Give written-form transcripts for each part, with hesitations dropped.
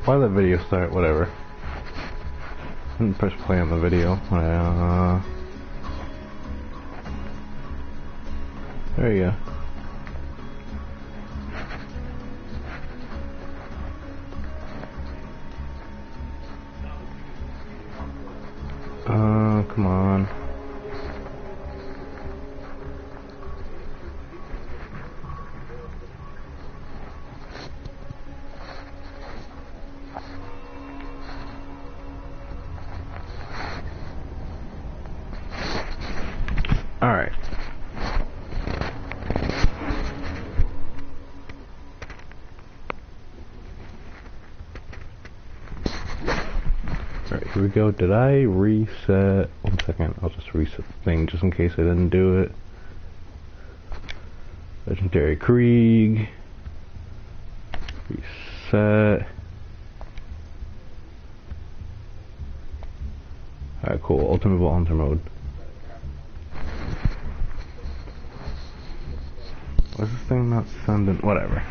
Why did that video start? Whatever. Didn't press play on the video. There you go. Come on. Alright. Alright, here we go. Did I reset? 1 second, I'll just reset the thing just in case I didn't do it. Legendary Krieg. Reset. Alright, cool. Ultimate Volunteer mode. Why is this thing not sending? Whatever.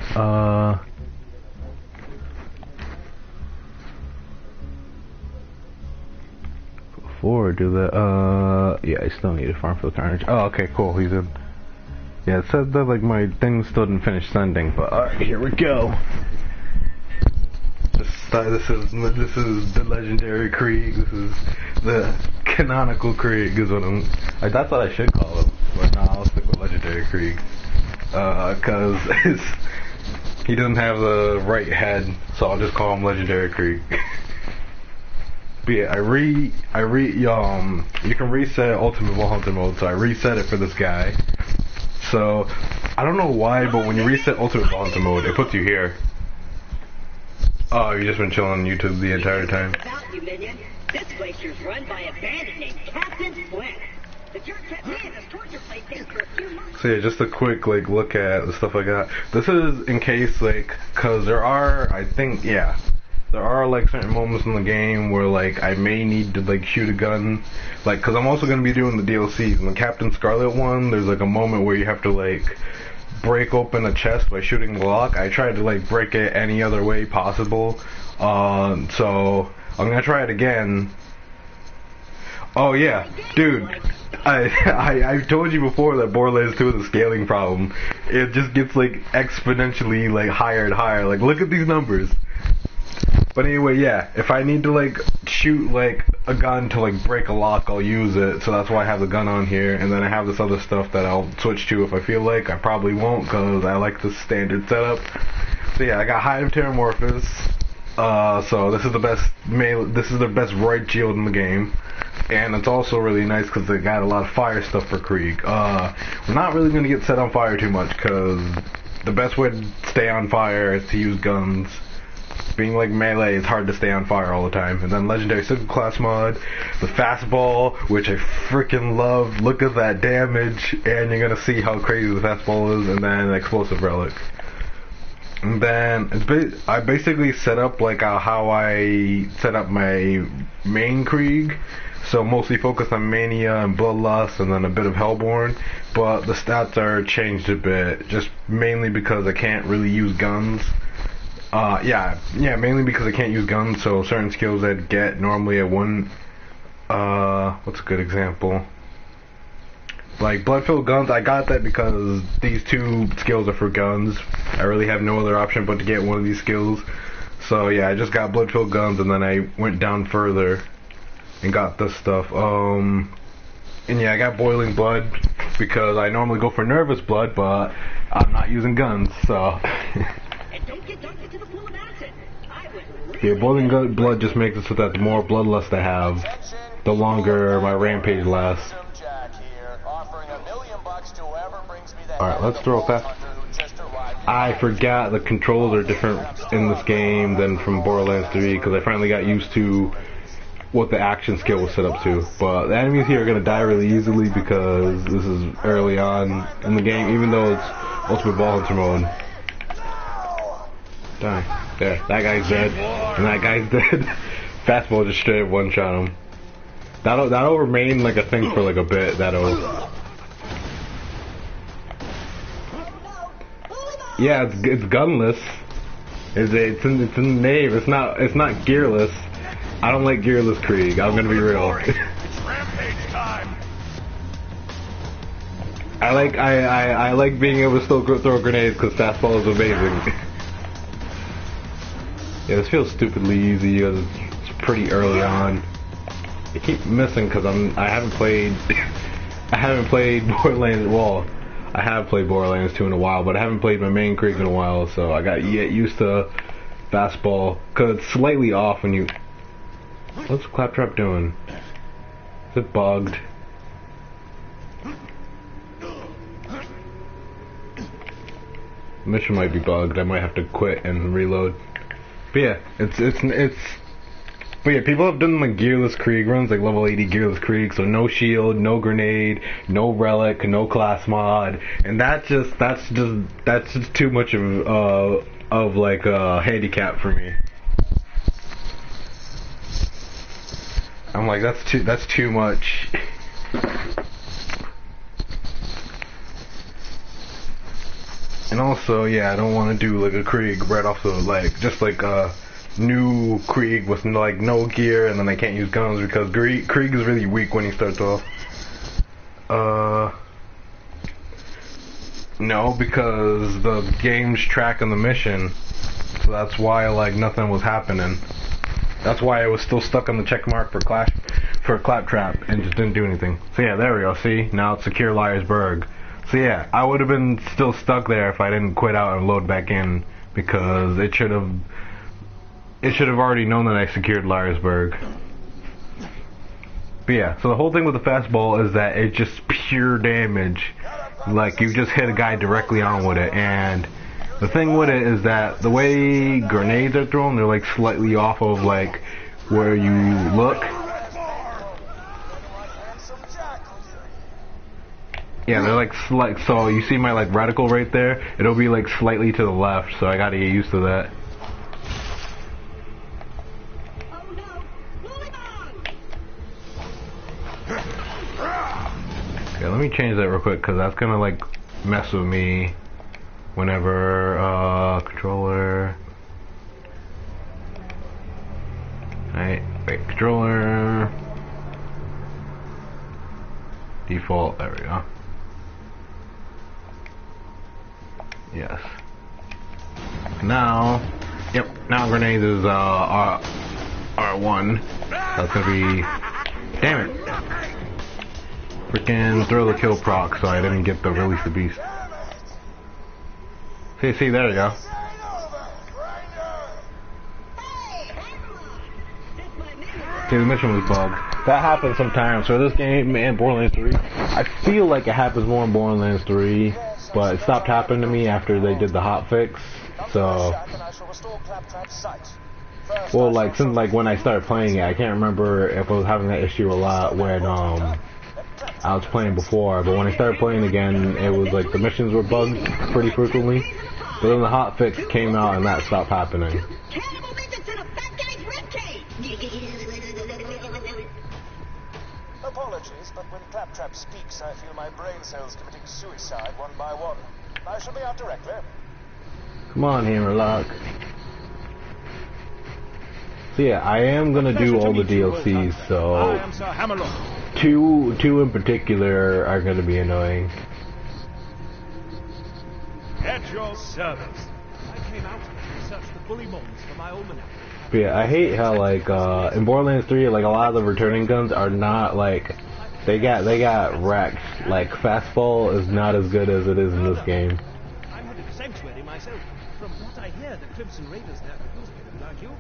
Before I do that, yeah, I still need to farm for the carnage. Oh, okay, cool. He's in. Yeah, it said that like my thing still didn't finish sending, but alright, here we go. This is the legendary Krieg. This is the canonical Krieg. Is what that's what I should call him. But nah, I'll stick with legendary Krieg. Cause he doesn't have the right head, so I'll just call him legendary Krieg. But yeah, you can reset Ultimate Wall Hunter mode, so I reset it for this guy. So, I don't know why, but when you reset Ultimate Wall Hunter mode, it puts you here. Oh, you've just been chilling on YouTube the entire time. This glacier's run by a bandit named Captain Flint. So yeah, just a quick like look at the stuff I got. This is in case like, cause there are, I think, yeah, there are like certain moments in the game where like I may need to like shoot a gun, like, cause I'm also gonna be doing the DLCs. In the Captain Scarlet one, there's like a moment where you have to like break open a chest by shooting the lock. I tried to like break it any other way possible, so I'm gonna try it again. Oh yeah, dude, I told you before that Borderlands 2 is a scaling problem. It just gets like exponentially like higher and higher. Like look at these numbers. But anyway, yeah, if I need to like shoot like a gun to like break a lock, I'll use it. So that's why I have the gun on here, and then I have this other stuff that I'll switch to if I feel like. I probably won't because I like the standard setup. So yeah, I got Hide of Terramorphous. So this is the best right shield in the game. And it's also really nice because they got a lot of fire stuff for Krieg. We're not really going to get set on fire too much because the best way to stay on fire is to use guns. Being like melee, it's hard to stay on fire all the time. And then Legendary Sickle Class mod, the Fastball, which I freaking love. Look at that damage, and you're going to see how crazy the Fastball is, and then Explosive Relic. And then I basically set up like how I set up my main Krieg. So mostly focused on Mania and Bloodlust and then a bit of Hellborn, but the stats are changed a bit, just mainly because I can't really use guns. Yeah, mainly because I can't use guns, so certain skills I'd get normally at one, what's a good example? Like Blood-Filled Guns, I got that because these two skills are for guns. I really have no other option but to get one of these skills. So yeah, I just got Blood-Filled Guns and then I went down further and got this stuff. And yeah, I got Boiling Blood because I normally go for Nervous Blood, but I'm not using guns, so. Yeah, Boiling Blood just makes it so that the more Bloodlust I have, the longer my rampage lasts. Alright, let's throw fast. I forgot the controls are different in this game than from Borderlands 3 because I finally got used to what the action skill was set up to. But the enemies here are going to die really easily because this is early on in the game, even though it's Ultimate Ball Hunter mode. Die. There, that guy's dead. And that guy's dead. Fastball just straight up one-shot him. That'll remain like a thing for like a bit. Yeah, it's gunless. It's in the name. It's not gearless. I don't like gearless Krieg. I'm gonna be real. It's rampage time. I like being able to still throw grenades because fastball is amazing. Yeah, this feels stupidly easy because it's pretty early on. I keep missing because I haven't played Borderlands. Well, I have played Borderlands 2 in a while, but I haven't played my main Krieg in a while, so I got to get used to fastball because it's slightly off when you. What's Claptrap doing? Is it bugged? Mission might be bugged. I might have to quit and reload. But yeah, it's. But yeah, people have done like gearless Krieg runs, like level 80 gearless Krieg, so no shield, no grenade, no relic, no class mod, and that's just too much of like a handicap for me. I'm like that's too much. And also, yeah, I don't want to do like a Krieg right off the just like new Krieg with like no gear, and then I can't use guns because Krieg is really weak when he starts off. No, because the game's tracking the mission, so that's why like nothing was happening. That's why I was still stuck on the check mark for Claptrap and just didn't do anything. So yeah, there we go. See, now it's secure Liarsburg. So yeah, I would have been still stuck there if I didn't quit out and load back in because it should have already known that I secured Liarsburg. But yeah, so the whole thing with the fastball is that it's just pure damage. Like, you just hit a guy directly on with it, and the thing with it is that the way grenades are thrown, they're like slightly off of like where you look. Yeah, they're like so you see my like reticle right there? It'll be like slightly to the left, so I gotta get used to that. Okay, let me change that real quick because that's gonna like mess with me whenever controller. Alright, wait, controller default, there we go. Yes. Now, yep, now grenades is R1. That's gonna be, damn it, freaking throw the kill proc, so I didn't get the release the beast. See, there you go. See, the mission was bugged. That happens sometimes. So this game and Borderlands 3, I feel like it happens more in Borderlands 3, but it stopped happening to me after they did the hotfix. So, well, like since like when I started playing it, I can't remember if I was having that issue a lot when I was playing before. But when I started playing again, it was like the missions were bugged pretty frequently. But then the hotfix came out and that stopped happening. Apologies, but when Claptrap speaks, I feel my brain cells committing suicide one by one. I shall be out directly. Come on, Hammerlock. So yeah, I am gonna do all the DLCs, so two in particular are gonna be annoying. At your service. I came out to research the bully moments for my almanac. But yeah, I hate how like in Borderlands 3, like a lot of the returning guns are not like they got wrecked. Like fastball is not as good as it is in this game. I'm headed to Sanctuary myself. From what I hear, the Crimson Raiders there are good, aren't you?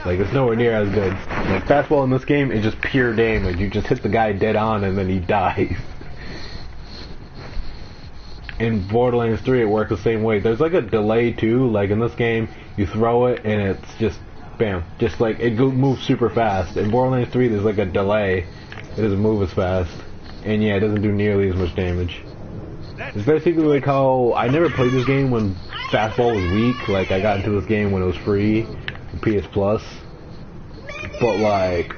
Like it's nowhere near as good. Like fastball in this game is just pure damage. You just hit the guy dead on and then he dies. In Borderlands 3 it works the same way. There's like a delay too. Like in this game, you throw it and it's just bam, just like it moves super fast. In Borderlands 3 there's like a delay. It doesn't move as fast. And yeah, it doesn't do nearly as much damage. It's basically like how I never played this game when fastball was weak. Like I got into this game when it was free, PS Plus. But like,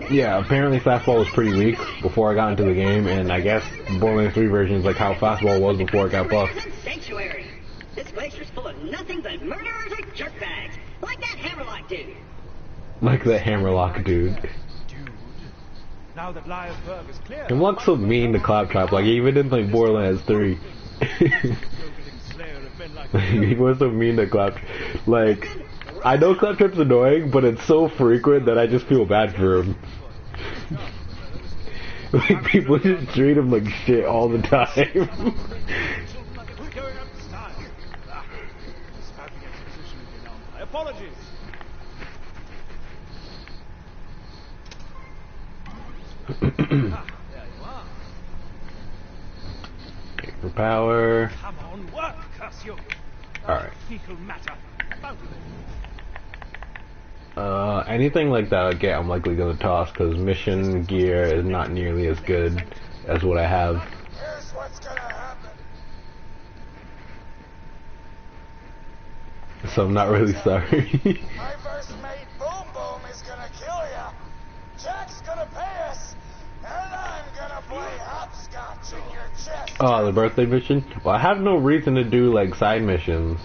yeah, apparently fastball was pretty weak before I got into the game, and I guess Borderlands 3 version is like how fastball was before it got buffed. Sanctuary. This glacier's full of nothing but murderers and jerkbags, like that Hammerlock dude. Like the Hammerlock dude. Now that Liarburg is clear. And looks so mean to Claptrap, like even in like Borderlands 3. He was so mean to Claptrap. Like, I know Claptrap's annoying, but it's so frequent that I just feel bad for him. Like, people just treat him like shit all the time. Apologies. There you are. For power. Come on, work, curse you. Alright. Fecal matter. Out with it. Anything like that again, I'm likely gonna toss because mission gear is not nearly as good as what I have. Here's what's gonna happen. So I'm not really sorry. My first mate, Boom Boom, is gonna kill ya. Jack's gonna pay us, and I'm gonna play hopscotch in your chest. Oh, the birthday mission? Well, I have no reason to do like side missions.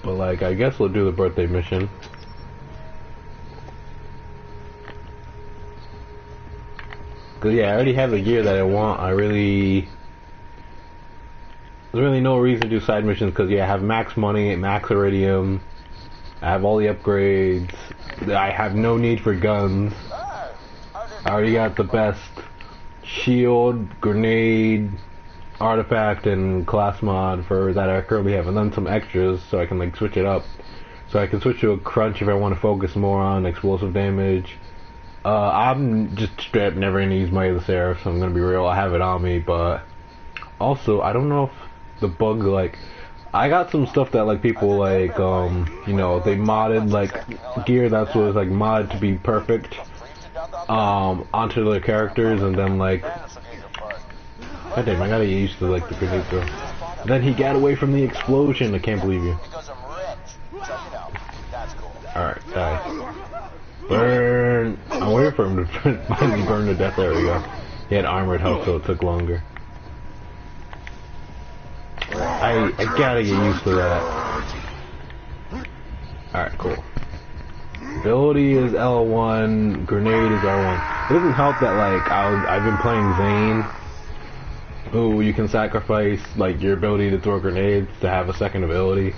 But like, I guess we'll do the birthday mission. Cause yeah, I already have the gear that I want. There's really no reason to do side missions because yeah, I have max money, max iridium, I have all the upgrades, I have no need for guns. I already got the best shield, grenade, artifact, and class mod for that I currently have, and then some extras so I can like switch it up. So I can switch to a crunch if I want to focus more on explosive damage. I'm just straight up never gonna use Might of the Seraph, so I'm gonna be real. I have it on me, but also I don't know if the bug, like, I got some stuff that like people like you know, they modded like gear that was like modded to be perfect onto their characters, and then like, god damn, I gotta get used to like the grenade throw. Then he got away from the explosion. I can't believe you. Alright, die. Burn! I'm waiting for him to finally burn to death. There we go. He had armored health, so it took longer. I gotta get used to that. Alright, cool. Ability is L1, grenade is R1. It doesn't help that like I've been playing Zane. Ooh, you can sacrifice like your ability to throw grenades to have a second ability.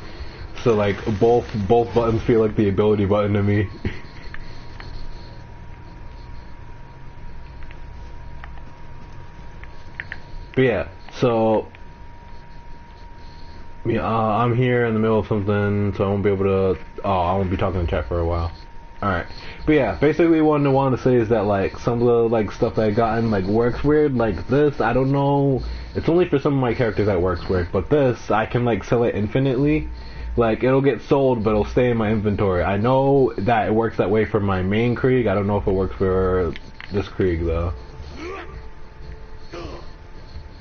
So like both buttons feel like the ability button to me. But yeah, so yeah, I'm here in the middle of something, so I won't be able to. Oh, I won't be talking in chat for a while. Alright, but yeah, basically what I wanted to say is that like some of the like stuff that I gotten like works weird. Like this, I don't know. It's only for some of my characters that works weird, but this I can like sell it infinitely. Like it'll get sold, but it'll stay in my inventory. I know that it works that way for my main Krieg. I don't know if it works for this Krieg though.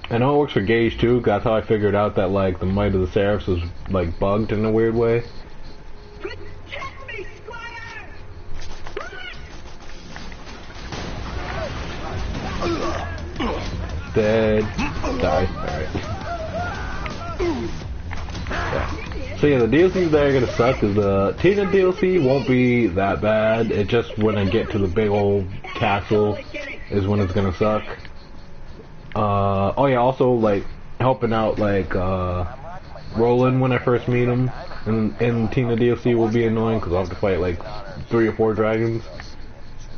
I know it works for Gauge too, 'cause that's how I figured out that like the Might of the Seraphs was like bugged in a weird way. Protect me, Squire! Dead. Die. Alright. Yeah. So yeah, the DLCs that are gonna suck is the Tina DLC won't be that bad. It just when I get to the big old castle is when it's gonna suck. Oh yeah, also like helping out like Roland when I first meet him in Tina DLC will be annoying because I'll have to fight like 3 or 4 dragons.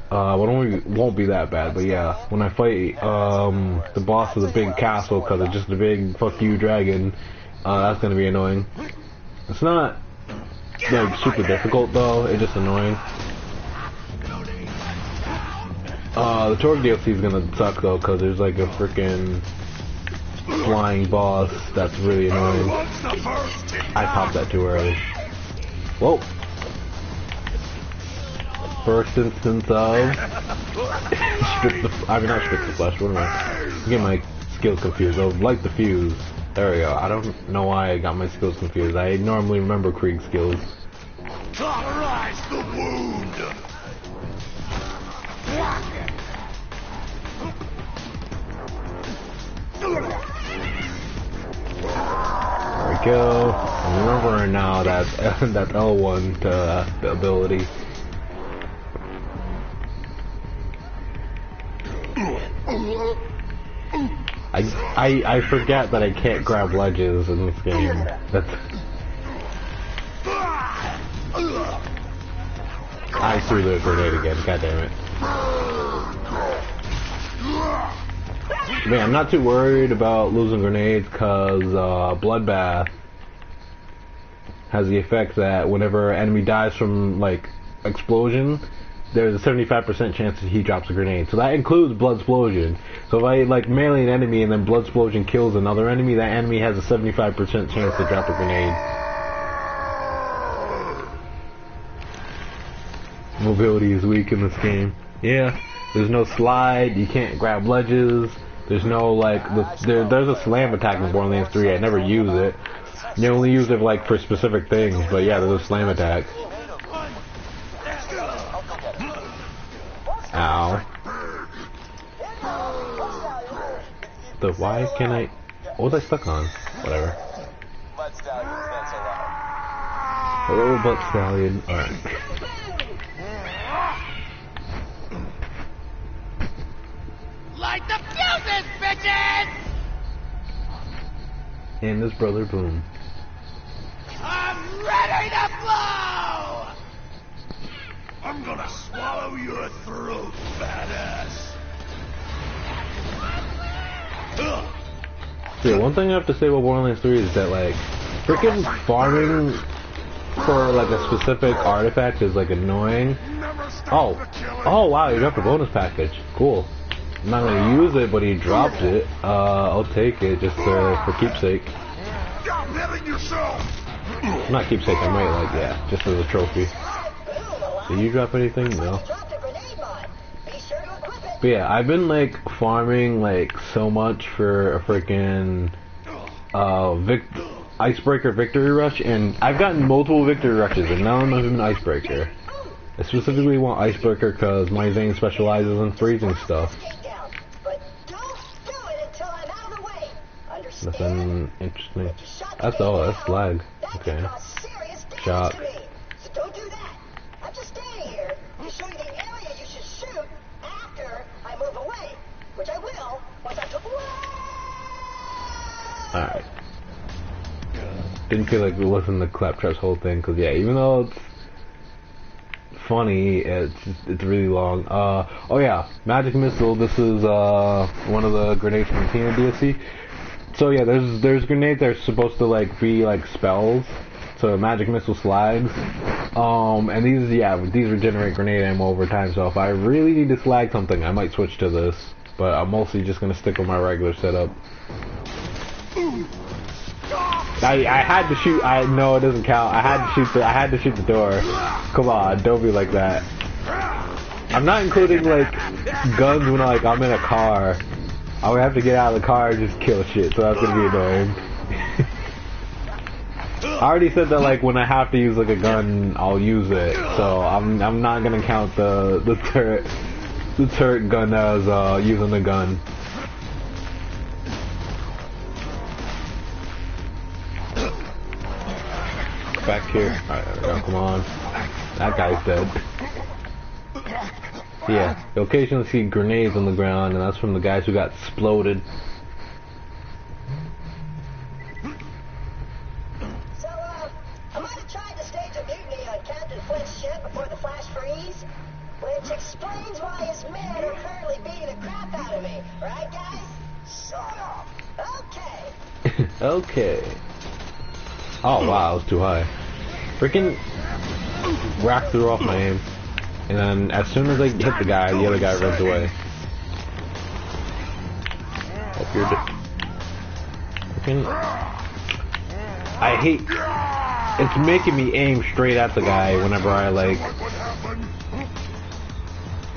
But it won't be that bad. But yeah, when I fight the boss of the big castle because it's just a big fuck you dragon, that's gonna be annoying. It's not like super difficult though. It's just annoying. The Torg DLC is gonna suck though, cause there's like a freaking flying boss that's really annoying. I popped that too early. Whoa. First instance of not strip the flesh, what am I get my skills confused. Oh, light the fuse. There we go. I don't know why I got my skills confused. I normally remember Krieg skills. Cauterize the wound! skill. I'm remembering now that that's L1 to the ability. I forget that I can't grab ledges in this game. That's I threw the grenade again, god damn it. I mean, I'm not too worried about losing grenades because Bloodbath has the effect that whenever an enemy dies from, like, explosion, there's a 75% chance that he drops a grenade. So that includes Bloodsplosion. So if I, like, melee an enemy and then Bloodsplosion kills another enemy, that enemy has a 75% chance to drop a grenade. Mobility is weak in this game. Yeah, there's no slide, you can't grab ledges, there's no, like, there's a slam attack in Borderlands 3, I never use it. You only use it, like, for specific things, but yeah, there's a slam attack. Ow. Why can't I... What was I stuck on? Whatever. Hello, butt stallion. Alright. Light the fuses, bitches! And his brother Boom. I'm ready to blow! I'm gonna swallow your throat, badass. Yeah, one thing I have to say about Borderlands 3 is that, like, freaking farming for, like, a specific artifact is, like, annoying. Oh wow, you dropped a bonus package. Cool. I'm not gonna use it, but he dropped it. I'll take it just for keepsake. Not keepsake, I might, like, yeah, just as a trophy. Did you drop anything? No. But yeah, I've been, like, farming, like, so much for a freaking Icebreaker Victory Rush, and I've gotten multiple Victory Rushes, and none of them have been Icebreaker. I specifically want Icebreaker because my Zane specializes in freezing stuff. Nothing interesting. That's all, that's lag. Okay. Shot. Alright. Didn't feel like listening to Claptrap's whole thing, because yeah, even though it's funny, it's really long. Oh yeah, Magic Missile, this is one of the grenades from the Tina DLC. So yeah, there's grenades that are supposed to, like, be like spells. So Magic Missile slides. And these regenerate grenade ammo over time, so if I really need to slag something, I might switch to this. But I'm mostly just gonna stick with my regular setup. I had to shoot. No, it doesn't count. I had to shoot the door. Come on, don't be like that. I'm not including, like, guns when, like, I'm in a car. I would have to get out of the car and just kill shit, so that's gonna be annoying. I already said that, like, when I have to use, like, a gun, I'll use it. So I'm not gonna count the turret gun as using the gun. Back here. Alright, there we go, come on. That guy's dead. Yeah, you occasionally see grenades on the ground, and that's from the guys who got exploded. So, I might have tried to stage a mutiny on Captain Flint's ship before the flash freeze, which explains why his men are currently beating the crap out of me, right, guys? Shut up! Okay. Okay. Oh wow, that was too high. Freaking rack threw off my aim. And then as soon as I hit the guy, the other guy runs away. Hope you're freaking... I hate... It's making me aim straight at the guy whenever I, like...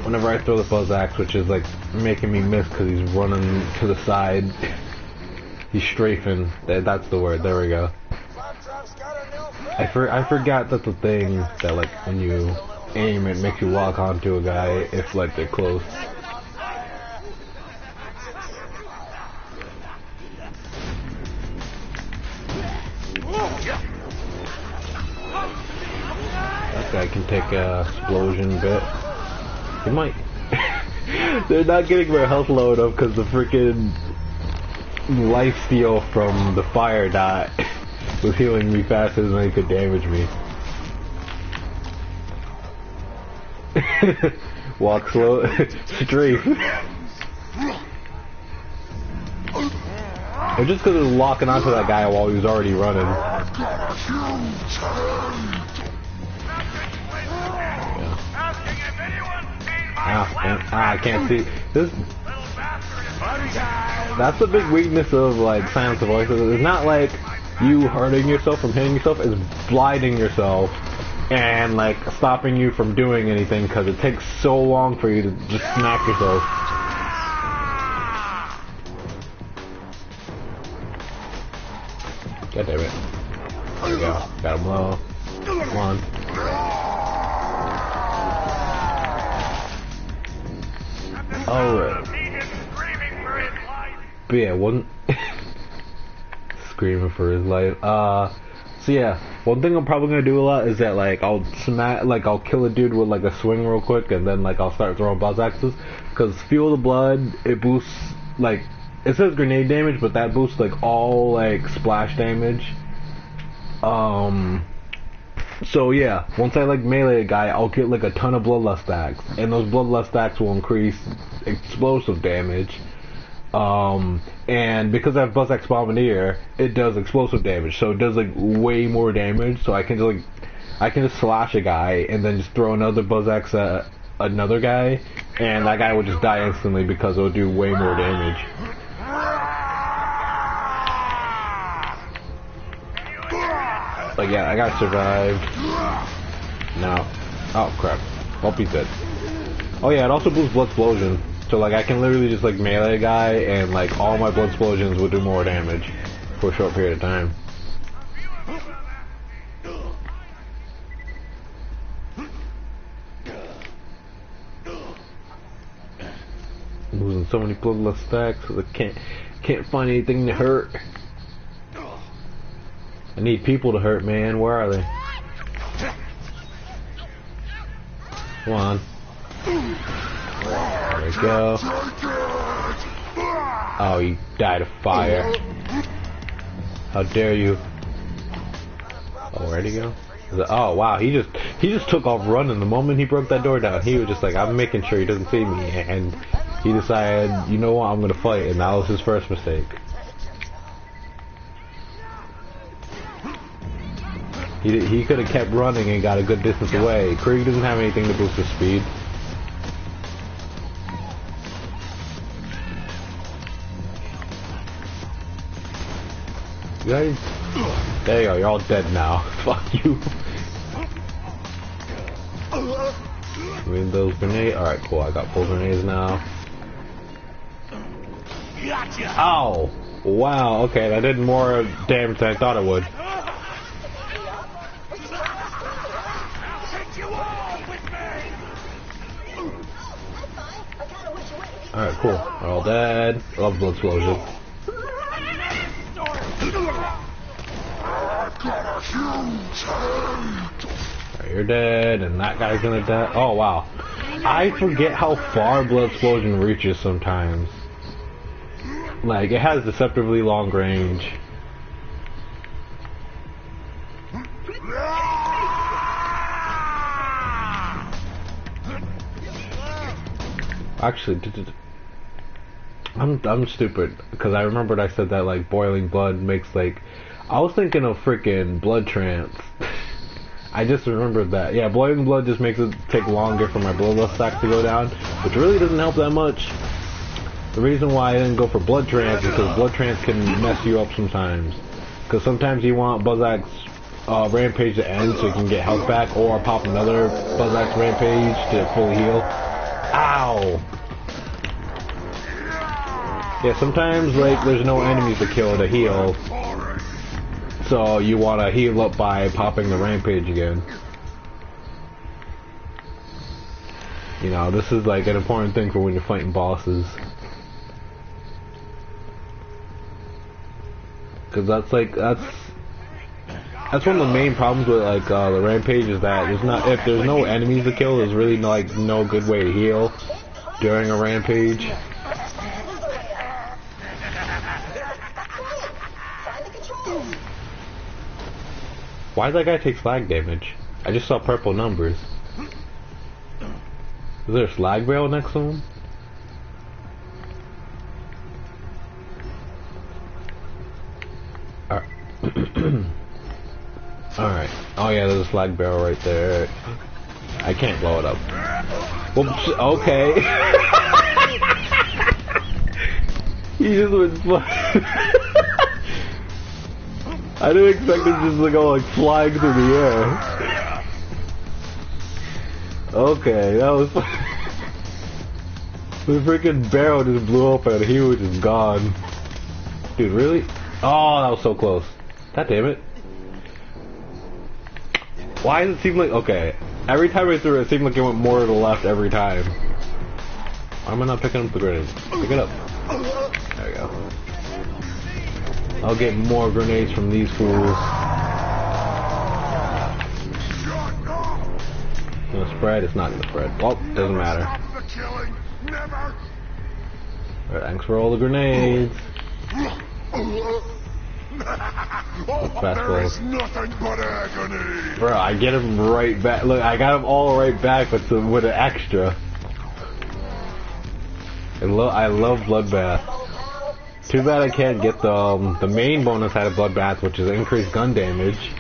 Whenever I throw the fuzz axe, which is, like, making me miss because he's running to the side. He's strafing. That's the word. There we go. I forgot that's the thing that, like, when you aim, it makes you walk onto a guy if, like, they're close. guy can take a explosion bit. He might. They're not getting their health load up because the freaking lifesteal from the fire dot was healing me faster than they could damage me. Walk slow, strafe. Or just because it was locking onto that guy while he was already running. I can't see. That's the big weakness of like Silence of Voices. It's not like you hurting yourself from hitting yourself, it's blinding yourself and like stopping you from doing anything because it takes so long for you to just smack yourself. God damn it. There we go. Got him low. Come on. Alright. But yeah, wasn't screaming for his life. So yeah, one thing I'm probably gonna do a lot is that like I'll kill a dude with like a swing real quick, and then like I'll start throwing buzz axes. Cause Fuel the Blood, it boosts like it says grenade damage, but that boosts like all like splash damage. So yeah, once I like melee a guy, I'll get like a ton of bloodlust stacks, and those bloodlust stacks will increase explosive damage. And because I have Buzzax Bombardier, it does explosive damage, so it does like way more damage. So I can just slash a guy and then just throw another Buzzax at another guy, and that guy will just die instantly because it'll do way more damage. But yeah, I got survived. Now, oh crap, Bumpy's dead. Oh yeah, it also boosts blood explosion. So like I can literally just like melee a guy and like all my blood explosions will do more damage for a short period of time. I'm losing so many bloodlust stacks because I can't find anything to hurt. I need people to hurt, man. Where are they? Come on. There we go. Oh, you died of fire. How dare you? Oh, where'd he go? Oh wow, he just took off running the moment he broke that door down. He was just like, I'm making sure he doesn't see me, and he decided, you know what, I'm gonna fight, and that was his first mistake. He could have kept running and got a good distance away. Krieg doesn't have anything to boost his speed. You guys, there you go, you're all dead now. Fuck you. I mean, those grenades. Alright, cool, I got 4 grenades now. Ow! Wow, okay, that did more damage than I thought it would. Alright, cool. We're all dead. I love blood explosion. Alright, you're dead, and that guy's gonna die. Oh, wow. I forget how far blood explosion reaches sometimes. Like, it has deceptively long range. Actually, I'm stupid, because I remembered I said that, like, boiling blood makes, like, I was thinking of freaking blood trance. I just remembered that. Yeah, boiling blood just makes it take longer for my bloodlust stack to go down, which really doesn't help that much. The reason why I didn't go for blood trance is because blood trance can mess you up sometimes. Because sometimes you want Buzzax Rampage to end so you can get health back, or pop another Buzzax Rampage to fully heal. Ow! Yeah, sometimes like there's no enemies to kill to heal, so you want to heal up by popping the Rampage again. You know, this is like an important thing for when you're fighting bosses. Because that's That's one of the main problems with like the rampage is that if there's no enemies to kill, there's really no good way to heal during a rampage. Why does that guy take slag damage? I just saw purple numbers. Is there a slag barrel next to him? Alright. Oh yeah, there's a slag barrel right there. I can't blow it up. Whoops, okay. He just went I didn't expect him just to go like flying through the air. Okay, that was the freaking barrel just blew up and he was just gone. Dude, really? Oh, that was so close. God damn it. Why does it seem like... Okay, every time I threw it, it seemed like it went more to the left every time. Why am I not picking up the grenade? Pick it up. There we go. I'll get more grenades from these fools. It's gonna spread? It's not gonna spread. Well, doesn't matter. Alright, thanks for all the grenades. There is nothing but agony. Bro, I get him right back. Look, I got him all right back, but with an extra. And I love Bloodbath. Too bad I can't get the main bonus out of Bloodbath, which is increased gun damage.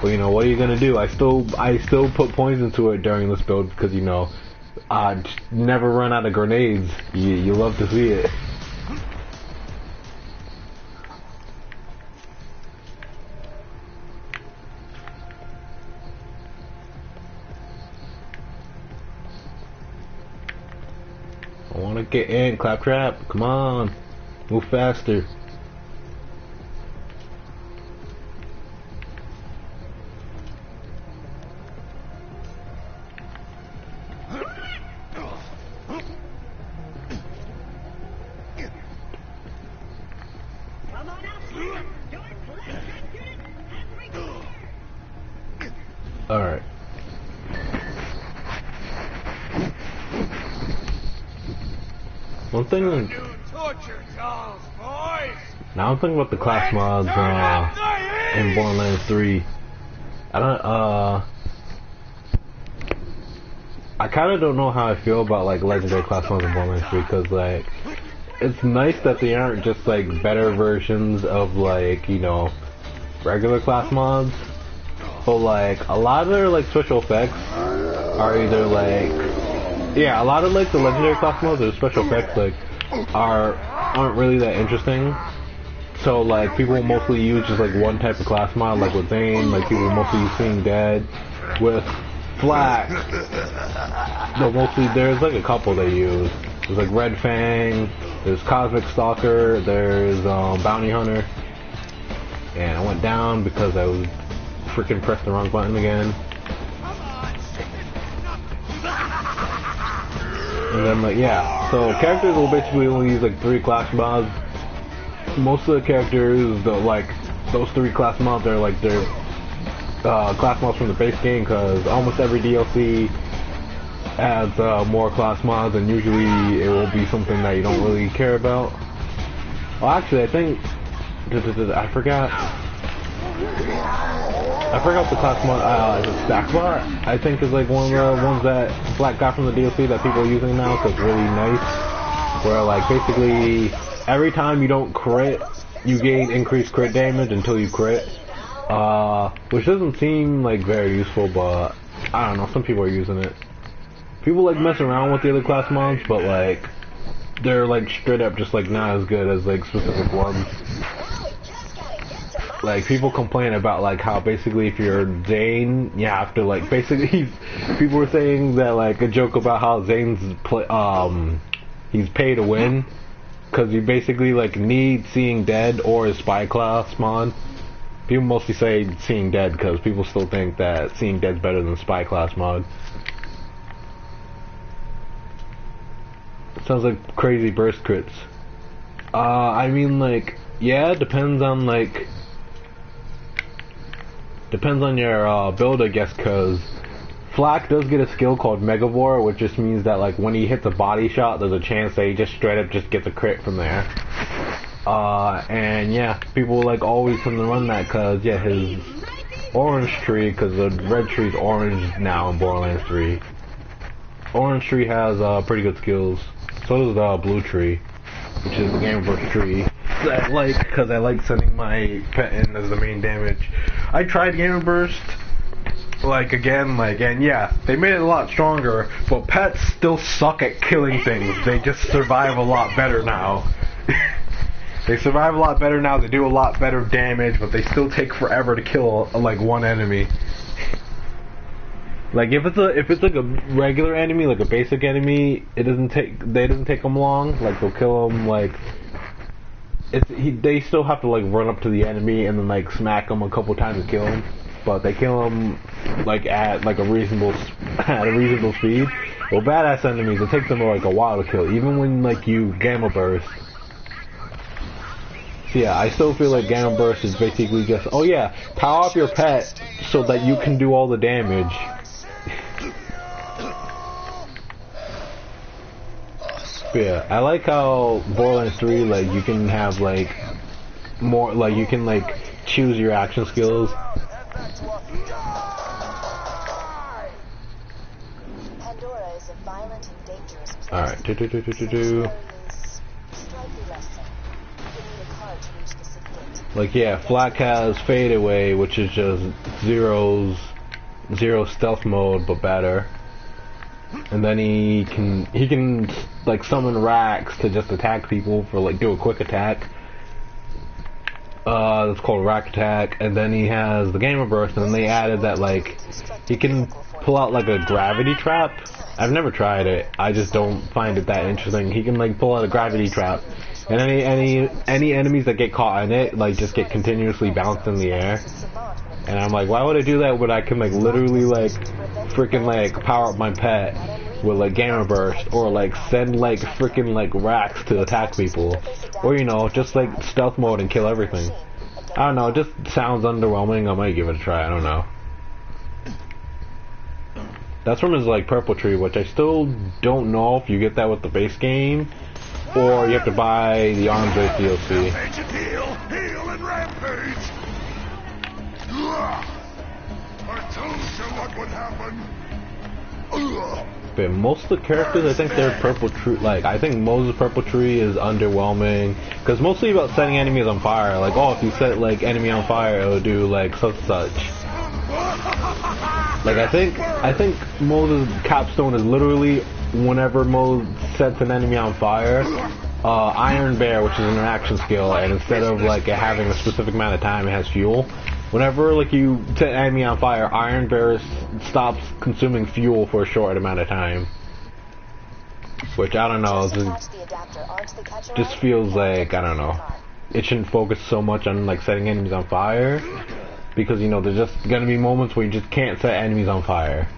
But you know, what are you gonna do? I still put points into it during this build because you know, never run out of grenades. You love to see it. I wanna get in, Claptrap. Come on, move faster. Alright. One thing. Now I'm thinking about the class mods in Borderlands 3. I kind of don't know how I feel about like legendary class mods in Borderlands 3 because like it's nice that they aren't just like better versions of like you know regular class mods, but like a lot of their like special effects are either like a lot of like the legendary class mods or special effects like aren't really that interesting. So like people will mostly use just like one type of class mod, like with Zane, like people will mostly use Seeing Dead. With Flak, no, mostly there's like a couple they use. There's like Red Fang, there's Cosmic Stalker, there's Bounty Hunter. And I went down because I was freaking pressed the wrong button again. And then like yeah, so characters will basically only use like 3 class mods. Most of the characters, those 3 class mods are like their class mods from the base game because almost every DLC adds more class mods and usually it will be something that you don't really care about. Well actually I think I forgot the class mod, Stack Bot I think is like one of the ones that Flak got from the DLC that people are using now because it's really nice. Where like basically every time you don't crit, you gain increased crit damage until you crit. Which doesn't seem like very useful, but I don't know, some people are using it. People like mess around with the other class mods, but like they're like straight up just like not as good as like specific ones. Like people complain about like how basically if you're Zane, you have to like basically people were saying that like a joke about how Zane's he's pay to win because you basically like need Seeing Dead or his spy class mod. People mostly say Seeing Dead because people still think that Seeing Dead's better than the spy class mod. Sounds like crazy burst crits. I mean like yeah, it depends on like Depends on your build, I guess, because Flak does get a skill called Megavore, which just means that like when he hits a body shot, there's a chance that he just straight up just gets a crit from there. And yeah, people like always come to run that because yeah, his orange tree, because the red tree is orange now in Borderlands 3. Orange tree has pretty good skills. So does the blue tree, which is the Game Burst tree. That I like because I like sending my pet in as the main damage. I tried Game Burst. And yeah, they made it a lot stronger, but pets still suck at killing things. They just survive a lot better now. They survive a lot better now, they do a lot better damage, but they still take forever to kill, like, one enemy. Like, if it's like a regular enemy, like a basic enemy, they doesn't take them long. Like, they'll kill them, like, they still have to, like, run up to the enemy and then, like, smack them a couple times to kill them. But they kill them like at like a reasonable speed. Well, badass enemies, it takes them like a while to kill, even when like you Gamma Burst. So yeah, I still feel like Gamma Burst is basically just power up your pet so that you can do all the damage. But yeah, I like how Borderlands 3 like you can have like more like you can like choose your action skills. Pandora is a violent and dangerous place. Alright, like yeah, Flak has Fade Away, which is just zero stealth mode but better. And then he can like summon racks to just attack people for like do a quick attack. That's called Rack Attack, and then he has the Gamer Burst, and then they added that like he can pull out like a gravity trap. I've never tried it. I just don't find it that interesting. He can like pull out a gravity trap, and any enemies that get caught in it like just get continuously bounced in the air. And I'm like, why would I do that when I can like literally like freaking like power up my pet with like Gamer Burst, or like send like freaking like racks to attack people, or you know just like stealth mode and kill everything. I don't know, it just sounds underwhelming. I might give it a try, I don't know. That's from his like purple tree, which I still don't know if you get that with the base game or you have to buy the arms-based DLC. Heal and rampage. I told you what would happen. But most of the characters, I think they're purple tree. Like, I think Moses' purple tree is underwhelming because mostly about setting enemies on fire. Like, oh, if you set like enemy on fire, it'll do like such. Like, I think Moses' capstone is literally whenever Moses sets an enemy on fire, Iron Bear, which is an interaction skill, and instead of like it having a specific amount of time, it has fuel. Whenever like you set an enemy on fire, Iron Bear stops consuming fuel for a short amount of time. Which I don't know, just feels like, I don't know, it shouldn't focus so much on like setting enemies on fire, because you know there's just gonna be moments where you just can't set enemies on fire.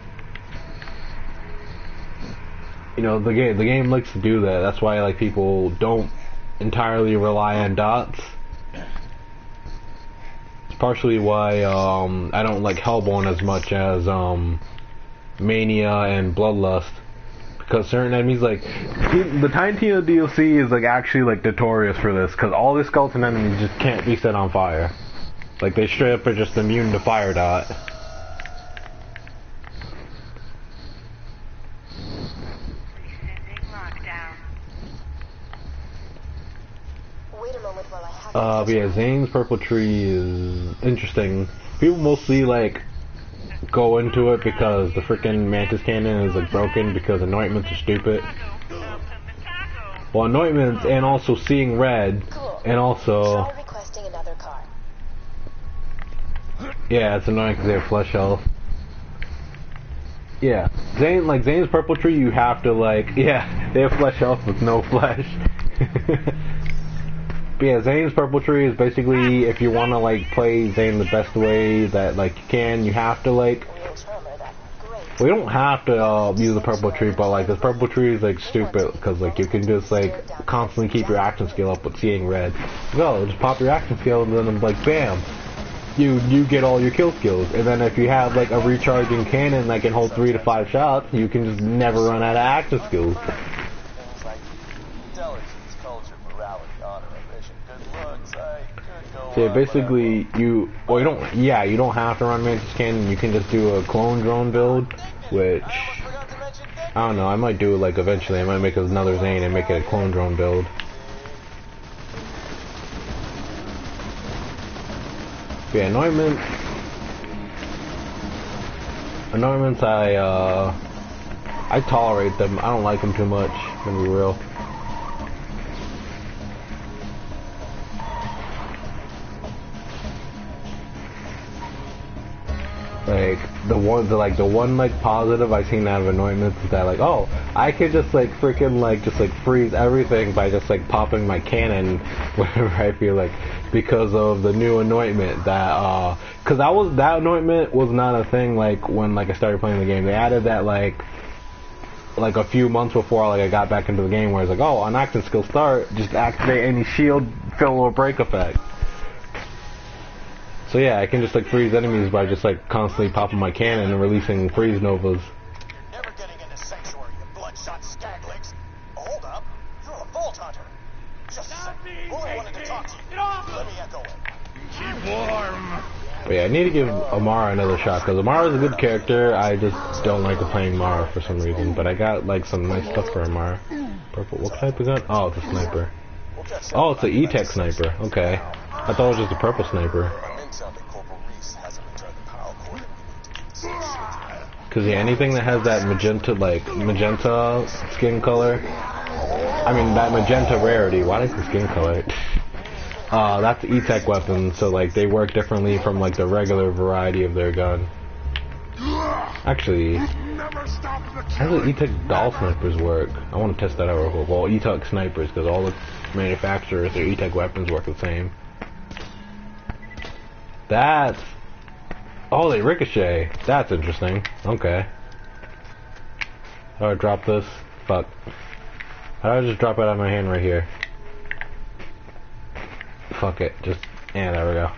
You know, the game likes to do that. That's why like people don't entirely rely on dots. Partially why I don't like Hellborn as much as Mania and Bloodlust, because certain enemies like the Tiny Tina DLC is like actually like notorious for this, because all the skeleton enemies just can't be set on fire. Like they straight up are just immune to fire dot. But yeah, Zane's purple tree is interesting. People mostly like go into it because the freaking Mantis cannon is like broken because anointments are stupid. Well, anointments and also seeing red, and also yeah, it's annoying because they have flesh health. Yeah, Zane's purple tree, you have to like, yeah, they have flesh health with no flesh. But yeah, Zane's purple tree is basically, if you want to like play Zane the best way that like you can, you have to like, well, you don't have to use the purple tree, but like this purple tree is like stupid because like you can just like constantly keep your action skill up with seeing red. Well, just pop your action skill and then like bam. you get all your kill skills. And then if you have like a recharging cannon that can hold 3 to 5 shots, you can just never run out of action skills. Things like intelligence, culture, morality, honor, ambition, good looks, I could go So yeah, on, basically you don't have to run Mantis Cannon. You can just do a clone drone build, which I almost forgot to mention I don't know. I might do it like eventually. I might make another Zane and make it a clone drone build. But yeah, anointments. Anointments, I tolerate them. I don't like them too much, to be real. Like the one positive I've seen out of anointments is that like, oh, I could just like freaking like just like freeze everything by just like popping my cannon whenever I feel like, because of the new anointment that because that anointment was not a thing like when like I started playing the game. They added that like a few months before like I got back into the game, where it's like, oh, on action skill start, just activate any shield fill or break effect. So yeah, I can just like freeze enemies by just like constantly popping my cannon and releasing freeze novas. You're never getting into sanctuary, you bloodshot skaglings. Hold up, you're a vault hunter. Just a sec. Bully wanted to talk to you. Let me echo it. Keep warm. But yeah, I need to give Amara another shot, because Amara's a good character. I just don't like playing Mara for some reason. But I got like some nice stuff for Amara. Purple, what type of gun? Oh, it's a sniper. Oh, it's an E-Tech sniper. Okay. I thought it was just a purple sniper. Cause yeah, anything that has that magenta skin color, I mean that magenta rarity. Why is the skin color? That's E-Tech weapons, so like they work differently from like the regular variety of their gun. Actually, how do E-Tech doll snipers work? I want to test that out real quick. Well, E-Tech snipers, because all the manufacturers, their E-Tech weapons work the same. That's... Oh, they ricochet. That's interesting. Okay. How do I drop this? Fuck. How do I just drop it out of my hand right here? Fuck it. Just... Yeah, there we go.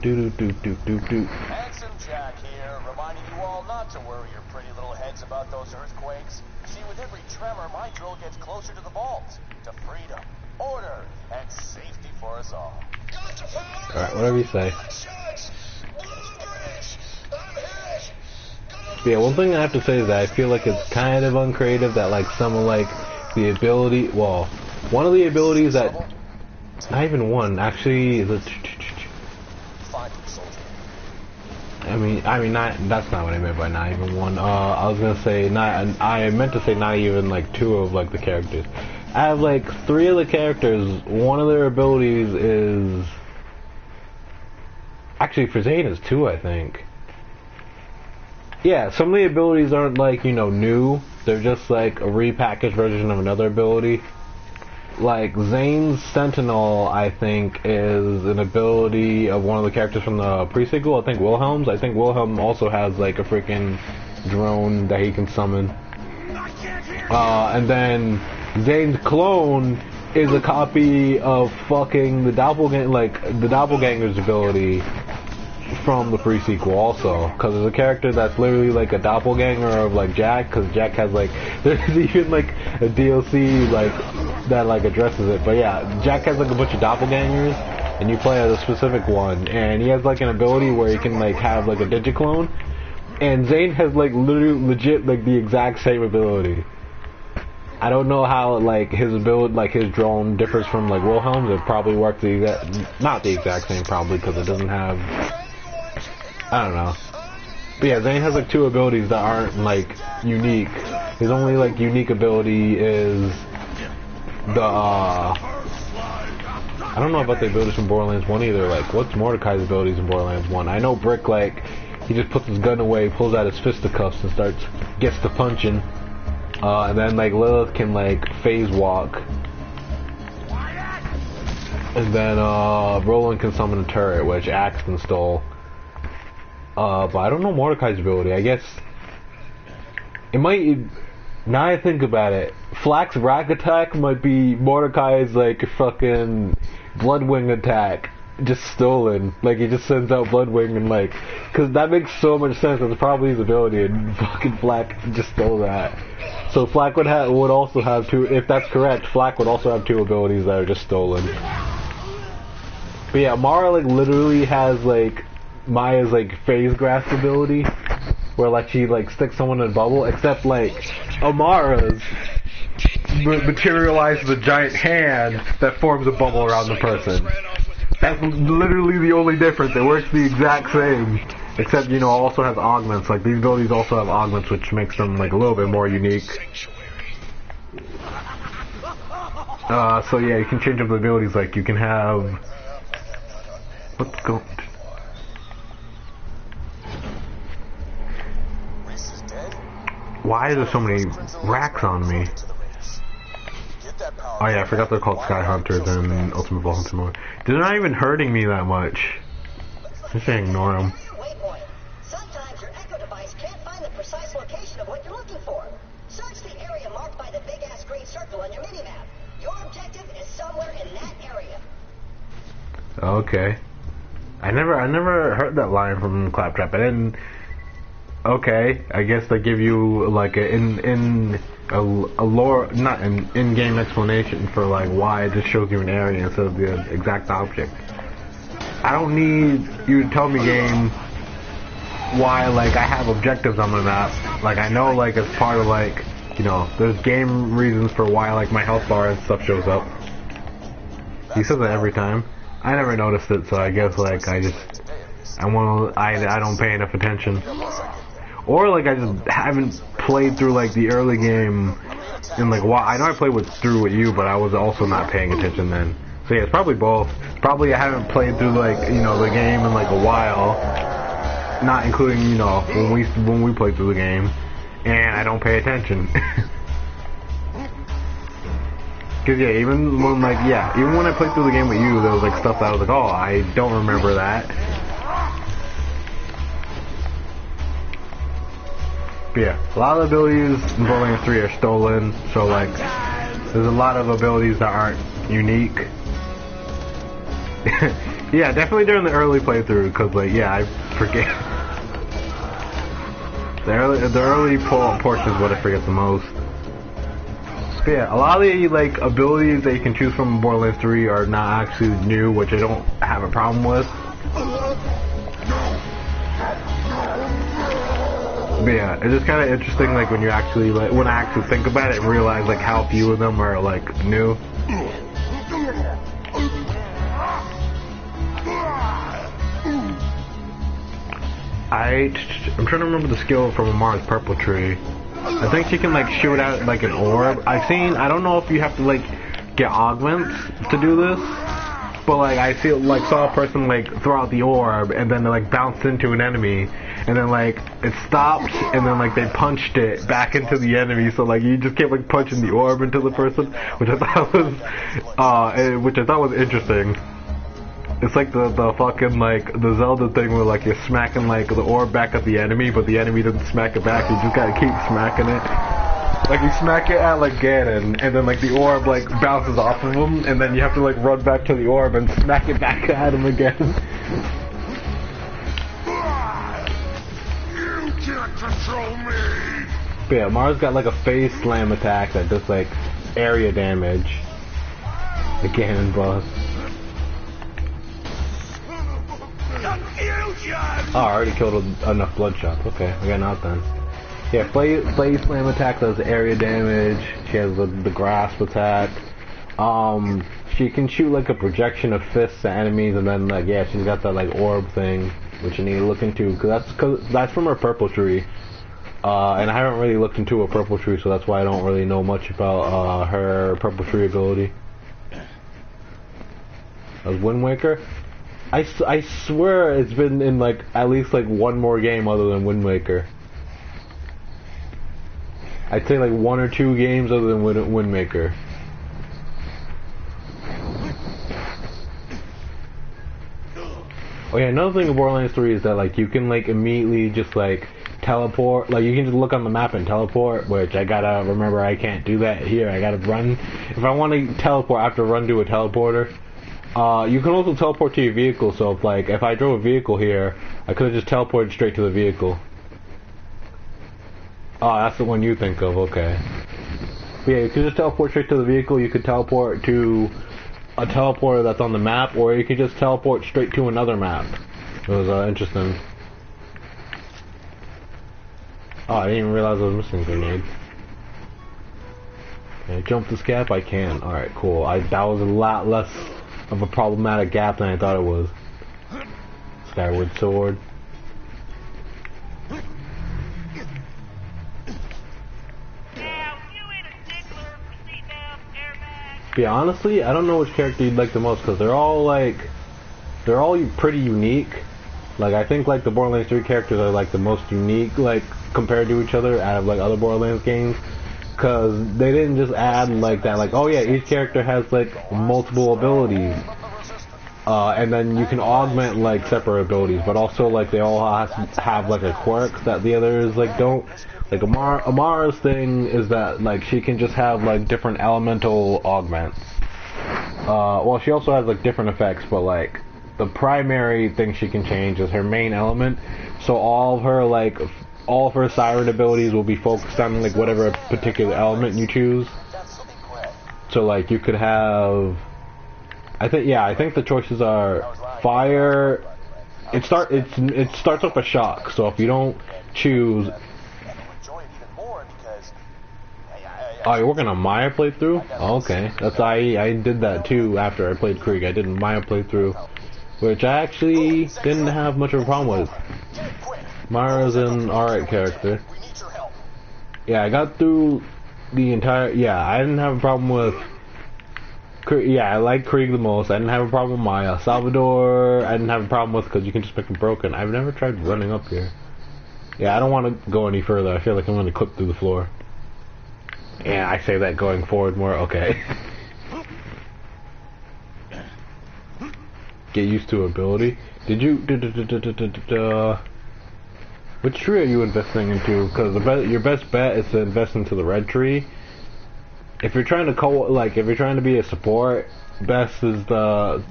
Do. Handsome Jack here, reminding you all not to worry your pretty little heads about those earthquakes. See, with every tremor, my drill gets closer to the vault, to freedom, order, and safety for us all. Alright, whatever you say. But yeah, one thing I have to say is that I feel like it's kind of uncreative that like some of like the ability, well, one of the abilities that, not even one, actually, is a... I mean, not. That's not what I meant by not even one. I was gonna say not. I meant to say not even like two of like the characters. I have like 3 of the characters. One of their abilities is actually for Zane is 2, I think. Yeah, some of the abilities aren't like, you know, new. They're just like a repackaged version of another ability. Like, Zane's Sentinel, I think, is an ability of one of the characters from the pre-sequel. I think Wilhelm's. I think Wilhelm also has, like, a freaking drone that he can summon. And then Zane's clone is a copy of fucking the Doppelganger's ability from the pre-sequel also, because there's a character that's literally like a doppelganger of like Jack, because Jack has like, there's even like a DLC like that like addresses it. But yeah, Jack has like a bunch of doppelgangers, and you play as a specific one, and he has like an ability where he can like have like a digiclone, and Zane has like literally legit like the exact same ability. I don't know how like his ability, like his drone differs from like Wilhelm's. It probably works the exact, not the exact same probably, because it doesn't have, I don't know. But yeah, Zane has like 2 abilities that aren't like unique. His only like unique ability is the I don't know about the abilities from Borderlands 1 either. Like, what's Mordecai's abilities in Borderlands 1? I know Brick, like, he just puts his gun away, pulls out his fisticuffs and gets to punching. And then like Lilith can like phase walk. And then Roland can summon a turret, which Axe can stall. But I don't know Mordecai's ability. I guess it might. Now I think about it, Flack's rack attack might be Mordecai's like fucking Bloodwing attack, just stolen. Like he just sends out Bloodwing and like, cause that makes so much sense. That's probably his ability, and fucking Flack just stole that. So Flack would also have two. If that's correct, Flack would also have two abilities that are just stolen. But yeah, Mara like literally has like Maya's like phase grasp ability, where like she like sticks someone in a bubble, except like Amara's materializes a giant hand that forms a bubble around the person. That's literally the only difference. It works the exact same, except you know also has augments. Like these abilities also have augments, which makes them like a little bit more unique. So yeah, you can change up the abilities. Like you can have what's going. Why are there so many racks on me? Oh yeah, I forgot they're called Sky Hunters and Ultimate Ball Hunter mode. They're not even hurting me that much. Just ignore them. Sometimes your Echo device can't find the precise location of what you're looking for. Search the area marked by the big-ass green circle on your minimap. Your objective is somewhere in that area. Okay. I never heard that line from Claptrap. I didn't. Okay, I guess they give you like a lore, not an in-game explanation for like why it just shows you an area instead of the exact object. I don't need you to tell me, game, why like I have objectives on my map. Like I know like as part of like, you know, there's game reasons for why like my health bar and stuff shows up. He says that every time. I never noticed it, so I guess like I don't pay enough attention. Or like I just haven't played through like the early game and like I know I played through with you, but I was also not paying attention then. So yeah, it's probably both. Probably I haven't played through like, you know, the game in like a while, not including, you know, when we played through the game, and I don't pay attention. Cause yeah, even when I played through the game with you, there was like stuff that I was like, oh, I don't remember that. But yeah, a lot of the abilities in Borderlands 3 are stolen, so like, there's a lot of abilities that aren't unique. Yeah, definitely during the early playthrough, because like, yeah, I forget. The early portion is what I forget the most. But yeah, a lot of the like abilities that you can choose from in Borderlands 3 are not actually new, which I don't have a problem with. But yeah, it's just kind of interesting, like when you actually when I actually think about it and realize like how few of them are like new. I'm trying to remember the skill from Amara's purple tree. I think she can like shoot out like an orb. I don't know if you have to like get augments to do this, but like I saw a person like throw out the orb and then they like bounced into an enemy. And then like it stopped, and then like they punched it back into the enemy. So like you just kept like punching the orb into the person, which I thought was interesting. It's like the fucking like the Zelda thing where like you're smacking like the orb back at the enemy, but the enemy doesn't smack it back. You just gotta keep smacking it. Like you smack it at like Ganon, and then like the orb like bounces off of him, and then you have to like run back to the orb and smack it back at him again. Control me! But yeah, Mara's got like a phase slam attack that does like area damage. The Ganon boss. Oh, I already killed enough bloodshot. Okay, I got out then. Yeah, phase slam attack does area damage. She has the grasp attack. She can shoot like a projection of fists at enemies, and then like yeah, she's got that like orb thing, which you need to look into, cause that's from her purple tree. And I haven't really looked into a purple tree, so that's why I don't really know much about her purple tree ability. As Wind Waker, I swear it's been in like at least like one more game other than Wind Waker. I'd say like 1 or 2 games other than Wind Waker. Oh yeah, another thing of Borderlands 3 is that like you can like immediately just like teleport, like you can just look on the map and teleport, which I gotta remember I can't do that here. I gotta run. If I want to teleport, I have to run to a teleporter. You can also teleport to your vehicle, so if I drove a vehicle here, I could have just teleported straight to the vehicle. Oh, that's the one you think of, okay. But yeah, you could just teleport straight to the vehicle, you could teleport to a teleporter that's on the map, or you could just teleport straight to another map. It was interesting. Oh, I didn't even realize I was missing a grenade. Can I jump this gap? I can. Alright, cool. That was a lot less of a problematic gap than I thought it was. Skyward sword. Yeah, honestly, I don't know which character you'd like the most, because they're all pretty unique. Like, I think like the Borderlands 3 characters are like the most unique, like compared to each other out of like other Borderlands games, because they didn't just add like that, like, oh yeah, each character has like multiple abilities, and then you can augment like separate abilities, but also like they all have like a quirk that the others like don't. Like Amara's thing is that like she can just have like different elemental augments. Well, she also has like different effects, but like the primary thing she can change is her main element. So all of her siren abilities will be focused on like whatever particular element you choose. So like you could have, I think the choices are fire. It starts off with shock. So if you don't choose. Oh, you're working on Maya playthrough? Oh, okay. I did that too after I played Krieg. I did a Maya playthrough, which I actually didn't have much of a problem with. Maya's an alright character. Yeah, I got through the entire. Yeah, I didn't have a problem with. Yeah, I like Krieg the most. I didn't have a problem with Maya. Salvador, I didn't have a problem with because you can just make him broken. I've never tried running up here. Yeah, I don't want to go any further. I feel like I'm going to clip through the floor. Yeah, I say that going forward more. Okay. Get used to ability. Did you? Which tree are you investing into? Because your best bet is to invest into the red tree. If you're trying to if you're trying to be a support, best is the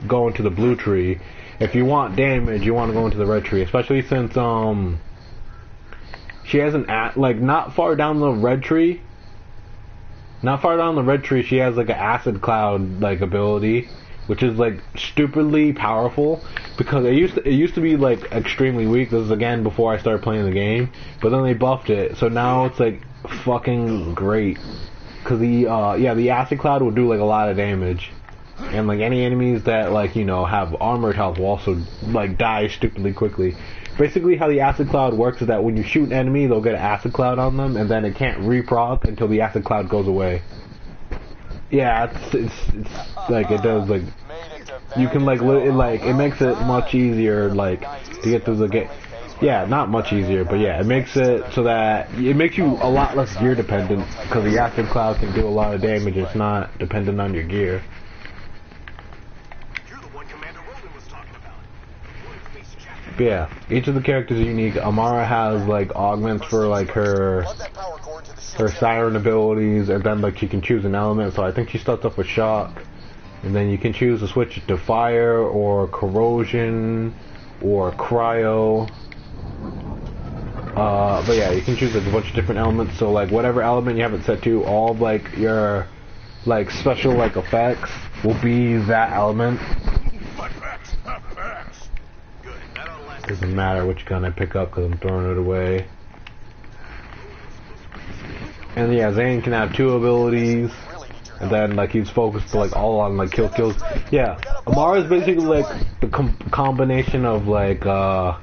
go into the blue tree. If you want damage, you want to go into the red tree, especially since she has not far down the red tree. Not far down the red tree, she has like an acid cloud like ability, which is like stupidly powerful because it used to be like extremely weak. This is again before I started playing the game, but then they buffed it, so now it's like fucking great. Cause the acid cloud will do like a lot of damage, and like any enemies that like have armored health will also like die stupidly quickly. Basically, how the acid cloud works is that when you shoot an enemy, they'll get an acid cloud on them, and then it can't reproc until the acid cloud goes away. Yeah, it's like it does like you can it makes it much easier like to get through the game. Yeah, not much easier, but yeah, it makes it so that it makes you a lot less gear dependent because the acid cloud can do a lot of damage. It's not dependent on your gear. But yeah, each of the characters is unique. Amara has like augments for like her siren abilities, and then like she can choose an element. So I think she starts off with shock, and then you can choose to switch it to fire or corrosion or cryo. But yeah, you can choose like a bunch of different elements. So like whatever element you have it set to, all of like your like special like effects will be that element. Doesn't matter which gun I pick up because I'm throwing it away. And yeah, Zane can have 2 abilities, and then like he's focused like all on like kills. Yeah, Amara is basically like the combination of like a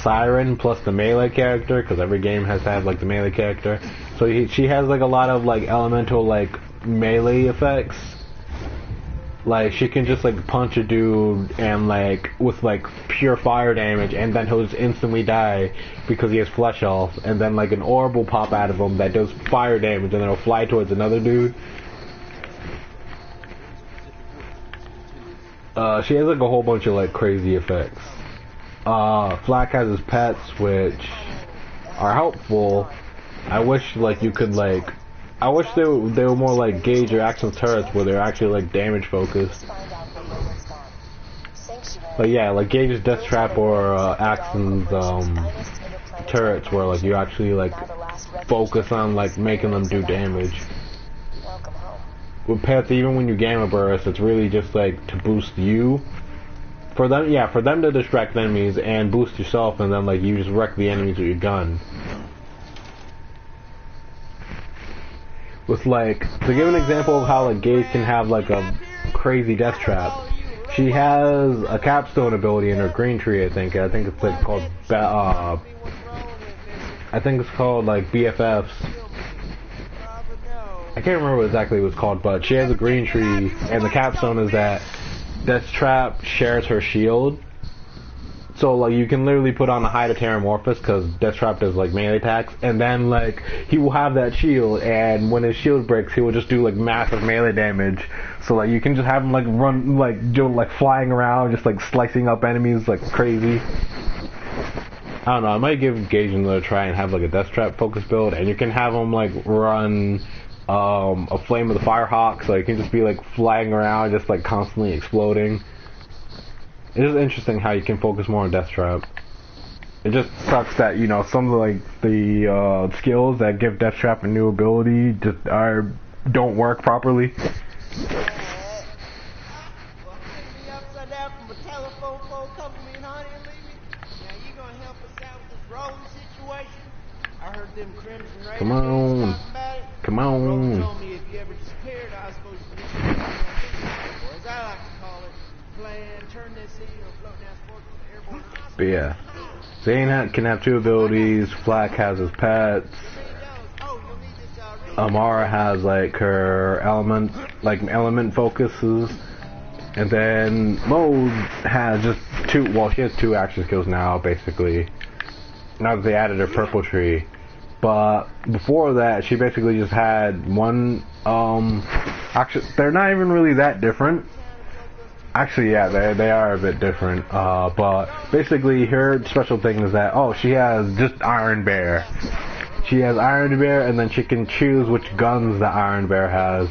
siren plus the melee character, because every game has to have like the melee character. So she has like a lot of like elemental like melee effects. Like she can just like punch a dude and like with like pure fire damage, and then he'll just instantly die because he has flesh health, and then like an orb will pop out of him that does fire damage, and then it'll fly towards another dude. She has like a whole bunch of like crazy effects. Flak has his pets, which are helpful. I wish like you could like, I wish they were more like Gauge or Axon's turrets where they're actually like damage focused. But yeah, like Gage's Death Trap or Axon's turrets where like you actually like focus on like making them do damage. With pets, even when you Gamma Burst, it's really just like to boost you. For them, yeah, for them to distract enemies and boost yourself, and then like you just wreck the enemies with your gun. With like, to give an example of how like Gage can have like a crazy death trap, she has a capstone ability in her green tree. I think it's like called I think it's called like BFFs. I can't remember what exactly it was called, but she has a green tree, and the capstone is that Death Trap shares her shield. So like you can literally put on a Hide of Terramorphous because Death Trap does like melee attacks, and then like he will have that shield, and when his shield breaks, he will just do like massive melee damage. So like you can just have him like run like do like flying around, just like slicing up enemies like crazy. I don't know. I might give Gage another try and have like a Death Trap focus build, and you can have him like run a Flame of the Firehawk, so you can just be like flying around, just like constantly exploding. It is interesting how you can focus more on Death Trap. It just sucks that, you know, some of like the skills that give Death Trap a new ability just don't work properly. Come on. Come on. But yeah, Zane can have two abilities. Flak has his pets. Amara has like her element focuses. And then Mode has just two, well, she has two action skills now, basically. Now that they added her purple tree. But before that, she basically just had one, actually, they're not even really that different. Actually, yeah, they are a bit different. But basically her special thing is that, she has just Iron Bear. She has Iron Bear, and then she can choose which guns the Iron Bear has.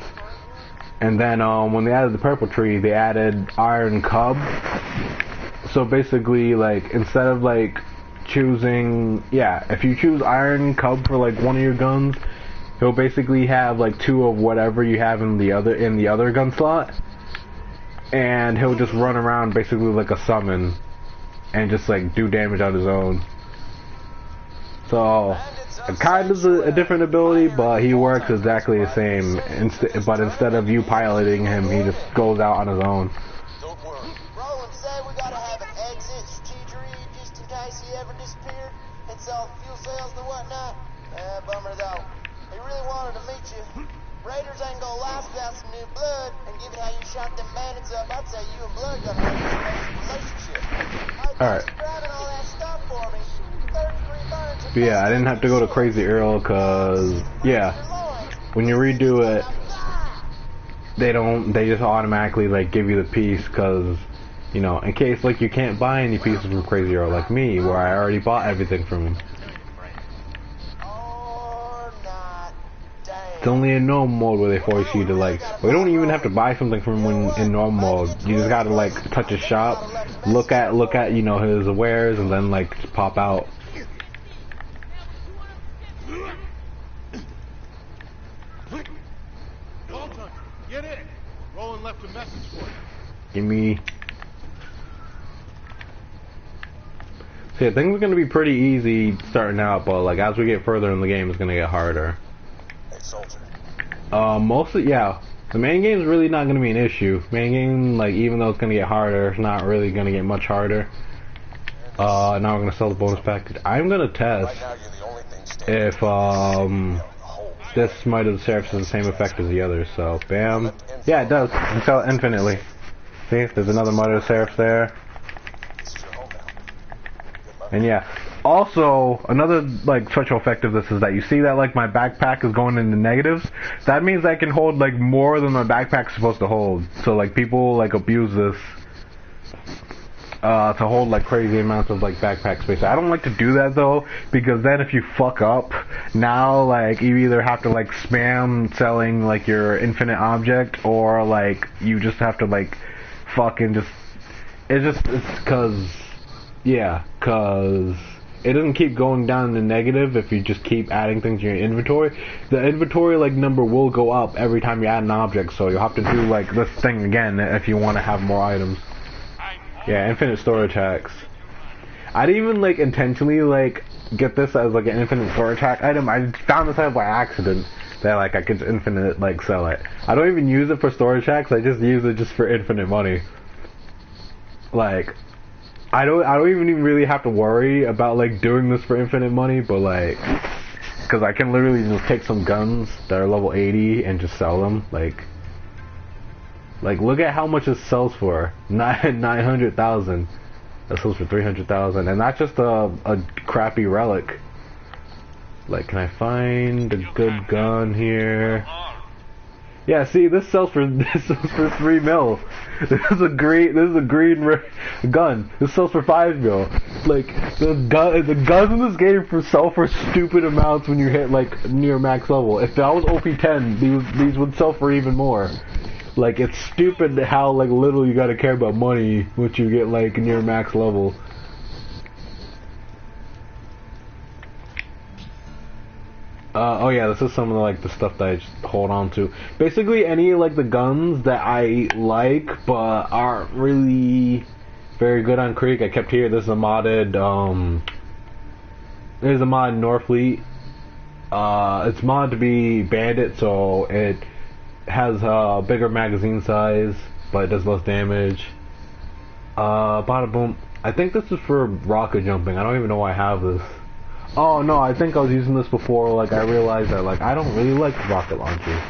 And then, when they added the purple tree, they added Iron Cub. So basically, like, instead of, like, choosing, if you choose Iron Cub for like one of your guns, he'll basically have like two of whatever you have in the other gun slot, and he'll just run around basically like a summon and just like do damage on his own. So it kind of a different ability, but he works exactly the same. But instead of you piloting him, he just goes out on his own. Bummer though. He really wanted to meet you. Raiders ain't gonna last without some new blood, and given how you shot them bandits up, I'd say you and Blood got a relationship. Alright. All that stuff for me. But yeah, I didn't have to go to Crazy Earl because, when you redo it, they just automatically like give you the piece because, you know, in case like you can't buy any pieces from Crazy Earl like me, where I already bought everything from him. It's only in normal mode where they force you to like, we don't even have to buy something from him in normal mode. You just gotta like touch his shop, look at you know his wares, and then like just pop out. Get in. Roland left a message for you. Give me. See, I think it's gonna be pretty easy starting out, but like as we get further in the game, it's gonna get harder. Mostly, the main game is really not going to be an issue. Main game, like, even though it's going to get harder, it's not really going to get much harder. Now we're going to sell the bonus package. I'm going to test if, this Might of the Seraphs has the same effect as the others, so, bam. Yeah, it does. You can sell it infinitely. See, there's another Might of the Seraphs there. And yeah. Also, another like special effect of this is that you see that like my backpack is going into negatives. That means I can hold like more than my backpack's supposed to hold. So like people like abuse this to hold like crazy amounts of like backpack space. I don't like to do that though, because then if you fuck up, now like you either have to like spam selling like your infinite object, or like you just have to like fucking just, it's cause it doesn't keep going down in the negative if you just keep adding things to your inventory. The inventory like number will go up every time you add an object, so you'll have to do like this thing again if you want to have more items. Yeah, infinite storage hacks. I didn't even like intentionally like get this as like an infinite storage hack item. I found this out by accident that like I could infinite like sell it. I don't even use it for storage hacks. I just use it just for infinite money. Like I don't even really have to worry about like doing this for infinite money, but like, because I can literally just take some guns that are level 80 and just sell them. Like look at how much it sells for. 900,000. That sells for 300,000, and that's just a crappy relic. Like, can I find a good gun here? Yeah, see, this sells for 3 mil. This is a green gun. This sells for 5 mil. Like the guns in this game sell for stupid amounts when you hit like near max level. If that was OP10, these would sell for even more. Like, it's stupid how like little you gotta care about money once you get like near max level. Oh yeah, this is some of like the stuff that I just hold on to. Basically, any like the guns that I like but aren't really very good on Krieg, I kept here. This is a modded, there's a mod Norfleet. It's modded to be bandit, so it has a bigger magazine size, but it does less damage. Bada boom. I think this is for rocket jumping. I don't even know why I have this. Oh no, I think I was using this before, like I realized that like I don't really like rocket launchers.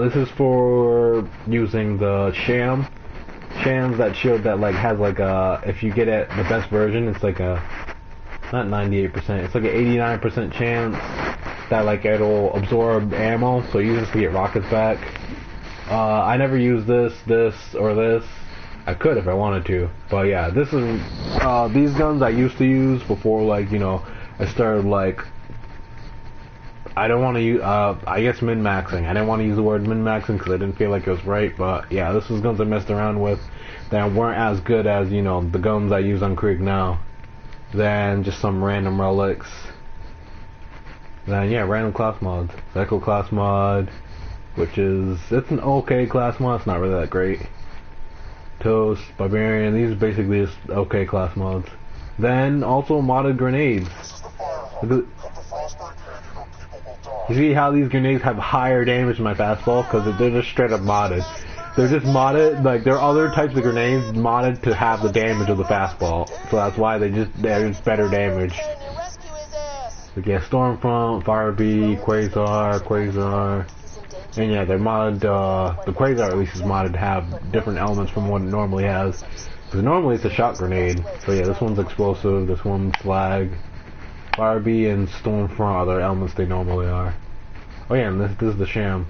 This is for using the shams that shield that like has like a, if you get it the best version, it's like a, not 98%, it's like an 89% chance that like it'll absorb ammo, so you just get rockets back. I never use this, or this. I could if I wanted to, but yeah, this is these guns I used to use before, like, you know, I started like, I don't want to use, I guess min-maxing. I didn't want to use the word min-maxing because I didn't feel like it was right, but yeah, this was guns I messed around with that weren't as good as, you know, the guns I use on Krieg now. Then just some random relics. Then yeah, random class mods. Echo class mod, which is, it's an okay class mod, it's not really that great. Toast, Barbarian, these are basically just okay class mods. Then also modded grenades. You see how these grenades have higher damage than my fastball? Because they're just straight up modded. They're just modded, like there are other types of grenades modded to have the damage of the fastball. So that's why they're just better damage. Like yeah, Stormfront, Fire Bee, Quasar. And yeah, they're modded, the Quasar at least is modded to have different elements from what it normally has. Because normally it's a shot grenade. So yeah, this one's explosive, this one's slag. Fire Bee and Stormfront are the elements they normally are. Oh yeah, and this is the sham.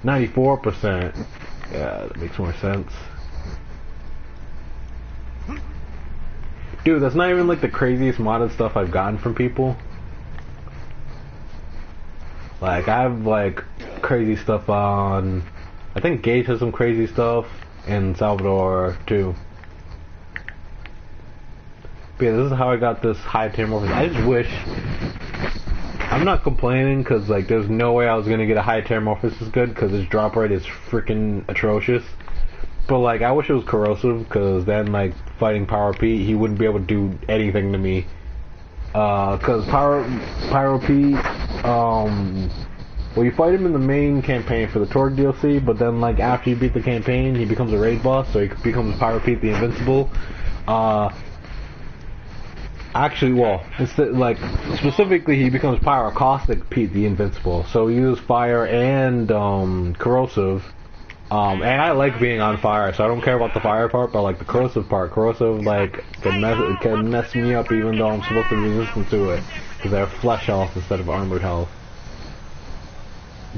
94%. Yeah, that makes more sense. Dude, that's not even like the craziest modded stuff I've gotten from people. Like, I have like crazy stuff on, I think Gage has some crazy stuff, and Salvador too. But yeah, this is how I got this high tier morphous. I just wish, I'm not complaining because like there's no way I was gonna get a high tier morphous as good because its drop rate is freaking atrocious. But like I wish it was corrosive because then like fighting Pyro Pete, he wouldn't be able to do anything to me. Because Pyro Pete, well, you fight him in the main campaign for the Torg DLC, but then like after you beat the campaign, he becomes a raid boss, so he becomes Pyro Pete the Invincible. Actually, well, instead, like specifically, he becomes Pyrocaustic Pete the Invincible. So he uses fire and corrosive. And I like being on fire, so I don't care about the fire part, but like the corrosive part. Corrosive, like, can mess me up even though I'm supposed to be resistant to it. Because I have flesh health instead of armored health.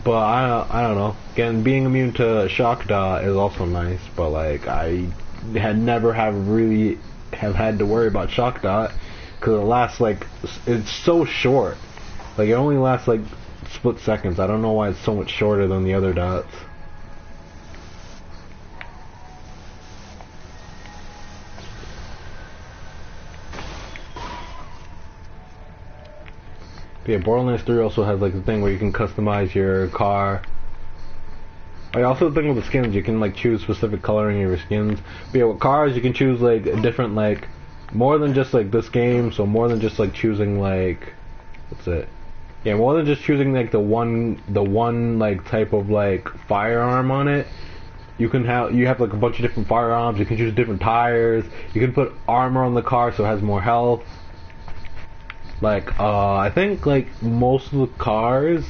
But I don't know. Again, being immune to shock dot is also nice, but like, I had never really have had to worry about shock dot because it lasts like it's so short. Like it only lasts like split seconds. I don't know why it's so much shorter than the other dots. But yeah, Borderlands 3 also has like the thing where you can customize your car. I also think with the skins you can like choose specific coloring of your skins. But yeah, with cars you can choose like a different like more than just like this game. So more than just like choosing like what's it? Yeah, more than just choosing like the one like type of like firearm on it. You have like a bunch of different firearms. You can choose different tires. You can put armor on the car so it has more health. Like, I think, like, most of the cars...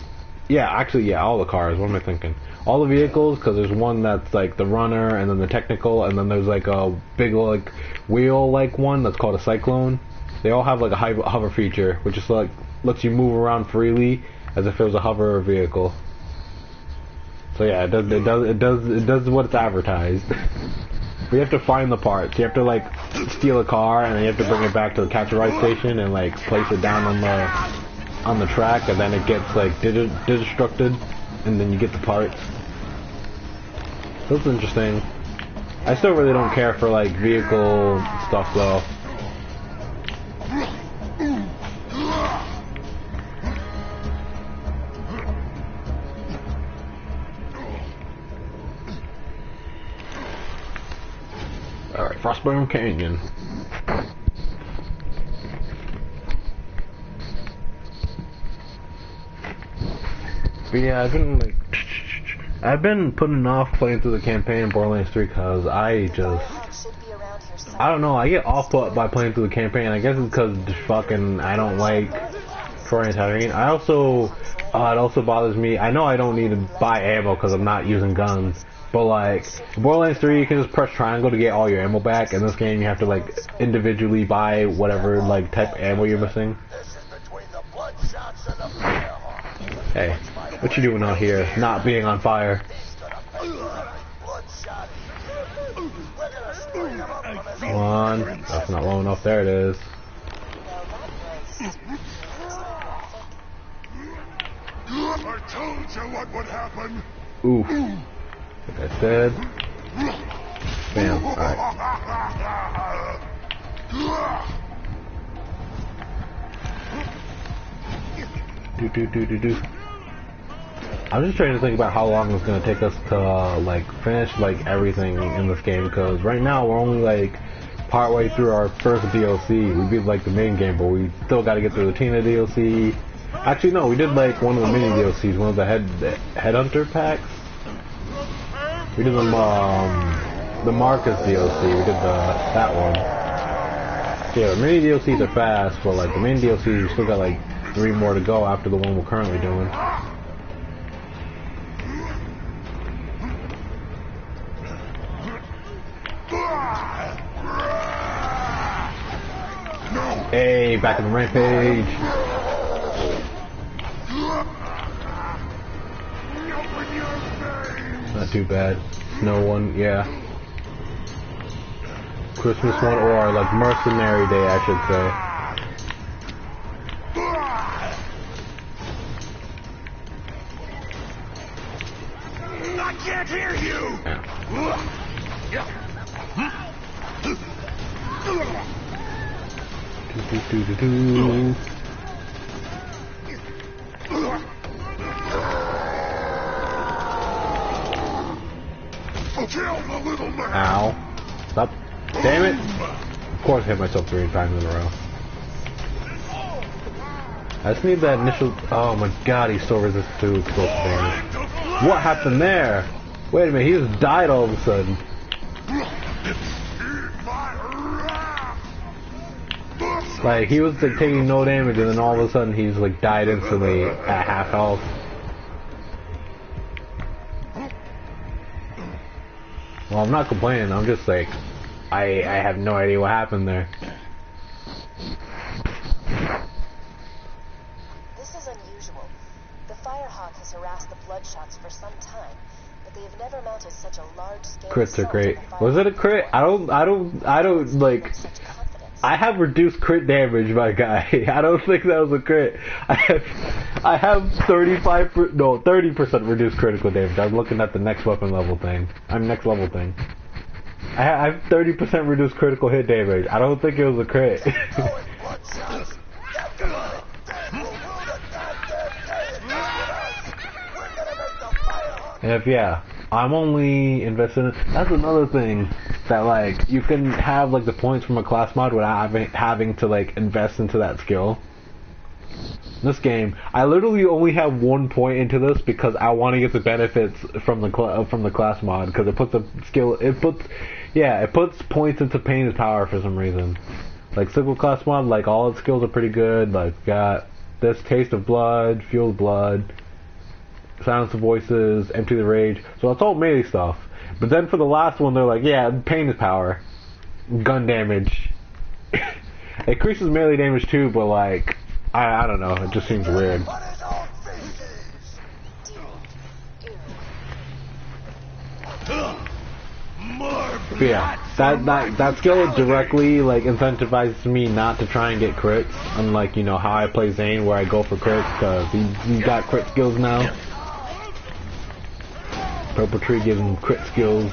Yeah, actually, yeah, all the cars. What am I thinking? All the vehicles, because there's one that's, like, the runner, and then the technical, and then there's, like, a big, like, wheel-like one that's called a cyclone. They all have, like, a hover feature, which is, like, lets you move around freely as if it was a hover vehicle. So, yeah, it does what it's advertised. We have to find the parts. You have to like steal a car and then you have to bring it back to the capture ride station and like place it down on the track, and then it gets like destructed, and then you get the parts. That's interesting. I still really don't care for like vehicle stuff though. Alright, Frostburn Canyon. But yeah, I've been putting off playing through the campaign in Borderlands 3 because I don't know, I get off put by playing through the campaign. I guess it's because I don't like Troy and Tyrene. I also, it also bothers me, I know I don't need to buy ammo because I'm not using guns. But like, in Borderlands 3 you can just press triangle to get all your ammo back. In this game you have to like individually buy whatever like type of ammo you're missing. Hey, what you doing out here not being on fire? Come on, that's not low enough, there it is. I told you what would happen. Ooh. Like I said. Bam. Alright. Do. I'm just trying to think about how long it's gonna take us to like finish like everything in this game, because right now we're only like partway through our first DLC. We beat like the main game, but we still got to get through the Tina DLC. Actually, no, we did like one of the mini DLCs, one of the headhunter packs. We did the Marcus DLC. We did that one. Yeah, the mini DLCs are fast, but like the main DLCs, we still got like 3 more to go after the one we're currently doing. Hey, back in the rampage. Not too bad. Snow one, yeah. Christmas one, or like Mercenary Day, I should say. I can't hear you. Do. Ow. Stop. Damn it. Of course I hit myself 3 times in a row. I just need that initial... Oh my god, he's so resistant to explosive damage. What happened there? Wait a minute, he just died all of a sudden. Like, he was like taking no damage and then all of a sudden he's like died instantly at half health. Well, I'm not complaining, I'm just like, I have no idea what happened there. This is unusual. The Firehawk has harassed the Bloodshots for some time, but they have never mounted such a large-scale Crits are assault great. on the Was it a crit? I don't like. with such confidence. I have reduced crit damage, my guy. I don't think that was a crit. I have 30% reduced critical damage. I'm looking at the next weapon level thing. Next level thing. I have 30% reduced critical hit damage. I don't think it was a crit. Yeah, I'm only invested in... That's another thing that, like, you can have, like, the points from a class mod without having to, like, invest into that skill. In this game, I literally only have 1 point into this because I want to get the benefits from the class mod, because it puts the skill... It puts points into Pain's power for some reason. Like, single class mod, like, all its skills are pretty good. Like, got this Taste of Blood, Fuel of Blood, Silence the Voices, Empty the Rage. So it's all melee stuff. But then for the last one, they're like, yeah, Pain is power. Gun damage. It increases melee damage too, but like, I don't know, it just seems weird. But yeah, that skill directly like incentivizes me not to try and get crits, unlike, you know, how I play Zane where I go for crits because he's got crit skills now. Purple Tree gives him crit skills.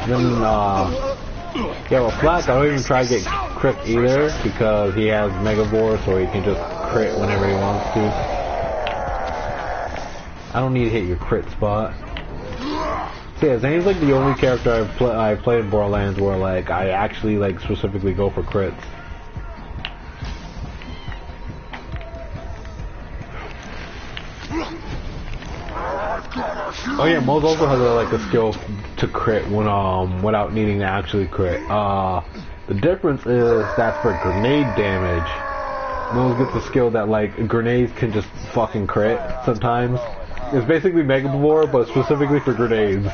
Then yeah, well, Flack, I don't even try to get crit either because he has Megavore, so he can just crit whenever he wants to. I don't need to hit your crit spot. So yeah, Zane's like the only character I've played in Borderlands where like I actually like specifically go for crits. Oh yeah, Moz also has like a skill to crit when without needing to actually crit. The difference is that's for grenade damage. Moz gets a skill that like grenades can just fucking crit sometimes. It's basically Megavore, but specifically for grenades.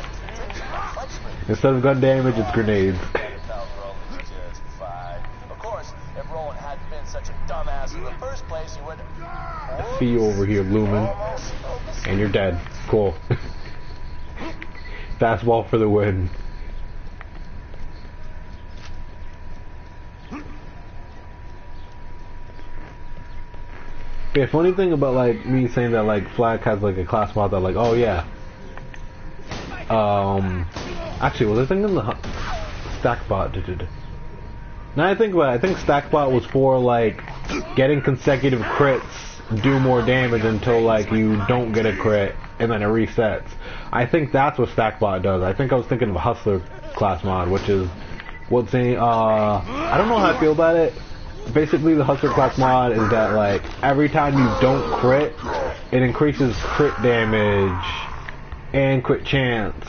Instead of gun damage, it's grenades. Of course, if Roland hadn't been such a dumbass in the first place, he would. I see you over here, Lumen, and you're dead. Cool. Fastball for the win. Yeah, funny thing about like me saying that like Flag has like a class mod that like, oh yeah. Actually, was I thinking the Stackbot? Now I think about it, I think Stackbot was for like getting consecutive crits do more damage until like you don't get a crit and then it resets. I think that's what Stackbot does. I think I was thinking of a Hustler class mod, which is what's in I don't know how I feel about it. Basically the Hustler class mod is that like every time you don't crit, it increases crit damage and crit chance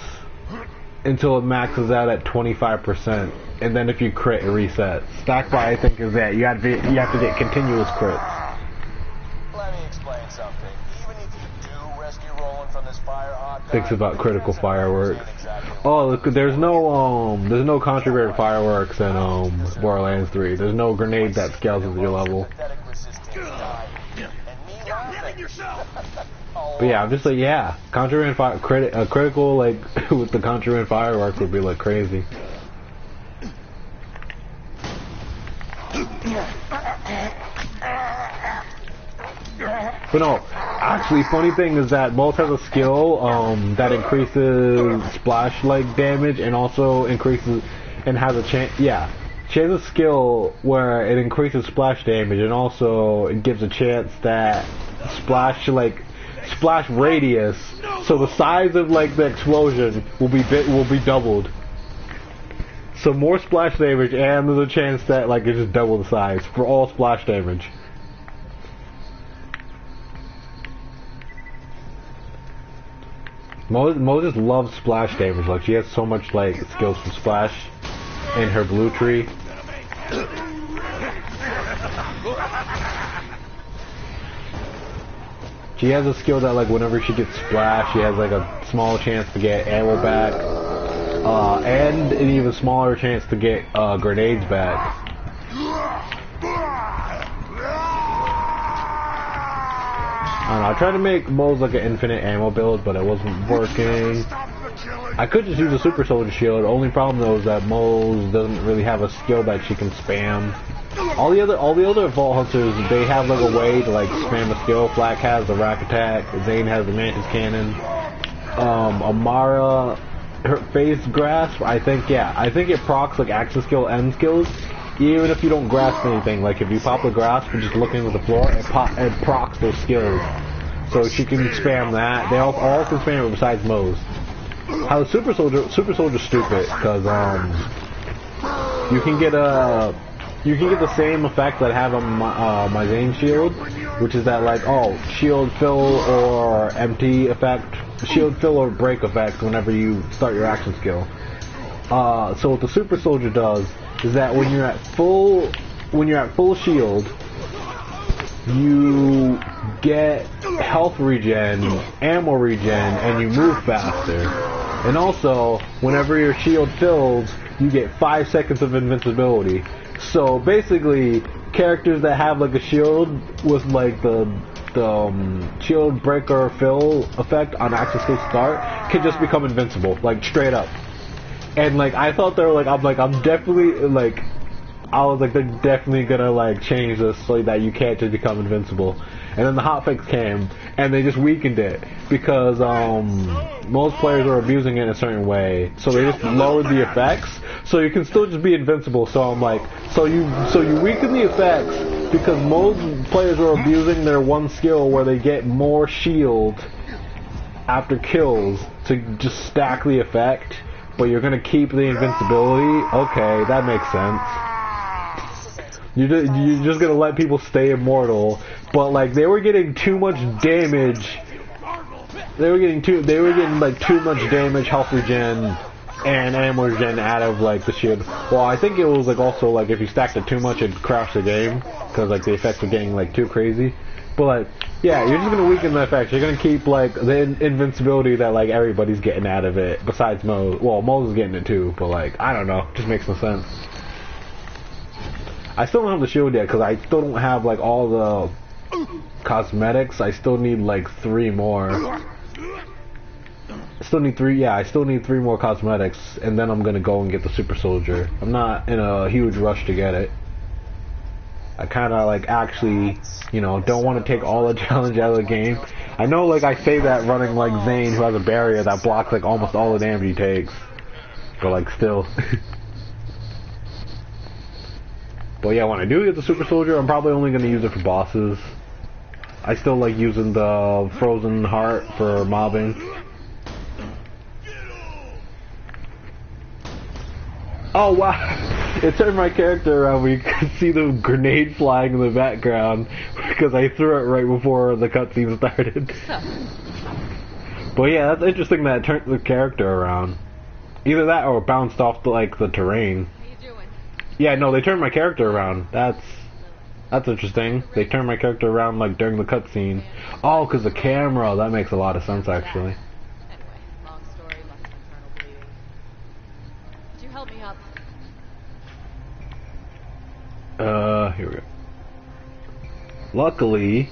until it maxes out at 25%, and then if you crit, it resets. Stackbot, I think, is that you have to get continuous crits. Let me explain something. Even if you do rescue Roland from this fire hot Thinks about critical fireworks. Oh, look, there's no controversial fireworks in Borderlands 3. There's no grenade that scales with your level. But yeah, I'm just like, yeah, critical like with the Contraband firework would be like crazy. But no, actually, funny thing is that Molt has a skill that increases splash like damage and also increases and has a chance. Yeah, she has a skill where it increases splash damage and also it gives a chance that splash radius. So the size of like the explosion will be doubled. So more splash damage, and there's a chance that like it just double the size for all splash damage. Moses loves splash damage. Like she has so much like skills from splash in her blue tree. She has a skill that like whenever she gets splashed, she has like a small chance to get ammo back, and an even smaller chance to get grenades back. I don't know, I tried to make Mo's like an infinite ammo build, but it wasn't working. I could just use a super soldier shield. Only problem though is that Mo's doesn't really have a skill that she can spam. All the other Vault Hunters, they have like a way to like spam a skill. Flak has the rack attack, Zane has the mantis cannon. Amara, her phase grasp, I think it procs like action skill and skills. Even if you don't grasp anything, like if you pop the grasp and just looking at the floor, it procs those skills. So she can spam that. They all can spam it besides Mo's. How the super soldier's stupid because you can get the same effect that I have on my Zane shield, which is that like shield fill or empty effect, shield fill or break effect whenever you start your action skill. So what the super soldier does is that when you're at full shield, you get health regen, ammo regen, and you move faster. And also, whenever your shield fills, you get 5 seconds of invincibility. So basically, characters that have like a shield with like the shield breaker fill effect on action skill start can just become invincible, like straight up. And like I thought they were like, I'm definitely like, I was like, they're definitely gonna like change this so that you can't just become invincible. And then the hotfix came and they just weakened it because most players are abusing it in a certain way. So they just lowered the effects so you can still just be invincible. So I'm like, so you weaken the effects because most players are abusing their one skill where they get more shield after kills to just stack the effect, but you're gonna keep the invincibility. Okay, that makes sense. You're just gonna let people stay immortal, but like they were getting too much damage. They were getting like too much damage, health regen, and ammo regen out of like the shield. Well, I think it was like also like if you stacked it too much, it'd crash the game because like the effects were getting like too crazy. But like, yeah, you're just gonna weaken the effects. You're gonna keep like the invincibility that like everybody's getting out of it, besides Mo. Well, Mo's is getting it too, but like I don't know, it just makes no sense. I still don't have the shield yet because I still don't have like all the cosmetics. I still need like 3 more. I still need 3 more cosmetics, and then I'm gonna go and get the super soldier. I'm not in a huge rush to get it. I kind of like actually, don't want to take all the challenge out of the game. I know like I say that running like Zane, who has a barrier that blocks like almost all the damage he takes, but like still. But yeah, when I do get the super soldier, I'm probably only going to use it for bosses. I still like using the frozen heart for mobbing. Oh wow, it turned my character around. We could see the grenade flying in the background because I threw it right before the cutscene started. But yeah, that's interesting that it turned the character around. Either that or it bounced off the terrain. Yeah, no, they turned my character around. That's interesting. They turned my character around like during the cutscene. Oh, because the camera. That makes a lot of sense actually. Anyway, long story, less than internal bleeding. Could you help me up? Here we go. Luckily,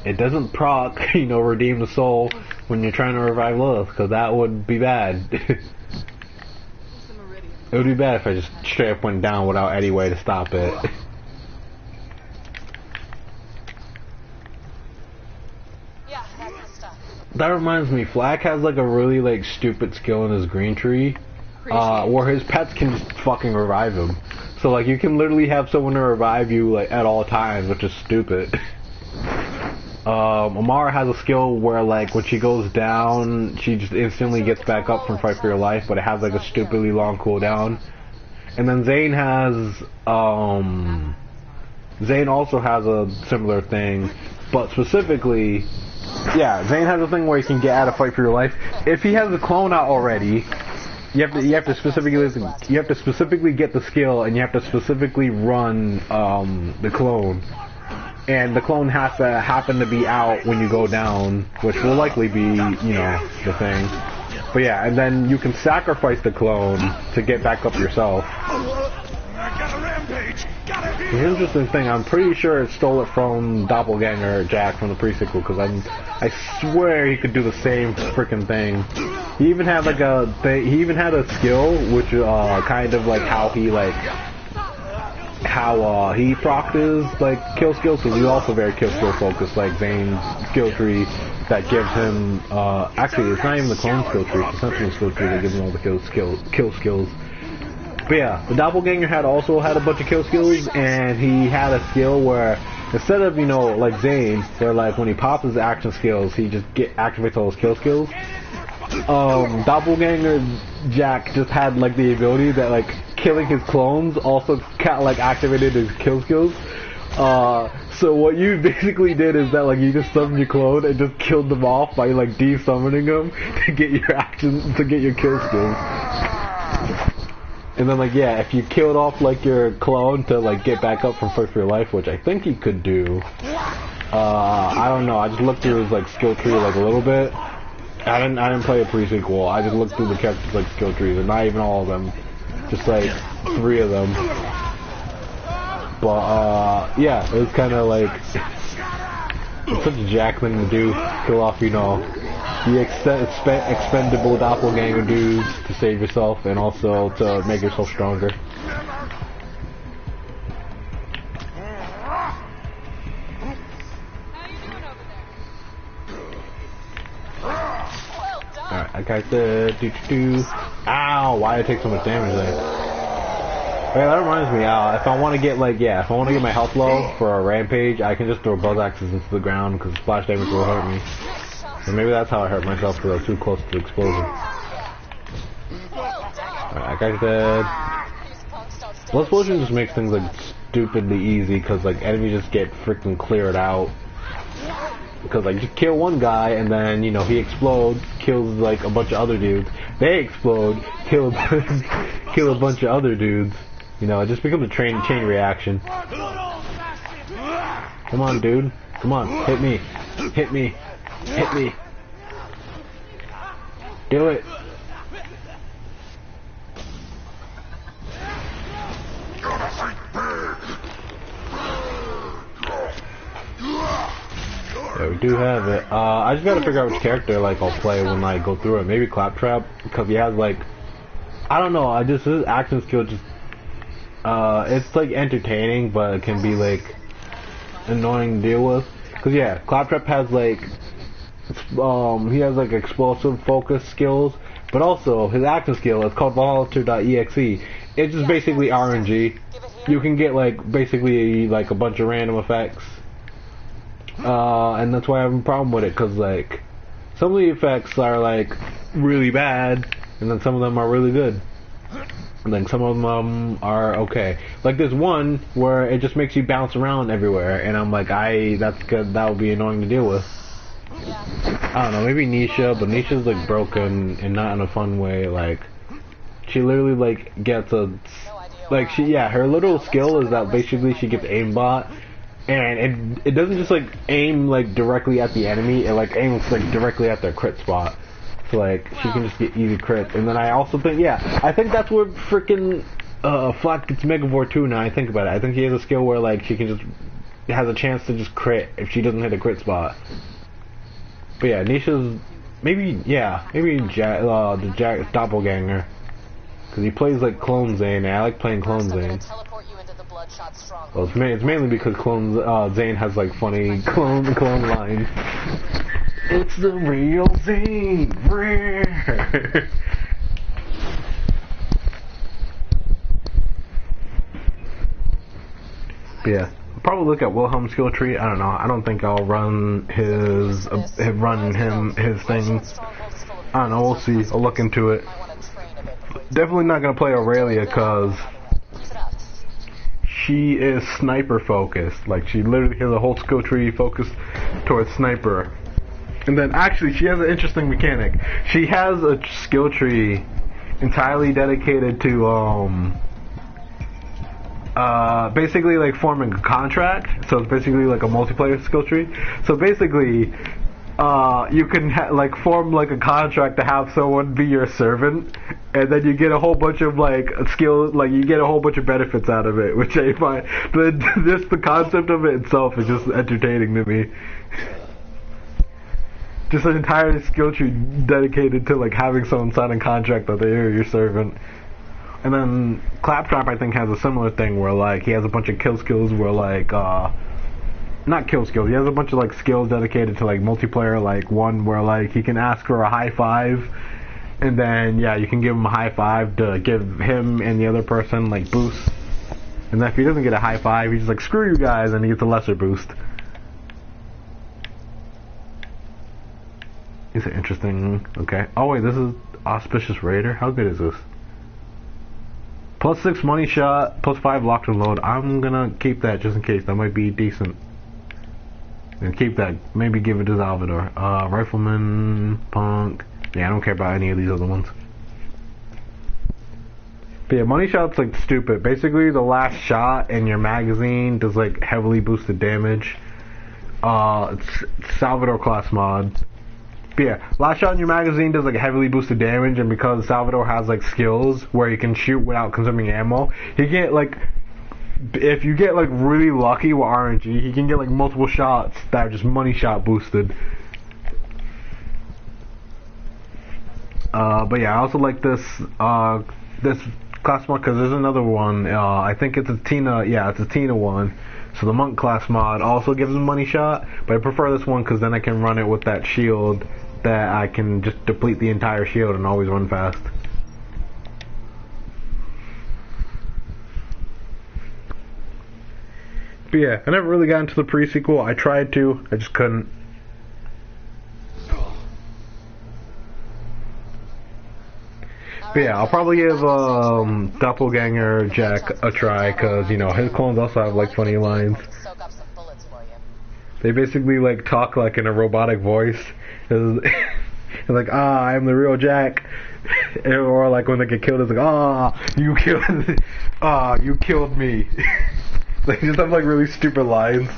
it doesn't proc, redeem the soul when you're trying to revive Lilith, because that would be bad. It would be bad if I just straight up went down without any way to stop it. Yeah, that's the stuff. That reminds me, Flak has like a really like stupid skill in his green tree, where his pets can just fucking revive him. So like you can literally have someone to revive you like at all times, which is stupid. Amara has a skill where like when she goes down, she just instantly gets back up from Fight for Your Life, but it has like a stupidly long cooldown. And then Zane has, Zane also has a similar thing, but specifically, yeah, Zane has a thing where he can get out of Fight for Your Life. If he has the clone out already, you have to specifically get the skill, and you have to specifically run the clone. And the clone has to happen to be out when you go down, which will likely be, the thing. But yeah, and then you can sacrifice the clone to get back up yourself. The interesting thing, I'm pretty sure it stole it from Doppelganger Jack from the pre-sequel, because I swear he could do the same freaking thing. He even had like he even had a skill, which kind of like how he procced his like kill skills, because he's also very kill skill focused, like Zane's skill tree that gives him actually it's not even the clone skill tree, it's the sentinel skill tree that gives him all the kill skills. But yeah, the Doppelganger also had a bunch of kill skills, and he had a skill where instead of, you know, like Zane, where like when he pops his action skills, he just activates all his kill skills. Doppelganger Jack just had like the ability that like killing his clones also like activated his kill skills. So what you basically did is that like you just summoned your clone and just killed them off by like de-summoning them to get your kill skills. And then like yeah, if you killed off like your clone to like get back up from first for your life, which I think he could do. I don't know. I just looked through his like skill tree like a little bit. I didn't play a pre-sequel. I just looked through the characters like skill trees, and not even all of them, just like 3 of them. But yeah, it was kind of like it's such a Jack thing to do, kill off, you know, the expendable doppelganger dudes to save yourself and also to make yourself stronger. Alright, I got the Ow! Why did I take so much damage there? Wait, that reminds me, if I want to get like, if I want to get my health low for a rampage, I can just throw buzz axes into the ground because splash damage will hurt me. Or maybe that's how I hurt myself because I was too close to the explosion. Alright, I got dead. Blood explosion just makes things like stupidly easy because like enemies just get freaking cleared out. Because like you kill one guy and then, you know, he explodes, kills like a bunch of other dudes. They explode, kill a bunch of other dudes. You know, it just becomes a chain reaction. Come on, dude. Come on, hit me. Hit me. Hit me. Do it. Yeah, we do have it. I just gotta figure out which character like I'll play when I go through it. Maybe Claptrap, because he has like, I don't know. His action skill just, it's like entertaining, but it can be like annoying to deal with. Cause yeah, Claptrap has like, he has like explosive focus skills, but also his action skill is called Volator.exe. It's just basically RNG. You can get like basically like a bunch of random effects. And that's why I have a problem with it, because like some of the effects are like really bad, and then some of them are really good, and then some of them are okay. Like there's one where it just makes you bounce around everywhere, and I'm like, that would be annoying to deal with. I don't know, maybe Nisha, but Nisha's like broken and not in a fun way. Like she literally like gets her little skill is that basically she gets aimbot. And it doesn't just like aim like directly at the enemy, it like aims like directly at their crit spot. So like she can just get easy crit. And then I also think I think that's where freaking Flat gets Megavore too now I think about it. I think he has a skill where like she can just has a chance to just crit if she doesn't hit a crit spot. But yeah, Nisha's maybe the Jack Doppelganger. Cause he plays like Clone Zane, and I like playing Clone Zane. Well, it's mainly because Zane has like funny clone lines. It's the real Zane! Rare! Yeah, I'll probably look at Wilhelm's skill tree. I don't know. I don't think I'll run his thing. I don't know. We'll see. I'll look into it. Definitely not gonna play Aurelia because she is sniper focused. Like she literally has a whole skill tree focused towards sniper. And then actually she has an interesting mechanic. She has a skill tree entirely dedicated to basically like forming a contract. So it's basically like a multiplayer skill tree. So basically you can like form like a contract to have someone be your servant, and then you get a whole bunch of like skills, like you get a whole bunch of benefits out of it, which I find. But the concept of it itself is just entertaining to me. Just an entire skill tree dedicated to like having someone sign a contract that they are your servant. And then Claptrap, I think, has a similar thing where like he has a bunch of kill skills where like not kill skills, he has a bunch of like skills dedicated to like multiplayer, like one where like he can ask for a high five, and then yeah, you can give him a high five to give him and the other person like boosts. And then if he doesn't get a high five, he's just like, screw you guys, and he gets a lesser boost. Is it interesting? Okay. Oh wait, this is Auspicious Raider. How good is this? +6 money shot, +5 locked and load. I'm gonna keep that just in case. That might be decent. And keep that. Maybe give it to Salvador. Rifleman, Punk. Yeah, I don't care about any of these other ones. But yeah, money shot's like stupid. Basically, the last shot in your magazine does like heavily boosted damage. It's Salvador class mod. But yeah, last shot in your magazine does like heavily boosted damage, and because Salvador has like skills where he can shoot without consuming ammo, he get like, if you get like really lucky with RNG, he can get like multiple shots that are just money shot boosted. But yeah, I also like this this class mod because there's another one. I think it's a Tina. Yeah, it's a Tina one. So the monk class mod also gives him money shot, but I prefer this one because then I can run it with that shield that I can just deplete the entire shield and always run fast. But yeah, I never really got into the pre-sequel. I tried to, I just couldn't. But yeah, I'll probably give Doppelganger Jack a try because, you know, his clones also have like funny lines. They basically like talk like in a robotic voice. It's like, ah, I'm the real Jack. Or like when they get killed, it's like, ah, you killed me. They just have like really stupid lines.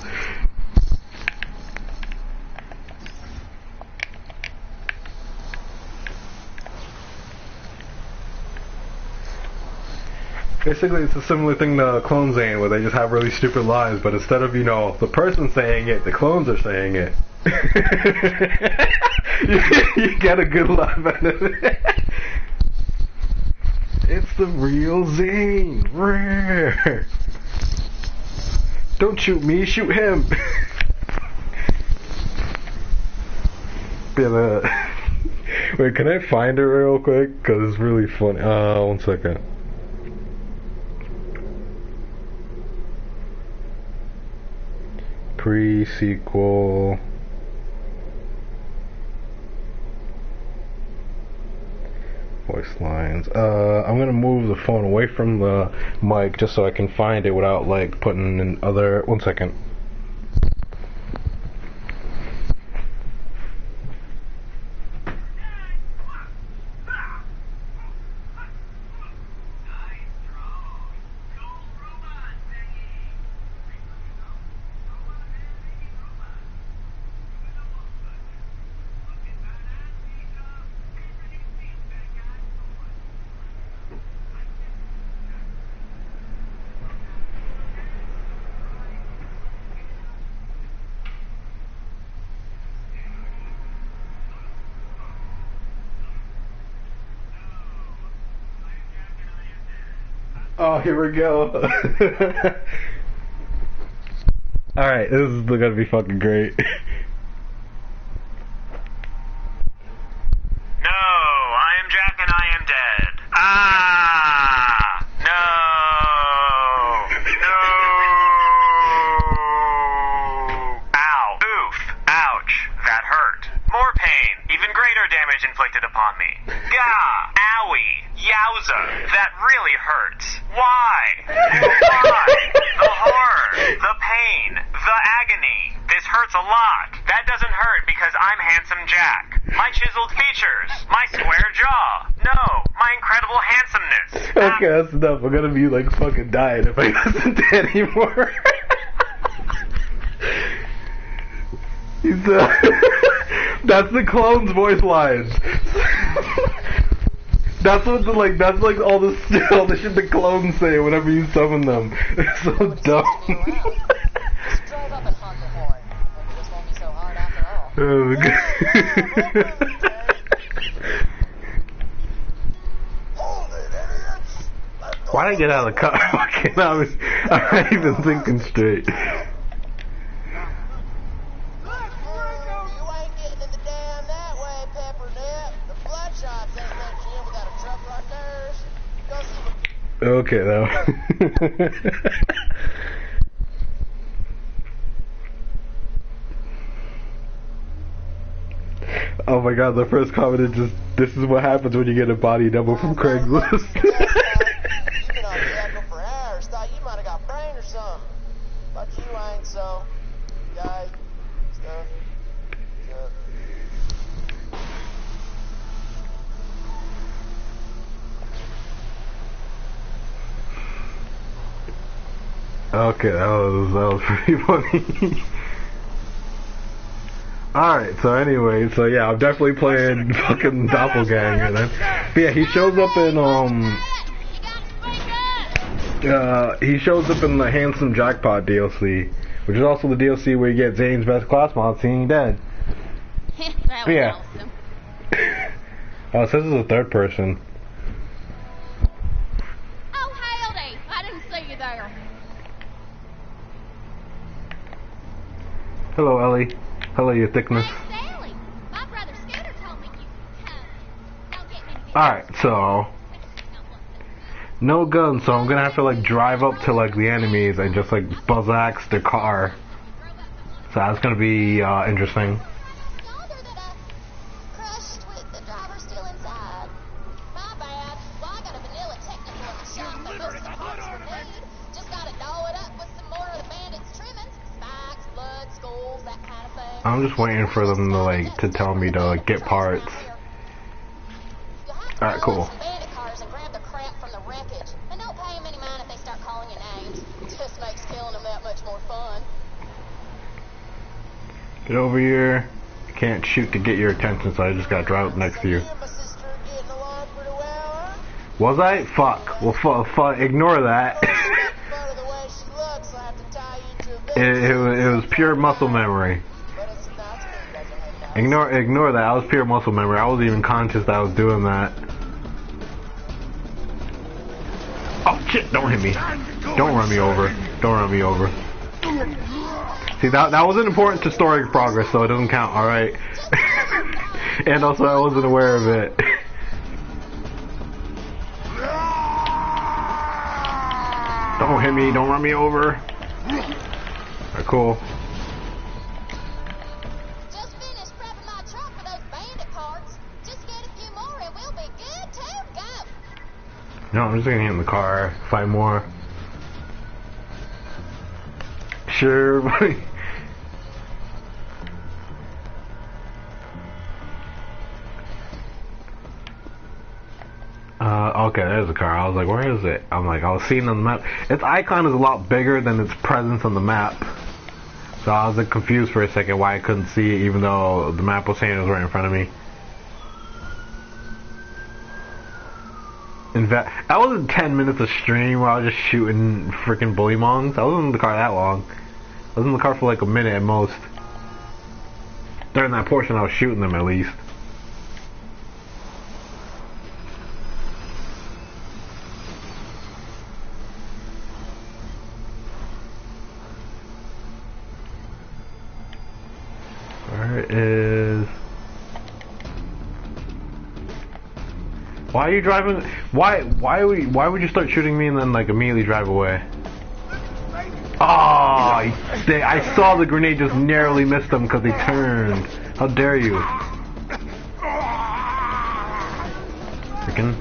Basically, it's a similar thing to Clone Zane, where they just have really stupid lines, but instead of, you know, the person saying it, the clones are saying it. You get a good laugh out of it. It's the real Zane. Rare. Don't shoot me, shoot him. Wait, can I find it real quick? Because it's really funny. 1 second. Pre-sequel. Voice lines. I'm gonna move the phone away from the mic just so I can find it without like putting in other. 1 second. Oh, here we go. Alright, this is gonna be fucking great. No, I am Jack and I am dead. Ah! No! No! Ow. Oof. Ouch. That hurt. More pain. Even greater damage inflicted upon me. Gah! Owie! Yowza! That really hurts. Why? Why? The horror, the pain, the agony. This hurts a lot. That doesn't hurt because I'm Handsome Jack. My chiseled features, my square jaw. No, my incredible handsomeness. Okay, that's enough. I'm gonna be like fucking dying if I listen to it anymore. He's That's the clone's voice lines. That's what that's like all the shit the clones say whenever you summon them. It's so dumb. Just drive up and honk the horn. Maybe this won't be so hard after all. Why'd I get out of the car? I'm not even thinking straight. Okay, though. Oh my god, the first comment is just, this is what happens when you get a body double from Craigslist. You've been on the vehicle for hours. Thought you might have got brain or something. But you ain't, so. Guy, stuff. Okay, that was pretty funny. Alright, so anyway, so yeah, I'm definitely playing fucking Doppelganger then. But yeah, he shows up in the Handsome Jackpot DLC, which is also the DLC where you get Zane's best class mod seeing dead. That was Yeah. awesome. Oh, it says it's a third person. Oh, howdy! I didn't see you there. Hello, Ellie. Hello, your thickness. Hey, Sally. My brother Scooter told me you could come. Don't get me to Alright, so no guns, so I'm gonna have to like drive up to like the enemies and just like buzz axe their car. So that's gonna be interesting. Yonder that I crushed with the driver still inside. My bad. Well, I got a vanilla technical at the shop that most of the parts were made. Just gotta doll it up with some more of the bandits' trimmings. Spikes, blood, skulls, that kind of thing. I'm just waiting for them to like to tell me to like get parts. Alright, cool. Bandit cars and grab the crap from the wreckage. And don't pay them any mind if they start calling you names. Just makes killing them that much more fun. Get over here. I can't shoot to get your attention, so I just gotta drive up next to you. You and my sister are getting along pretty well, huh? Was I? Fuck. Well, fuck. Ignore that. But of the way she looks, I have to tie you to a bed. it was pure muscle memory. But it's not to me, doesn't it? Ignore that. I was pure muscle memory. I wasn't even conscious that I was doing that. Oh shit! Don't hit me. Don't run me over. Don't run me over. See, that wasn't important to story progress, so it doesn't count. All right. And also, I wasn't aware of it. Don't hit me. Don't run me over. Alright, cool. Just finished prepping my truck for those bandit parts. Just get a few more and we'll be good to go. No, I'm just gonna get in the car. Find more. Sure, buddy. Okay, there's the car. I was like, where is it? I'm like, I was seeing on the map. Its icon is a lot bigger than its presence on the map. So I was like, confused for a second why I couldn't see it, even though the map was saying it was right in front of me. In fact, that wasn't 10 minutes of stream where I was just shooting freaking bully mongs. I wasn't in the car that long. I was in the car for like a minute at most. During that portion, I was shooting them at least. Where is... Why are you driving? Why would you start shooting me and then like immediately drive away? Oh, I saw the grenade just narrowly missed them because they turned. How dare you? Freaking.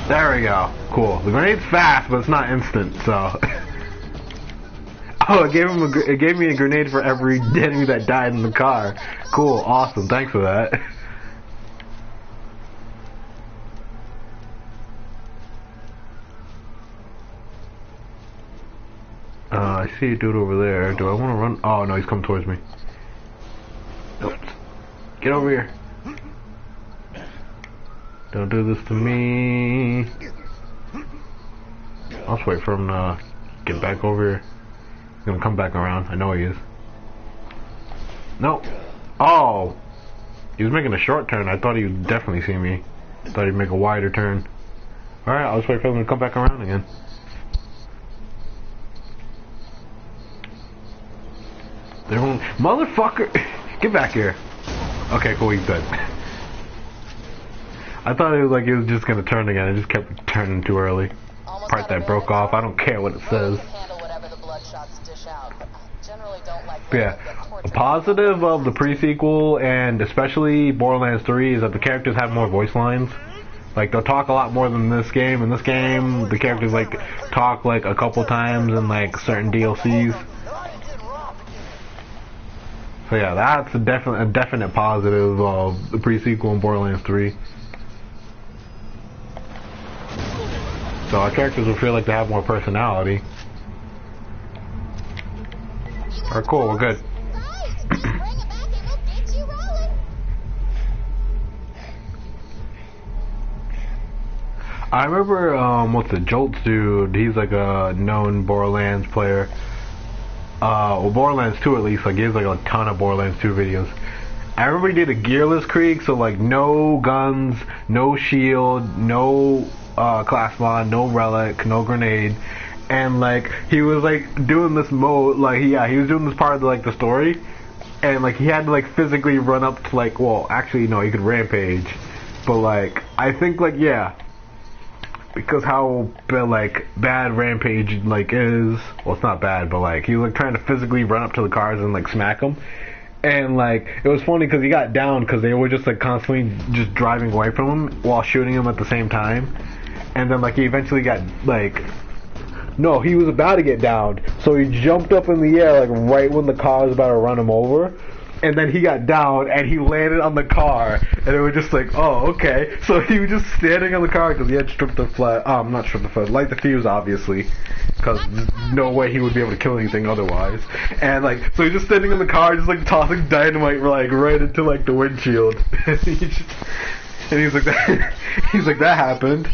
There we go. Cool. The grenade's fast, but it's not instant, so. Oh, it gave me a grenade for every enemy that died in the car. Cool, awesome. Thanks for that. I see a dude over there. Do I want to run? Oh no, he's coming towards me. Get over here. Don't do this to me. I'll just wait for him to get back over here. He's gonna come back around. I know he is. No. Oh! He was making a short turn. I thought he would definitely see me. I thought he'd make a wider turn. Alright, I'll just wait for him to come back around again. Motherfucker! Get back here. Okay, cool, he's dead. I thought it was like he was just gonna turn again. It just kept turning too early. Part that broke off. I don't care what it says. But yeah, a positive of the pre-sequel and especially Borderlands 3 is that the characters have more voice lines. Like they'll talk a lot more than this game. In this game, the characters like talk like a couple times in like certain DLCs. So yeah, that's a definite positive of the pre-sequel in Borderlands 3. So our characters will feel like they have more personality. Alright, cool, we're good. I remember, what's the Jolts dude? He's like a known Borderlands player. Well, Borderlands 2 at least, like he has like a ton of Borderlands 2 videos. I remember he did a gearless Krieg, so like no guns, no shield, no class mod, no relic, no grenade, and like he was like doing this mode, like he was doing this part of like the story, and like he had to like physically run up to like, well actually no, he could rampage, but like I think like yeah, because how like bad rampage like is, well it's not bad, but like he was like trying to physically run up to the cars and like smack them. And like it was funny because he got down because they were just like constantly just driving away from him while shooting him at the same time. And then like he eventually got like, no, he was about to get down, so he jumped up in the air like right when the car was about to run him over. And then he got down and he landed on the car, and it was just like, oh, okay. So he was just standing on the car because he had stripped the flag. Not stripped the flag, light the fuse, obviously, because there's no way he would be able to kill anything otherwise. And like, so he's just standing in the car, just like tossing dynamite like right into like the windshield. And he's like that. He's like that happened.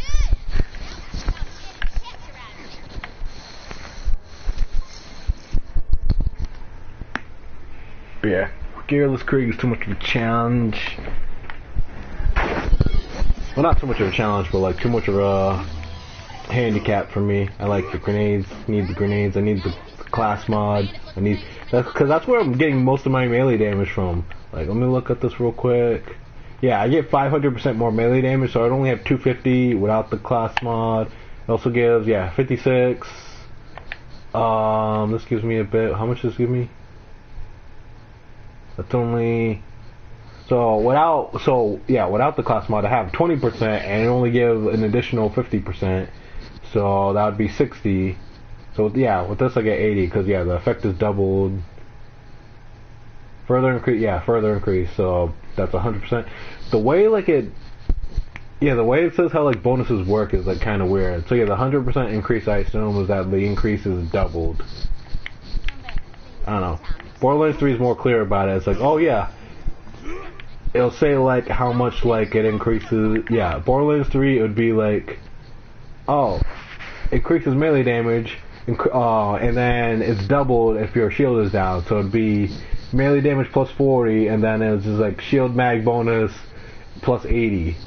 But yeah. Gearless Krieg is too much of a challenge. Well, not so much of a challenge, but like too much of a handicap for me. I like the grenades. Need the grenades. I need the class mod. Because that's where I'm getting most of my melee damage from. Like, let me look at this real quick. Yeah, I get 500% more melee damage, so I'd only have 250 without the class mod. It also gives 56. This gives me a bit. How much does this give me? That's only without the class mod I have 20% and it only gives an additional 50%, so that would be 60. So yeah, with this I get 80 because the effect is doubled. Further increase, so that's 100%. The way the way it says how like bonuses work is like kind of weird. So yeah, the 100% increase I assume is that the increase is doubled. I don't know. Borderlands 3 is more clear about it. It's like, oh yeah, it'll say like how much like it increases. Yeah, Borderlands 3 it would be like, oh, increases melee damage, and then it's doubled if your shield is down. So it'd be melee damage plus 40, and then it's just like shield mag bonus plus 80.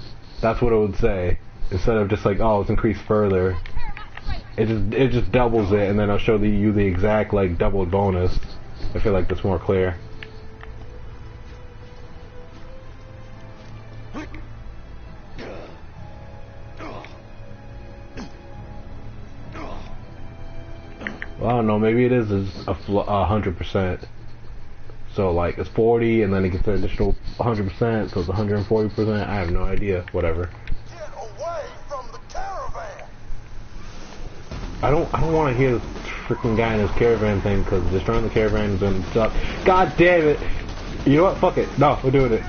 That's what it would say instead of just like, oh, it's increased further. It just doubles it, and then I'll show you the exact like doubled bonus. I feel like that's more clear. Well, I don't know, maybe it is a 100%. So like it's 40 and then it gets an additional 100%, so it's 140%. I have no idea. Whatever. Get away from the caravan. I don't want to hear this freaking guy in his caravan thing because destroying the caravan is gonna suck. God damn it! You know what? Fuck it. No, we're doing it.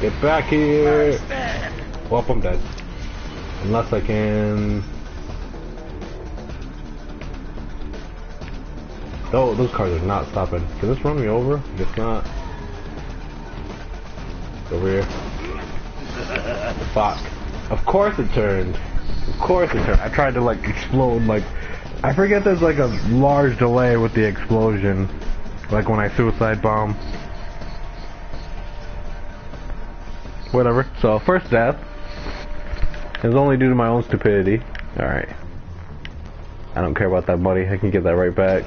Get back here. Well, I'm dead. Unless I can. Oh, those cars are not stopping. Can this run me over? It's not. Over here. Fuck. Of course it turned. Of course it turned. I tried to like explode like... I forget there's like a large delay with the explosion. Like when I suicide bomb. Whatever. So, first death is only due to my own stupidity. Alright. I don't care about that money. I can get that right back.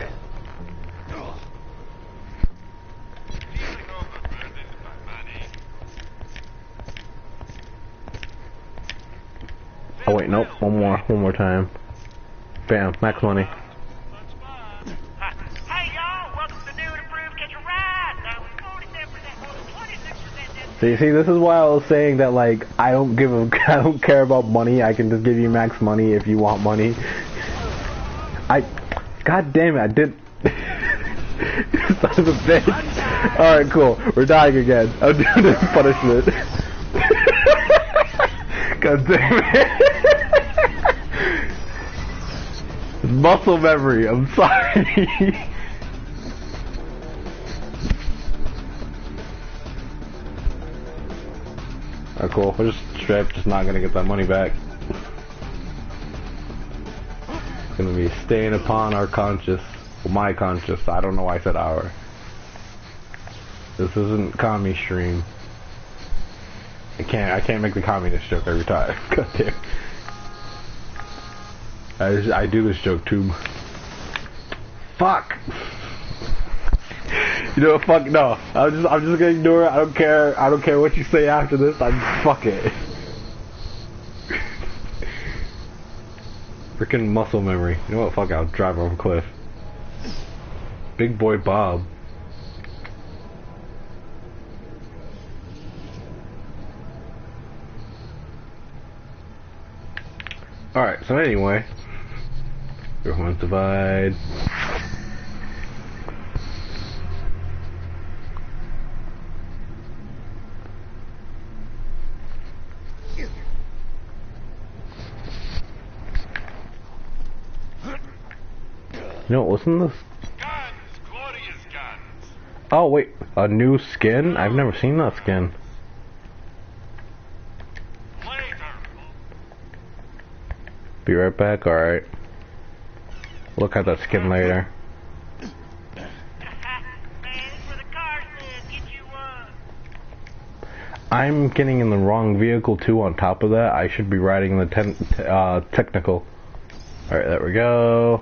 Oh wait, nope. One more time. Bam, max money. Hey y'all, welcome to new and improved Catch a Ride. Now with 47%, 26% See, this is why I was saying that like I don't care about money. I can just give you max money if you want money. God damn it, I did. Son of a bitch. All right, cool. We're dying again. I'm doing this punishment. God damn it. Muscle memory. I'm sorry. Alright, cool. We're just straight just not gonna get that money back. It's gonna be staying upon our conscience. Well, my conscience. I don't know why I said our. This isn't commie stream. I can't make the communist joke every time. God damn. I do this joke too. Fuck. You know what? Fuck no. I'm just gonna ignore it. I don't care. I don't care what you say after this. Fuck it. Freaking muscle memory. You know what? Fuck. I'll drive over a cliff. Big boy Bob. Alright, so anyway, your horns divide. You know, wasn't this? Guns, Claudia's guns. Oh wait, a new skin? I've never seen that skin. Be right back, alright. Look at that skin later. I'm getting in the wrong vehicle too on top of that. I should be riding the technical. Alright, there we go.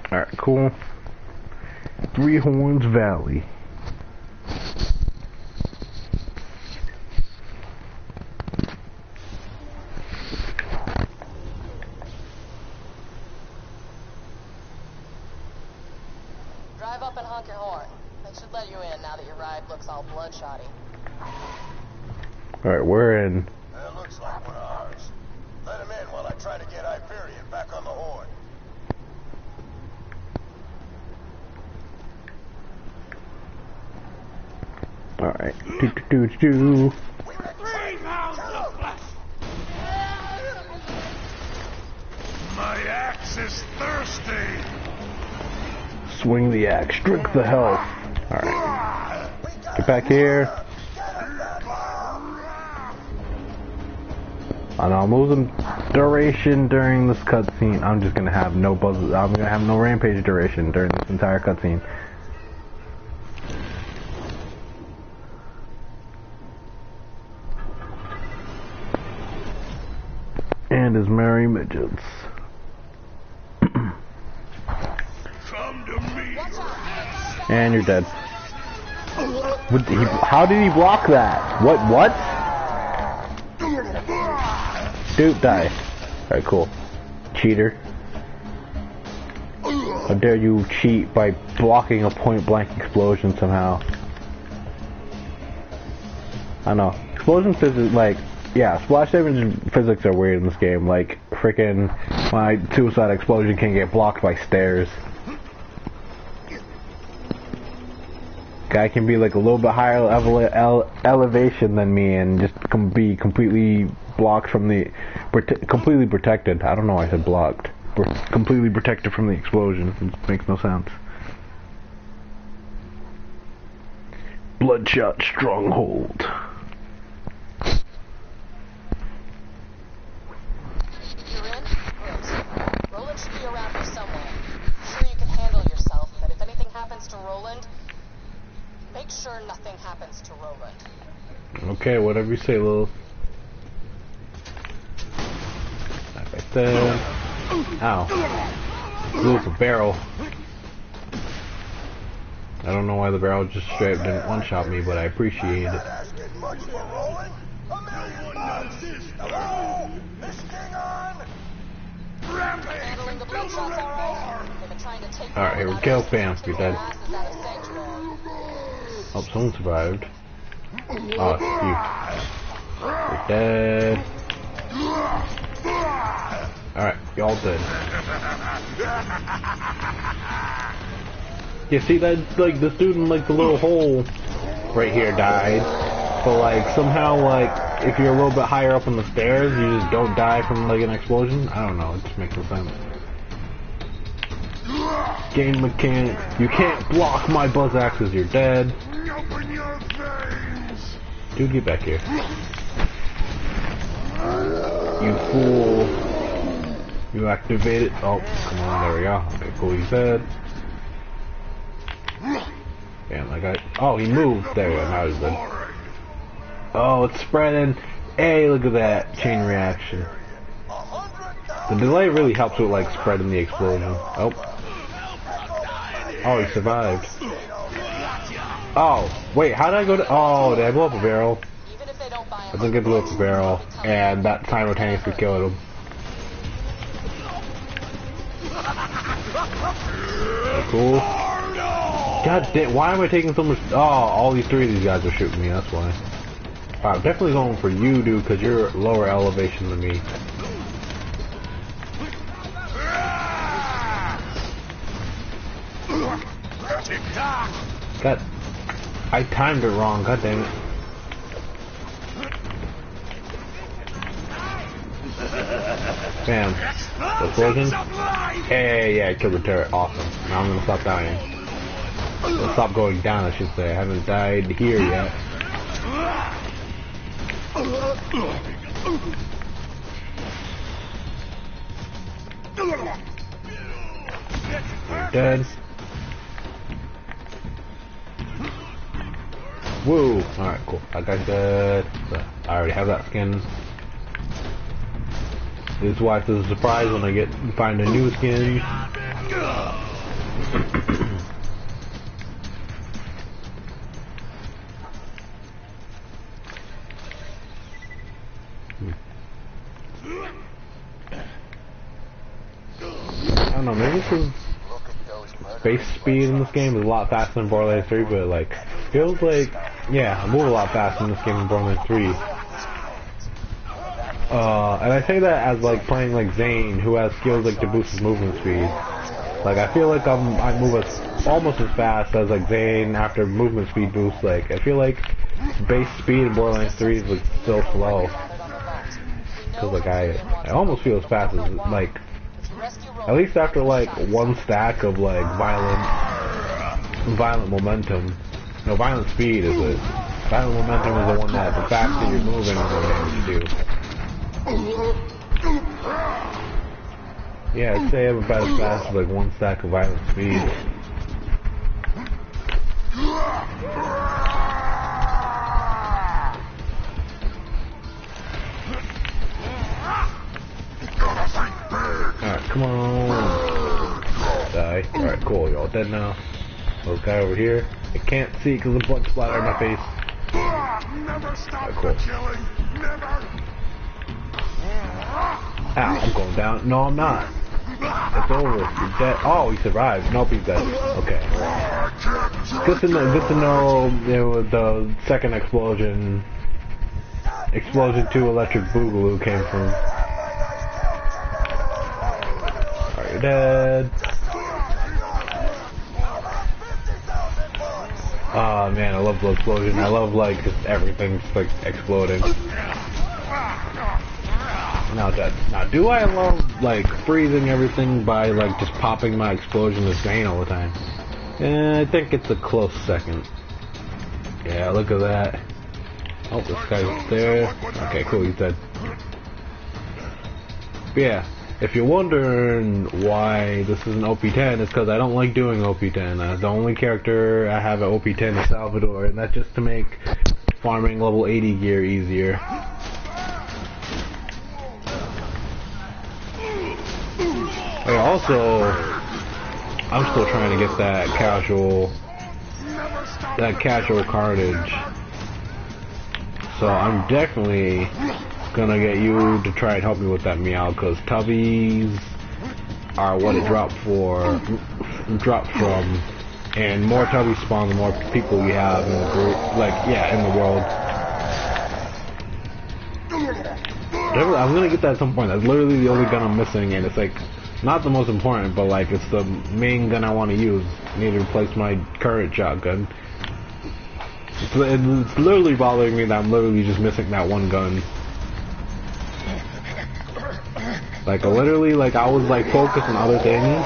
Alright, cool. Three Horns Valley. Drive up and honk your horn. They should let you in now that your ride looks all bloodshotty. Alright, we're in. It looks like one of ours. Let him in while I try to get Hyperion back on the horn. Alright. We were 3 pounds of flesh. My axe is thirsty. Swing the axe, drink the health. Alright. Get back here. And I'm losing duration during this cutscene. I'm just gonna have no buzz. I'm gonna have no rampage duration during this entire cutscene. And his merry midgets. Come to me. And you're dead. How did he block that? What? Dude, die. Alright, cool. Cheater. How dare you cheat by blocking a point-blank explosion somehow. I know. Explosion physics, like, yeah, splash damage physics are weird in this game. Like, frickin' my suicide explosion can get blocked by stairs. Guy can be like a little bit higher elevation than me and just be completely blocked from the... completely protected. I don't know why I said blocked. Completely protected from the explosion. It makes no sense. Bloodshot Stronghold. You're in? Good. Roland should be around here somewhere. I'm sure you can handle yourself, but if anything happens to Roland, make sure nothing happens to Roland. Okay, whatever you say, Lil. Right there. Ow. Blew up a barrel. I don't know why the barrel just straight up didn't one-shot me, but I appreciate it. Handling the bloodshot's alright? They've been trying to take Alright, here we go. Bam, you're dead. Oh, someone survived. Oh, it's you. You're dead. Alright, y'all dead. Yeah, see, that, like, this dude in, like, the little hole right here died. But, like, somehow, like, if you're a little bit higher up on the stairs, you just don't die from, like, an explosion? I don't know, it just makes no sense. Game mechanic. You can't block my buzz axes, you're dead. Dude, get back here. You fool. You activated. Oh, come on, there we go. Okay, cool, he's dead. Damn, I got. Oh, he moved. There we go. Now he's dead. Oh, it's spreading. Hey, look at that chain reaction. The delay really helps with like spreading the explosion. Oh. Oh, he survived. Oh, wait, how did I go to... Oh, did I blow up a barrel? I think I blew up a barrel, and that simultaneously killed him. Cool. God damn, why am I taking so much... Oh, all these three of these guys are shooting me, that's why. I'm definitely going for you, dude, because you're lower elevation than me. God, I timed it wrong, god damn it. Bam. Explosion. Hey, yeah, I killed the turret. Awesome. Now I'm gonna stop dying. Let's stop going down, I should say. I haven't died here yet. You're dead. Woo! Alright, cool. I got that. I already have that skin. His wife is surprised when I find a new skin. I don't know, maybe because space speed in this game is a lot faster than Borderlands 3, but like, feels like, yeah, I move a lot faster in this game than Borderlands 3. And I say that as like playing like Zane, who has skills like to boost his movement speed. Like I feel like I move almost as fast as like Zane after movement speed boost. Like I feel like base speed in Borderlands 3 is like so slow. Cause like I almost feel as fast as like, at least after like one stack of like violent momentum. No, violent speed is it. Violent momentum is the one that the faster you're moving, the more damage you do. Yeah, I'd say I'm about as fast as like one stack of violent speed. Alright, come on. Die. Alright, cool. Y'all dead now. Little guy over here. I can't see because the blood splattered my face. Alright, cool. Ow, I'm going down. No, I'm not. It's over. You're dead. Oh, he survived. Nope, he's dead. Okay. Good to know, you know, the second explosion 2 electric boogaloo came from. Alright, you're dead. Oh man, I love the explosion. I love like just everything just like exploding. Now do I love like freezing everything by like just popping my explosion to drain all the time? I think it's a close second. Yeah, look at that. Oh, this guy's there. Okay, cool, he's dead. But yeah, if you're wondering why this is an OP10, it's because I don't like doing OP10. The only character I have at OP10 is Salvador, and that's just to make farming level 80 gear easier. Also, I'm still trying to get that casual carnage. So I'm definitely gonna get you to try and help me with that meow, because tubbies are what it dropped from, and more tubbies spawn the more people you have in the group, in the world. I'm gonna get that at some point. That's literally the only gun I'm missing, and it's like not the most important, but like it's the main gun I want to use. I need to replace my current shotgun. It's literally bothering me that I'm literally just missing that one gun. Like I was like focused on other things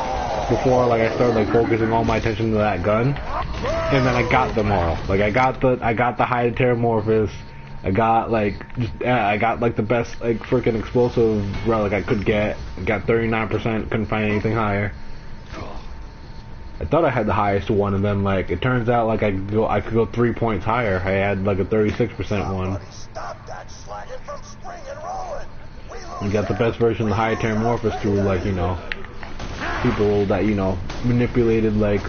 before like I started like focusing all my attention to that gun, and then I got them all. Like I got the Hydroterramorphous. I got like the best like freaking explosive relic I could get. Got 39%. Couldn't find anything higher. I thought I had the highest one, and then like it turns out like I could go 3 points higher. I had like a 36% one. You got the best version of the Hydroterramorphous through like people that manipulated like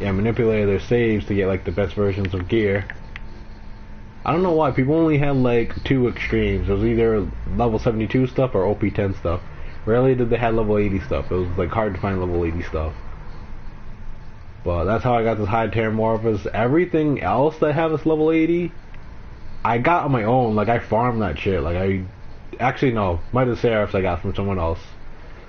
manipulated their saves to get like the best versions of gear. I don't know why people only had like 2 extremes. It was either level 72 stuff or OP10 stuff. Rarely did they have level 80 stuff. It was like hard to find level 80 stuff. But that's how I got this Hydroterramorphous. Everything else that have this level 80, I got on my own. Like I farmed that shit. Like Might of the Seraphs I got from someone else.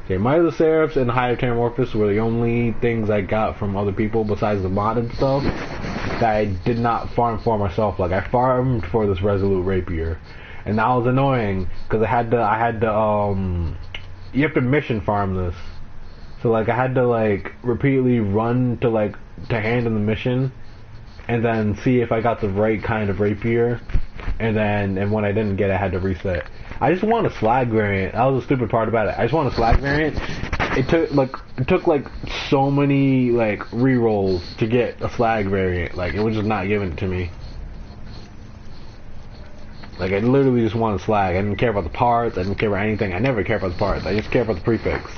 Okay, Might of the Seraphs and Hydroterramorphous were the only things I got from other people besides the modded stuff that I did not farm for myself. Like I farmed for this Resolute Rapier, and that was annoying because I had to you have to mission farm this. So like I had to like repeatedly run to hand in the mission, and then see if I got the right kind of rapier, and when I didn't get it, I had to reset. I just want a slag variant. That was the stupid part about it. I just want a slag variant. It took so many like rerolls to get a slag variant. Like it was just not given to me. Like I literally just wanted slag. I didn't care about the parts. I didn't care about anything. I never cared about the parts. I just cared about the prefix.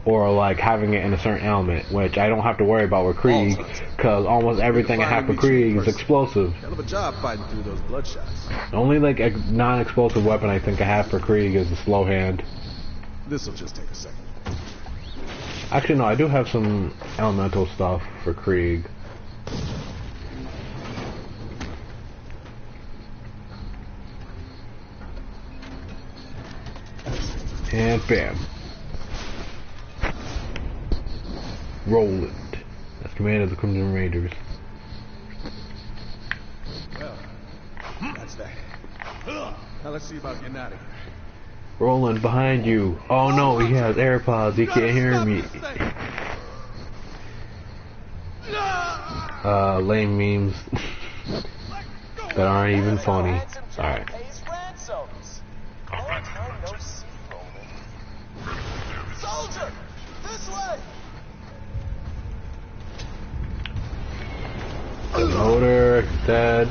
Or like having it in a certain element, which I don't have to worry about with Krieg, because almost everything I have for Krieg is explosive. Hell of a job fighting through those bloodshots. The only like non-explosive weapon I think I have for Krieg is the slow hand. This'll just take a second. Actually, no, I do have some elemental stuff for Krieg. And bam. Roland. That's command of the Crimson Raiders. Well, that's that. Now let's see about getting out of here. Roland, behind you. Oh no, he has AirPods. He can't hear me. Lame memes that aren't even funny. Alright. Soldier! This way! The motor, dead.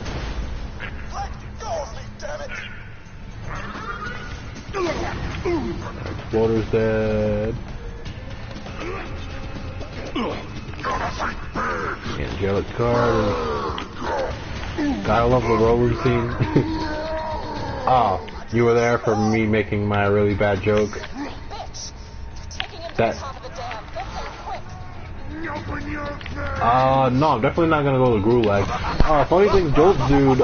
Exploder's dead. Angelic card. Gotta love the roll routine. Oh, you were there for me making my really bad joke. That. No, I'm definitely not gonna go to the Gulag. Funny thing, Jolt dude,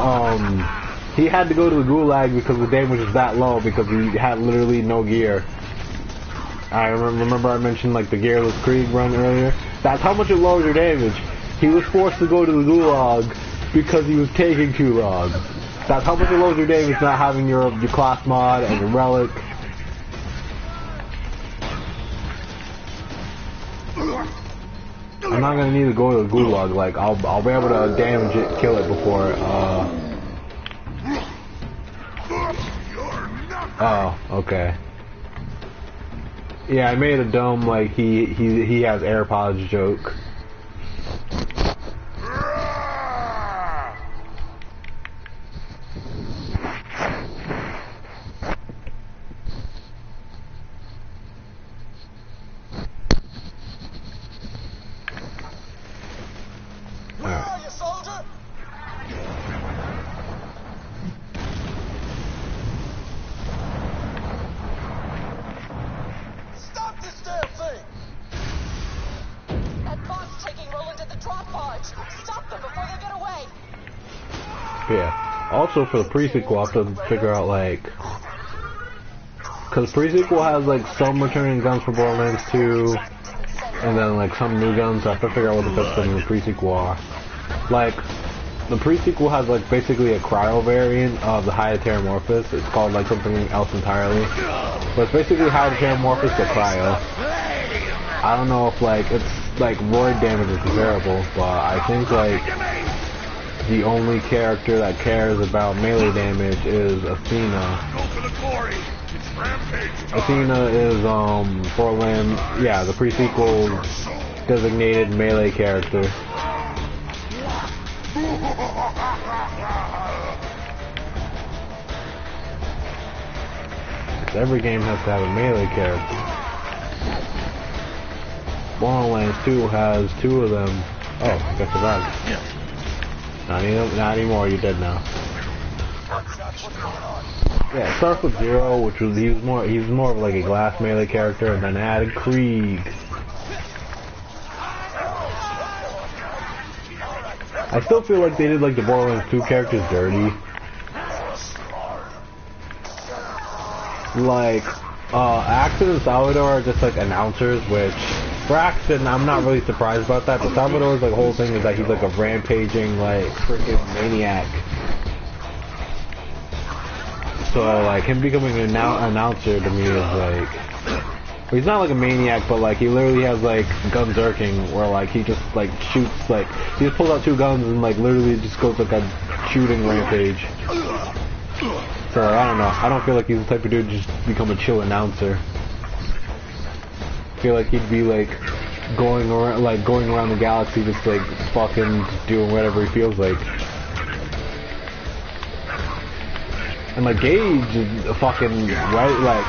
he had to go to the Gulag because the damage was that low because he had literally no gear. I remember I mentioned like the gearless Krieg run earlier. That's how much it lowers your damage. He was forced to go to the gulag because he was taking too long. That's how much it lowers your damage not having your class mod and your relic. I'm not gonna need to go to the gulag. Like I'll be able to damage it, kill it before. Oh, okay. Yeah, I made a dumb like he has AirPods joke. Yeah. Also for the pre-sequel, I have to figure out like, because pre-sequel has like some returning guns for Borderlands 2, and then like some new guns. So I have to figure out what the best guns in the pre-sequel are. Like, the pre-sequel has like basically a cryo variant of the Hydroteramorphous. It's called like something else entirely, but it's basically Hydroteramorphous to cryo. I don't know if like it's like void damage is comparable, but I think like the only character that cares about melee damage is Athena. Athena is Borderlands, yeah, the pre-sequel designated melee character. Every game has to have a melee character. Borderlands 2 has 2 of them. Oh, I got survived. Not anymore, you're dead now. Yeah, it starts with Zero, which was he's more of like a glass melee character, and then added Krieg. I still feel like they did like the Borderlands 2 characters dirty. Like, Axton and Salvador are just like announcers, which for Axton, I'm not really surprised about that, but Salvador's like whole thing is that he's like a rampaging, like, freaking maniac. So, like, him becoming an announcer to me is like, well, he's not like a maniac, but like, he literally has like gunzerking, where like, he just like shoots, like, he just pulls out 2 guns and like literally just goes like a shooting rampage. So, like, I don't know, I don't feel like he's the type of dude to just become a chill announcer. I feel like he'd be like going around the galaxy just like fucking doing whatever he feels like. And like Gage is a fucking right, like,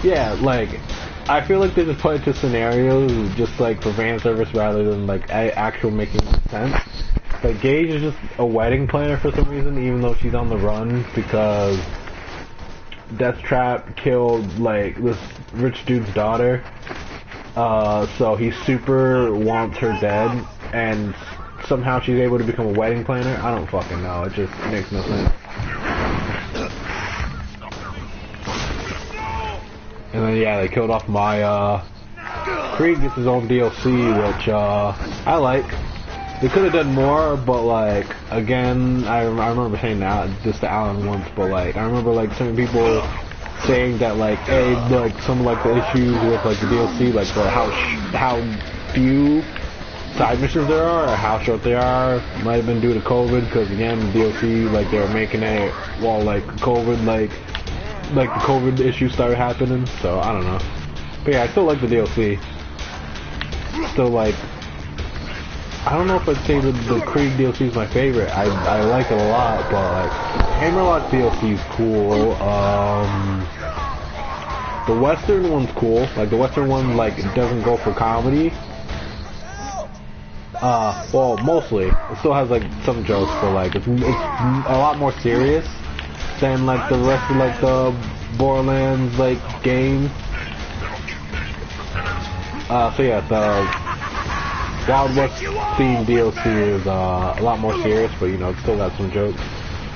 yeah, like I feel like they just put into scenarios just like for fan service rather than like actual making sense. Like Gage is just a wedding planner for some reason, even though she's on the run because Deathtrap killed like this rich dude's daughter. So he super wants her dead, and somehow she's able to become a wedding planner. I don't fucking know. It just makes no sense. And then yeah, they killed off my Krieg gets his own DLC, which I like. They could have done more, but like again, I remember saying that just to Alan once, but like I remember like some people saying that like, hey, like some like the issues with like the DLC, like the how few side missions there are, or how short they are, might have been due to COVID, because again, the DLC, like they were making it while like COVID, like the COVID issues started happening, so I don't know. But yeah, I still like the DLC. Still like, I don't know if I'd say the Krieg DLC is my favorite. I like it a lot, but like Hammerlock DLC is cool. The Western one's cool. Like the Western one, like it doesn't go for comedy. Well, mostly it still has like some jokes, but like it's a lot more serious than like the rest of like the Borderlands like games. So yeah, the Wild West themed DLC is a lot more serious, but you know, it's still got some jokes.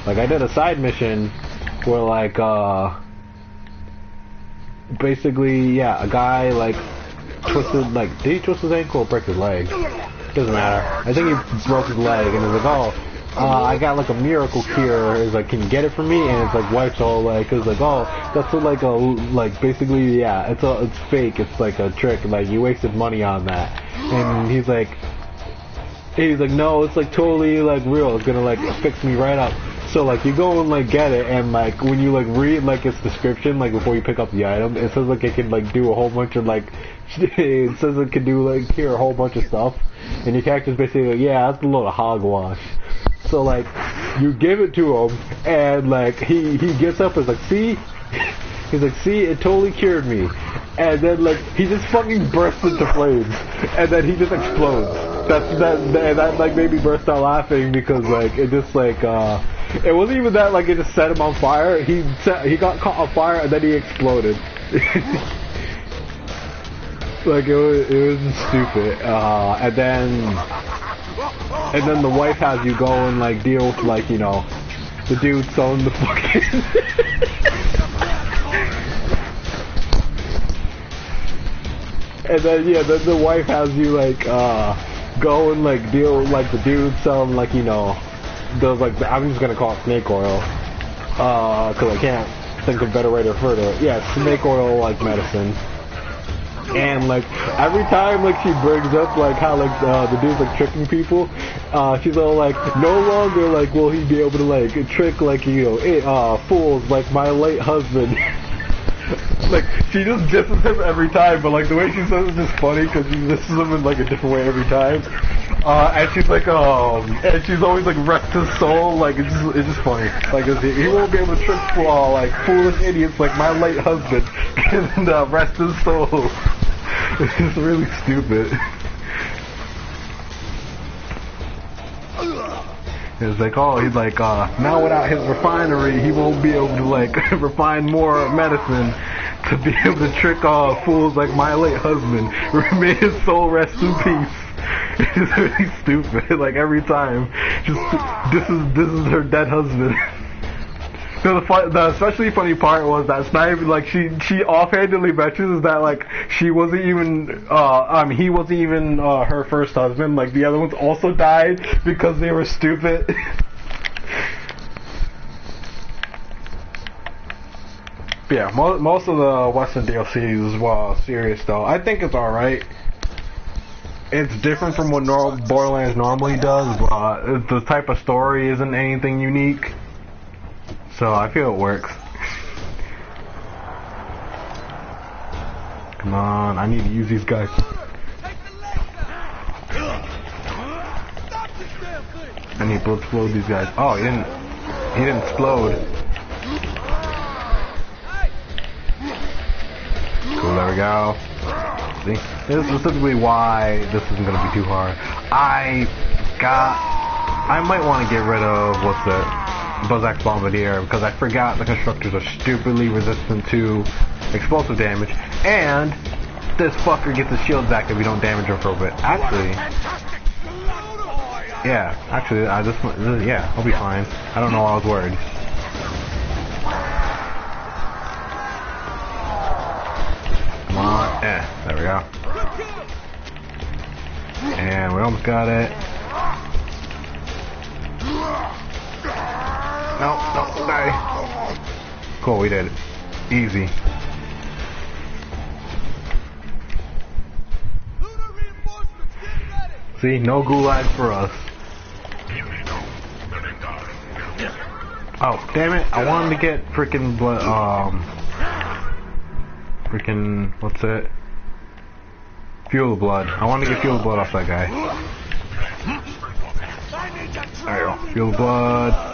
Like I did a side mission where like basically, yeah, a guy like twisted, like, did he twist his ankle or break his leg? Doesn't matter. I think he broke his leg, and he's like, oh, I got like a miracle cure. It's like, can you get it for me? And it's like, wife's all like, it's like, oh, that's like a, like, basically, yeah, it's fake. It's like a trick. Like, you wasted money on that. And he's like, no, it's like totally like real. It's gonna like fix me right up. So like you go and like get it, and like when you like read like its description, like before you pick up the item, it says like it can like do a whole bunch of like, it says it can do like cure a whole bunch of stuff, and your character's basically like, yeah, that's a load of hogwash. So like you give it to him, and like he gets up and is like, see. He's like, see, it totally cured me. And then, like, he just fucking bursts into flames. And then he just explodes. That like, made me burst out laughing because, like, it just, like, it wasn't even that, like, it just set him on fire. He got caught on fire and then he exploded. Like, it was stupid. And then the wife has you go and, like, deal with, like, you know, the dude selling the fucking... And then, yeah, then the wife has you, like, go and, like, deal with, like, the dude selling, like, you know, those, like, I'm just gonna call it snake oil, cause I can't think of a better way to refer to it. Yeah, snake oil, like, medicine. And, like, every time, like, she brings up, like, how, like, the dude's, like, tricking people, she's all, like, no longer, like, will he be able to, like, trick, like, you know, fools like my late husband. Like, she just disses him every time, but, like, the way she says it's just funny, because she disses him in, like, a different way every time. And she's like, and she's always, like, rest his soul, like, it's just funny. Like, he won't be able to trick, like, foolish idiots like my late husband, and, rest his soul. It's just really stupid. It's like, oh, he's like, now without his refinery, he won't be able to, like, refine more medicine to be able to trick fools like my late husband. May his soul rest in peace. It's really stupid, like, every time. Just, this is her dead husband. So the especially funny part was that it's not even, like, she offhandedly mentions that, like, she wasn't even, he wasn't even, her first husband. Like, the other ones also died because they were stupid. But yeah, most of the Western DLCs were serious, though. I think it's alright. It's different from what Borderlands normally does, but the type of story isn't anything unique. So I feel it works. Come on, I need to use these guys. I need to explode these guys. Oh, he didn't explode. Cool, there we go. See? This is specifically why this isn't gonna be too hard. I might want to get rid of, what's it? Buzzsack Bombardier, because I forgot the constructors are stupidly resistant to explosive damage, and this fucker gets his shield back if you don't damage him for a bit. Actually, yeah, yeah, I'll be fine. I don't know why I was worried. Come on, there we go. And we almost got it. No, die. Cool, we did it. Easy. See, no gulag for us. Oh, damn it, I wanted to get frickin' what's it? Fuel blood. I wanted to get fuel blood off that guy. There you go. Fuel blood.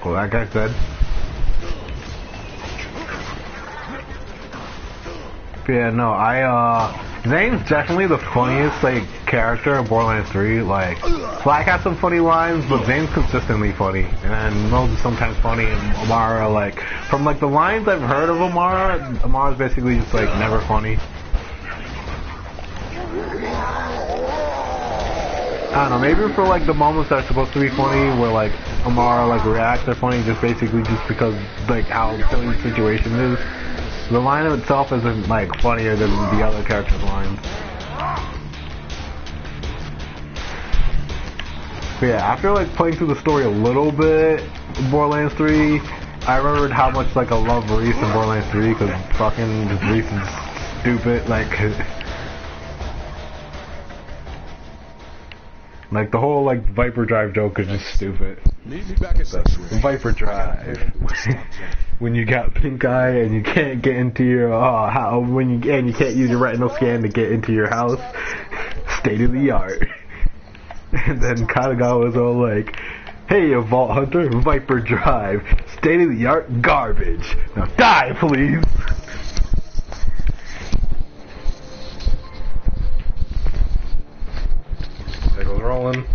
Cool, that guy's dead. But yeah, no, Zane's definitely the funniest, like, character in Borderlands 3. Like, Black has some funny lines, but Zane's consistently funny. And Rose is sometimes funny, and Amara, like, from, like, the lines I've heard of Amara's basically just, like, never funny. I don't know, maybe for, like, the moments that are supposed to be funny, where, like, Amara, like, reacts are funny just basically just because, like, how silly the situation is. The line of itself isn't, like, funnier than the other characters' lines. But yeah, after like playing through the story a little bit, Borderlands 3, I remembered how much like I love Reese in Borderlands 3 because fucking Reese is stupid. Like the whole like Viper Drive joke is just stupid. Meet me back at Sanctuary. Viper Drive. When you got pink eye and you can't get into your you can't use your retinal scan to get into your house, state of the art. And then Canonical was all like, "Hey, you Vault Hunter, Viper Drive, state of the art garbage. Now die, please." There goes rolling.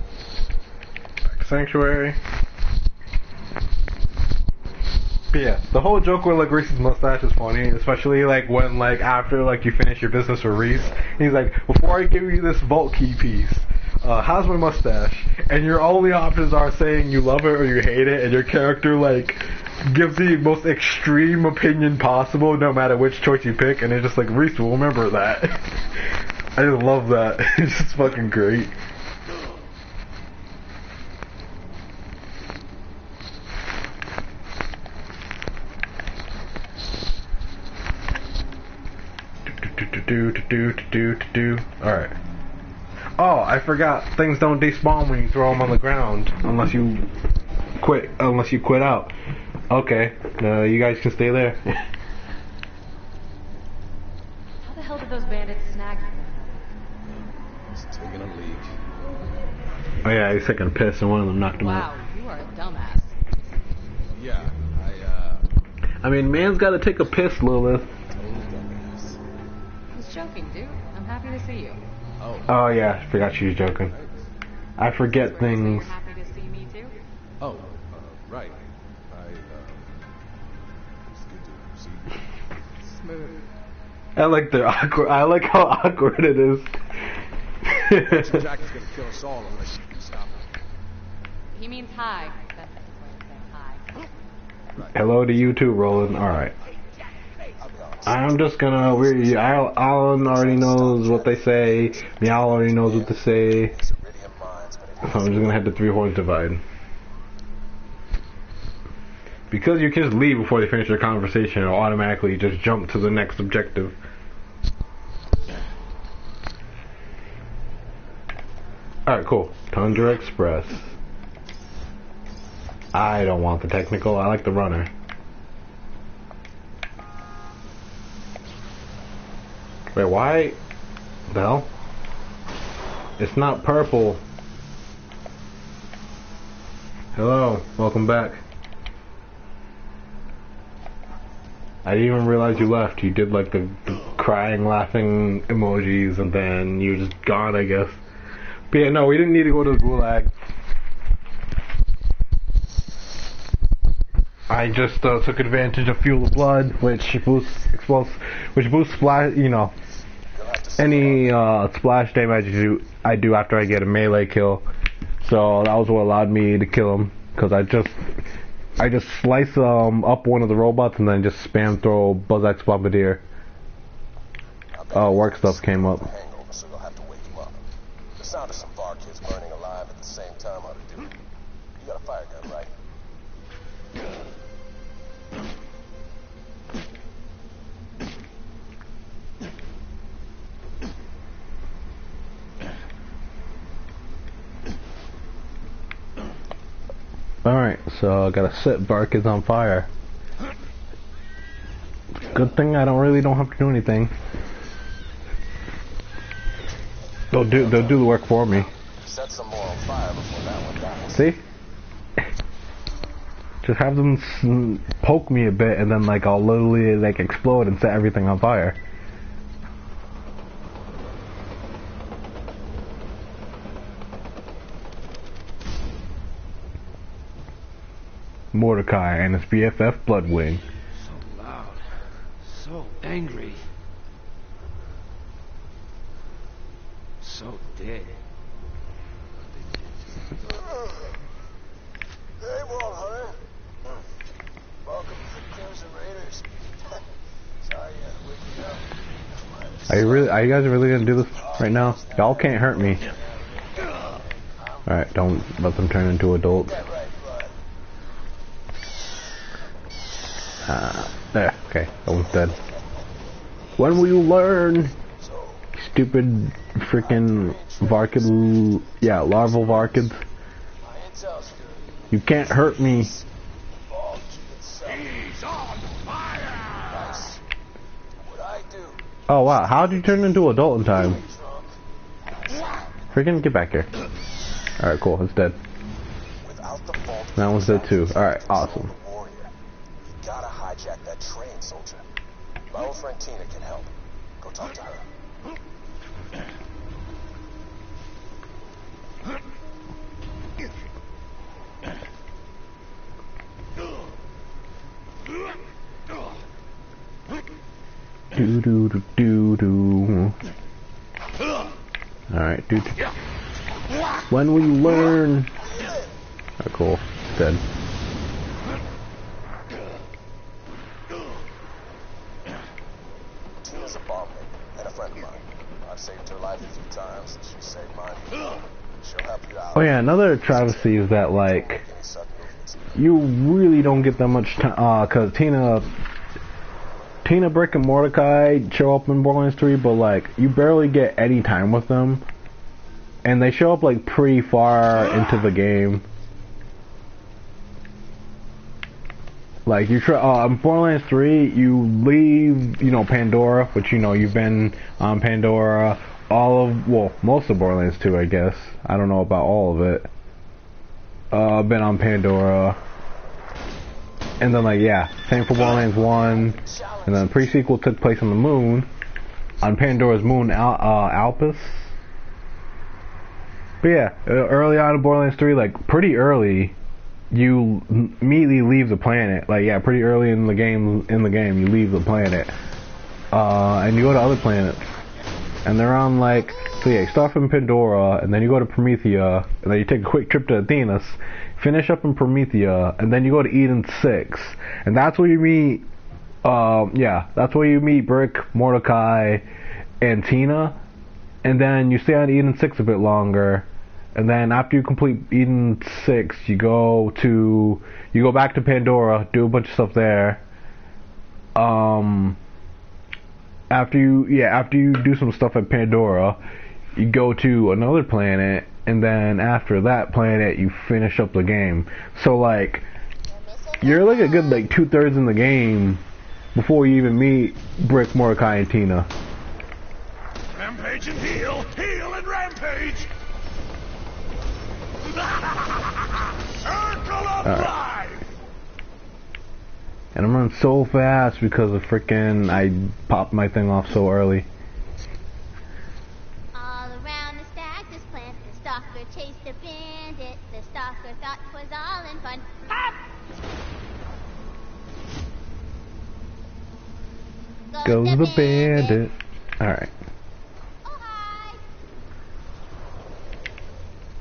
Back to Sanctuary. But yeah, the whole joke with like Reese's mustache is funny, especially like when like after like you finish your business with Reese, he's like, "Before I give you this vault key piece, how's my mustache?" And your only options are saying you love it or you hate it, and your character like gives the most extreme opinion possible no matter which choice you pick, and it's just like, Reese will remember that. I just love that. It's just fucking great. Alright. Oh, I forgot. Things don't despawn when you throw them on the ground unless you quit out. Okay. You guys can stay there. How the hell did those bandits snag you? He's taking a leak. Oh yeah, he's taking a piss and one of them knocked him out. Wow, you are a dumbass. Yeah, I mean, man's gotta take a piss, Lilith. I was joking, dude. I'm happy to see you. Oh yeah, I forgot she was joking. I forget things. You're happy to see me too? Right. It's good to see you. Smooth. I like how awkward it is. Jack is gonna kill us all unless you can stop him. He means hi. That's his way of saying hi. Hello to you too, Roland. Alright. I'm just gonna, Alan already knows what they say, Meow already knows what to say, so I'm just gonna head to Three Horns Divide. Because you can just leave before they finish their conversation, it'll automatically just jump to the next objective. Alright, cool. Tundra Express. I don't want the technical, I like the runner. Wait, why the hell? It's not purple. Hello, welcome back. I didn't even realize you left. You did like the crying, laughing emojis and then you were just gone, I guess. But yeah, no, we didn't need to go to the Gulag. I just took advantage of Fuel of Blood, which boosts splash, any splash damage I do after I get a melee kill. So that was what allowed me to kill him, because I just slice up one of the robots and then just spam throw Buzzx Bombardier. Work stuff came up. So you'll have to wake him up. The sound of some bar kids burning alive at the same time ought to do it. You got a fire gun, right? Alright, so I gotta set Bark is on fire. Good thing I don't have to do anything. They'll do the work for me. Set some more on fire before that one dies. See? Just have them poke me a bit and then like I'll literally like explode and set everything on fire. Mordecai and his BFF Bloodwing. So loud. So angry. So dead. Hey, Walt Hunter. Welcome to the Crimson Raiders. Sorry, wake you up. Are you guys really gonna do this right now? Y'all can't hurt me. I'm Alright, don't let them turn into adults. There, okay, that one's dead. When will you learn? Stupid freaking Varkid, yeah, larval Varkids. You can't hurt me. Oh wow, how did you turn into adult in time? Freaking get back here. Alright, cool, it's dead. That one's dead too. Alright, awesome. You gotta hijack that train, soldier. My old friend Tina can help. Go talk to her. Do do do do do. Alright, dude. When will you learn? Oh, cool. Dead. Tina's a bomber and a friend of mine. I've saved her life a few times, and she saved mine. She'll help you out. Oh yeah, another travesty is that, like, you really don't get that much time, cause Tina, Brick, and Mordecai show up in Borderlands 3, but like, you barely get any time with them. And they show up like pretty far into the game. Like, you try, in Borderlands 3, you leave, you know, Pandora, which, you know, you've been on Pandora, most of Borderlands 2, I guess. I don't know about all of it. Been on Pandora. And then, like, yeah, same for Borderlands 1. And then the pre-sequel took place on the moon. On Pandora's moon, Alpus. But yeah, early on in Borderlands 3, like, pretty early, you immediately leave the planet. Like, yeah, pretty early in the game, you leave the planet. And you go to other planets. And they're on, like, so yeah, you start from Pandora, and then you go to Promethea, and then you take a quick trip to Athenas, finish up in Promethea, and then you go to Eden 6. And that's where you meet, that's where you meet Brick, Mordecai, and Tina. And then you stay on Eden 6 a bit longer. And then after you complete Eden 6, you go back to Pandora, do a bunch of stuff there. After you do some stuff at Pandora, you go to another planet, and then after that planet, you finish up the game. So, like, you're like a good, like, 2/3 in the game before you even meet Brick, Mordecai, and Tina. Rampage and heal! Heal and rampage! Circle of life! And I'm running so fast because of frickin' I popped my thing off so early. All around the stack, this plant, the stalker chased a bandit. The stalker thought 'twas all in fun. Pop! Goes the bandit. Alright. Oh, hi!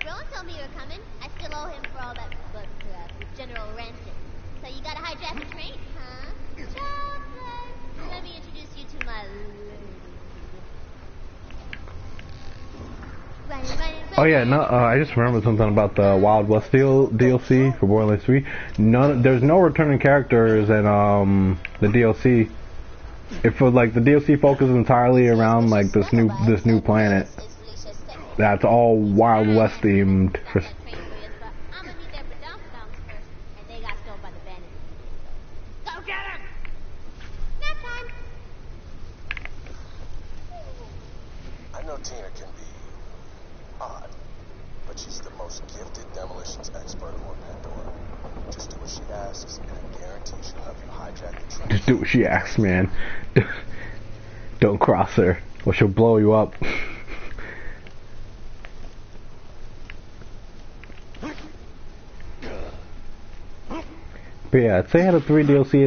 Rowan told me you were coming. I still owe him for all that with General Rancid. So you gotta hijack the train, huh? Chocolate! Let me introduce you to my Oh yeah, no, I just remembered something about the Wild West DLC for Borderlands 3. There's no returning characters in the DLC. If like the DLC focuses entirely around like this new planet, that's all Wild West themed. I know Tina can be odd, but she's the most gifted demolitions expert on Pandora. Just do what she asks, and I guarantee she'll help you hijack the train. Just do what she asks, man. Don't cross her, or she'll blow you up. But yeah, I'd say out of 3 DLC,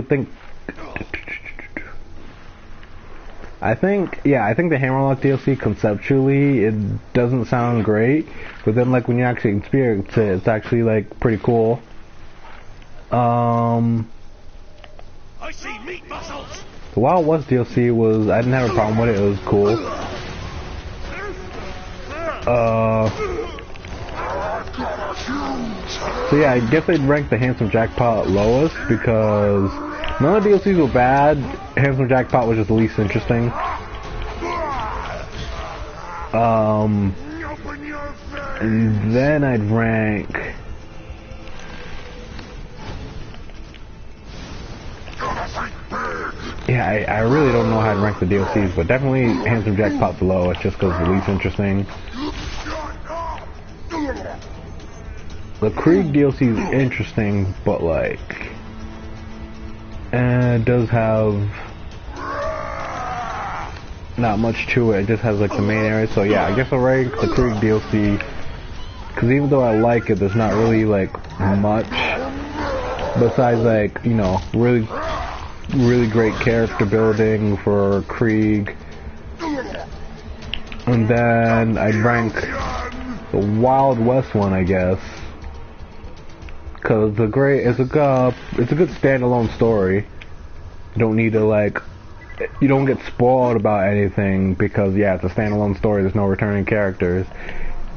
I think the Hammerlock DLC conceptually it doesn't sound great, but then like when you actually experience it, it's actually like pretty cool. I see meat muscles. The Wild West DLC was, I didn't have a problem with it. It was cool. So yeah, I guess I'd rank the Handsome Jackpot lowest because none of the DLCs were bad. Handsome Jackpot was just the least interesting. And then I'd rank... Yeah, I really don't know how to rank the DLCs, but definitely Handsome Jackpot's the lowest just because it's the least interesting. The Krieg DLC is interesting, but like... it does have... not much to it. It just has like the main area. So yeah, I guess I'll rank the Krieg DLC because even though I like it, there's not really like much besides like, you know, really great character building for Krieg. And then I'd rank the Wild West one, I guess, because it's a good standalone story. You don't need to like. You don't get spoiled about anything because, yeah, it's a standalone story. There's no returning characters.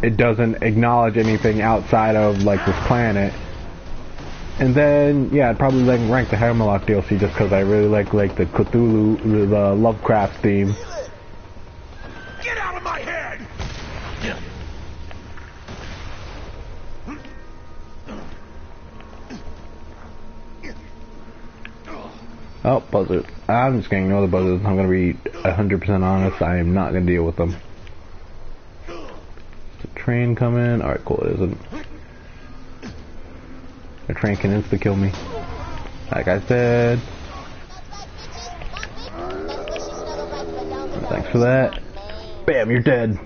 It doesn't acknowledge anything outside of, like, this planet. And then, yeah, I'd probably like rank the Hammerlock DLC just because I really like the Cthulhu, the Lovecraft theme. Get out of my head! Oh, buzzards. I'm just gonna ignore the buzzards. I'm gonna be 100% honest. I am not gonna deal with them. There's a train coming. Alright, cool. It isn't. A train can insta-kill me. Like I said. Thanks for that. Bam, you're dead.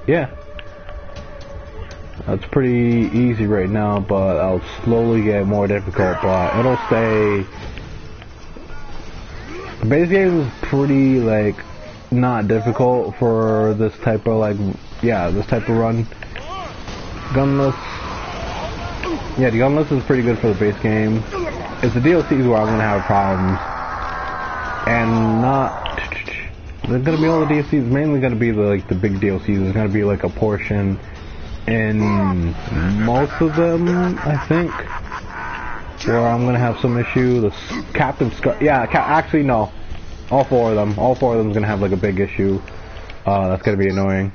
Yeah. That's pretty easy right now, but I'll slowly get more difficult, but it'll stay... The base game is pretty, like, not difficult for this type of, like, yeah, this type of run. Gunless... Yeah, the Gunless is pretty good for the base game. It's the DLCs where I'm gonna have problems. And not... They're gonna be all the DLCs, mainly gonna be the big DLCs. There's gonna be, like, a portion in most of them, I think, where I'm gonna have some issue. The Captain Scar, yeah, actually no, all four of them is gonna have like a big issue. That's gonna be annoying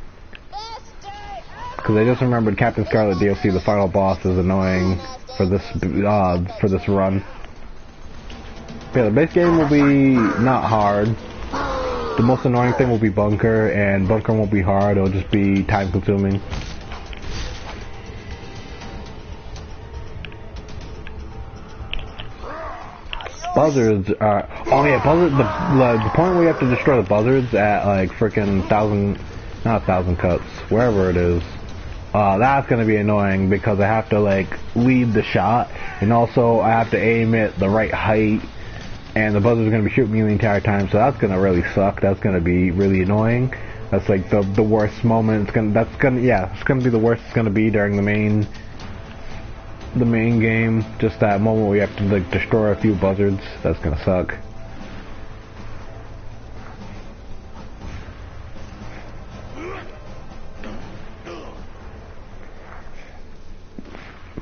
because I just remembered Captain Scarlet DLC. The final boss is annoying for this run. Yeah, the base game will be not hard. The most annoying thing will be Bunker, and Bunker won't be hard. It'll just be time consuming. Buzzards are... Oh yeah, buzzards... The point where you have to destroy the buzzards at like freaking 1,000 cuts, wherever it is, that's gonna be annoying because I have to like lead the shot, and also I have to aim it the right height, and the buzzards are gonna be shooting me the entire time, so that's gonna really suck. That's gonna be really annoying. That's like the worst moment. It's gonna be the worst it's gonna be during the main game. Just that moment where you have to like destroy a few buzzards. That's gonna suck.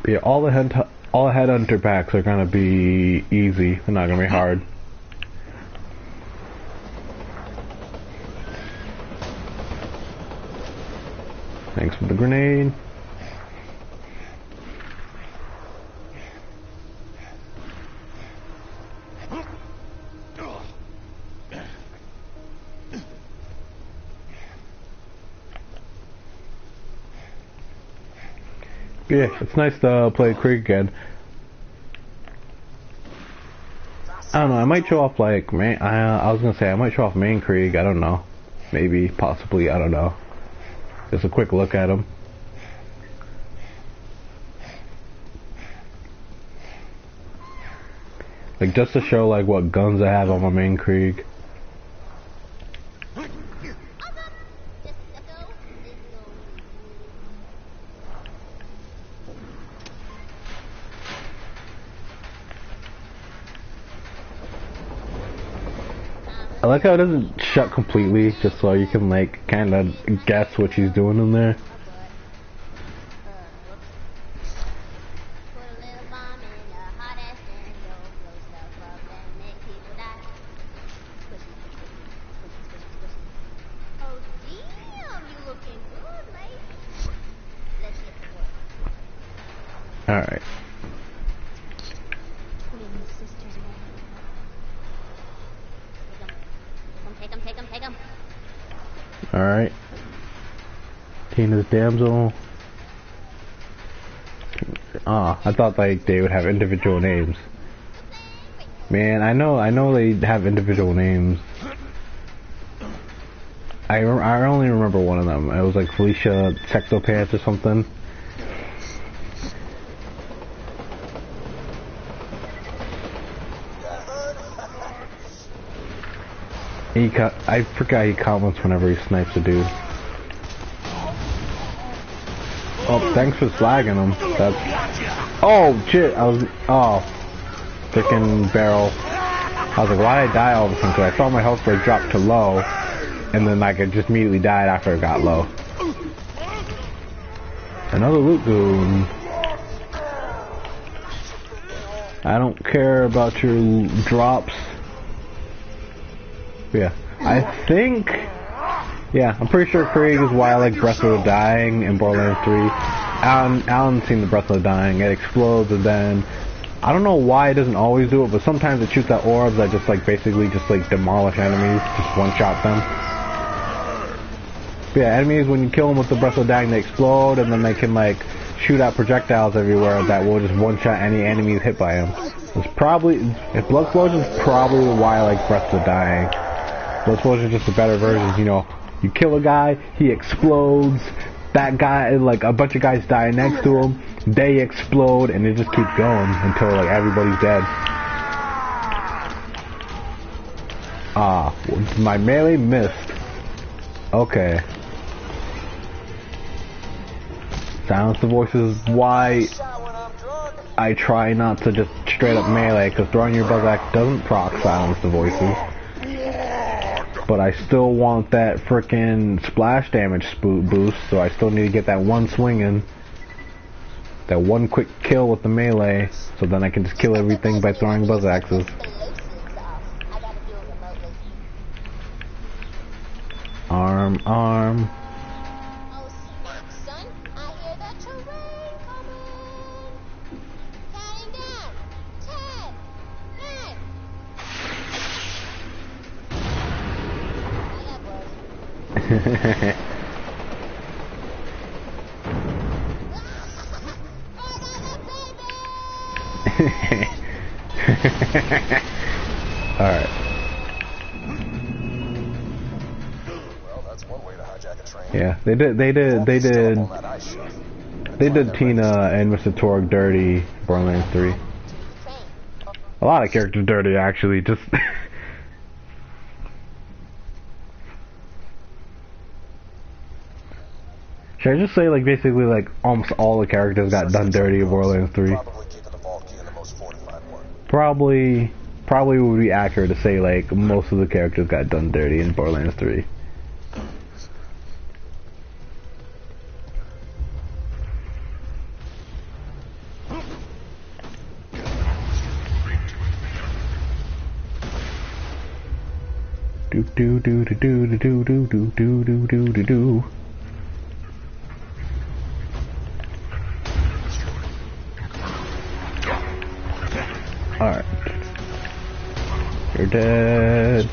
But yeah, all the headhunter packs are gonna be easy. They're not gonna be hard. Thanks for the grenade. Yeah, it's nice to play Krieg again. I don't know, I might show off like I was gonna say I might show off main Krieg. I don't know, maybe, possibly, I don't know. Just a quick look at him. Like just to show like what guns I have on my main Krieg. I like how it doesn't shut completely, just so you can like kind of guess what she's doing in there. Alright. Take him. Alright. Tina's damsel. Ah, I thought like they would have individual names. Man, I know they have individual names. I only remember one of them. It was like Felicia Sexopants or something. I forgot he comments whenever he snipes a dude. Oh, thanks for slagging him. That's... Oh, shit, freaking barrel. I was like, why did I die all of a sudden? Because I saw my health rate drop to low, and then like it just immediately died after it got low. Another loot goon. I don't care about your drops. Yeah, I think... Yeah, I'm pretty sure Krieg is why I like Breath of the Dying in Borderlands 3. Alan's seen the Breath of the Dying. It explodes and then... I don't know why it doesn't always do it, but sometimes it shoots out orbs that just like basically just like demolish enemies, just one-shot them. But yeah, enemies, when you kill them with the Breath of the Dying, they explode and then they can like shoot out projectiles everywhere that will just one-shot any enemies hit by them. It's probably... If Blood Explosion is probably why I like Breath of the Dying. Blood Explosion is just a better version, you know. You kill a guy, he explodes, that guy, like a bunch of guys die next to him, they explode, and it just keeps going until like everybody's dead. Ah, my melee missed. Okay. Silence the voices is why I try not to just straight up melee, because throwing your buzz axe doesn't proc silence the voices. But I still want that frickin' splash damage boost, so I still need to get that one swing in. That one quick kill with the melee, so then I can just kill everything by throwing buzz axes. Arm. Alright. Well, that's one way to hijack a train. Yeah, they did Tina and Mr. Torg dirty Borderlands 3. A lot of characters dirty actually, just should I just say like basically like almost all the characters got done dirty in Borderlands 3? Probably would be accurate to say like most of the characters got done dirty in Borderlands 3. Do. Alright. You're dead.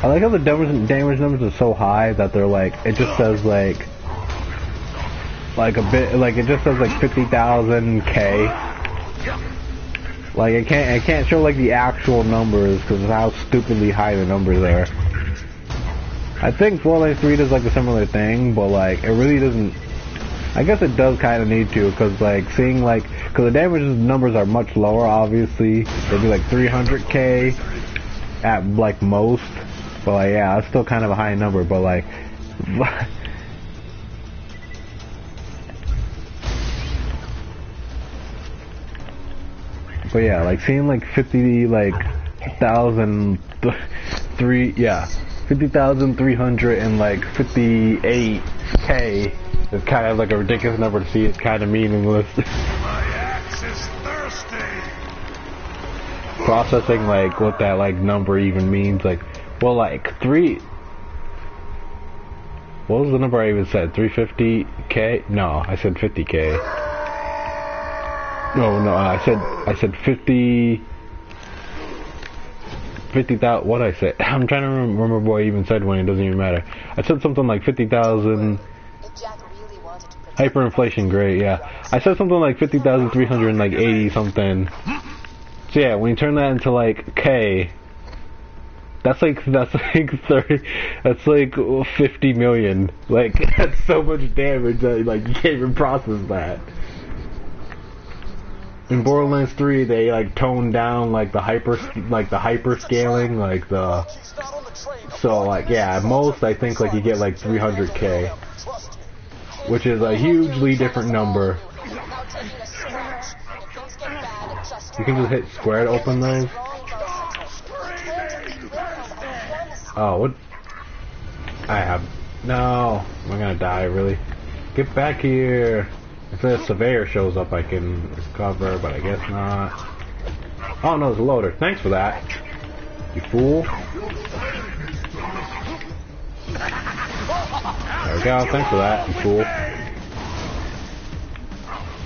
I like how the damage numbers are so high that they're like, it just says like a bit, like it just says like 50,000 K. Like it can't show like the actual numbers because of how stupidly high the numbers are. I think Borderlands 3 does like a similar thing, but like it really doesn't. I guess it does kind of need to, because like seeing like, because the damage numbers are much lower obviously. They'd be like 300k at like most, but like yeah, that's still kind of a high number, but like but yeah, like seeing like 50, like 50,358K. It's kind of like a ridiculous number to see. It's kind of meaningless. My axe is thirsty. Processing like what that like number even means. Like, well, like what was the number I even said? 350K? No, I said 50K. No, I said 50,000. What I said? I'm trying to remember what I even said when it doesn't even matter. I said something like 50,000. Hyperinflation, great, yeah. I said something like 50,380 something. So yeah, when you turn that into like K, that's like 30. That's like 50 million. Like that's so much damage that like you can't even process that. In Borderlands 3, they like toned down like the hyper scaling, like the. So like yeah, at most I think like you get like 300K, which is a hugely different number. You can just hit square to open those. Oh, what? I have no. I'm gonna die. Really? Get back here. If the surveyor shows up, I can recover, but I guess not. Oh no, it's a loader. Thanks for that. You fool. There we go. Thanks for that, you fool.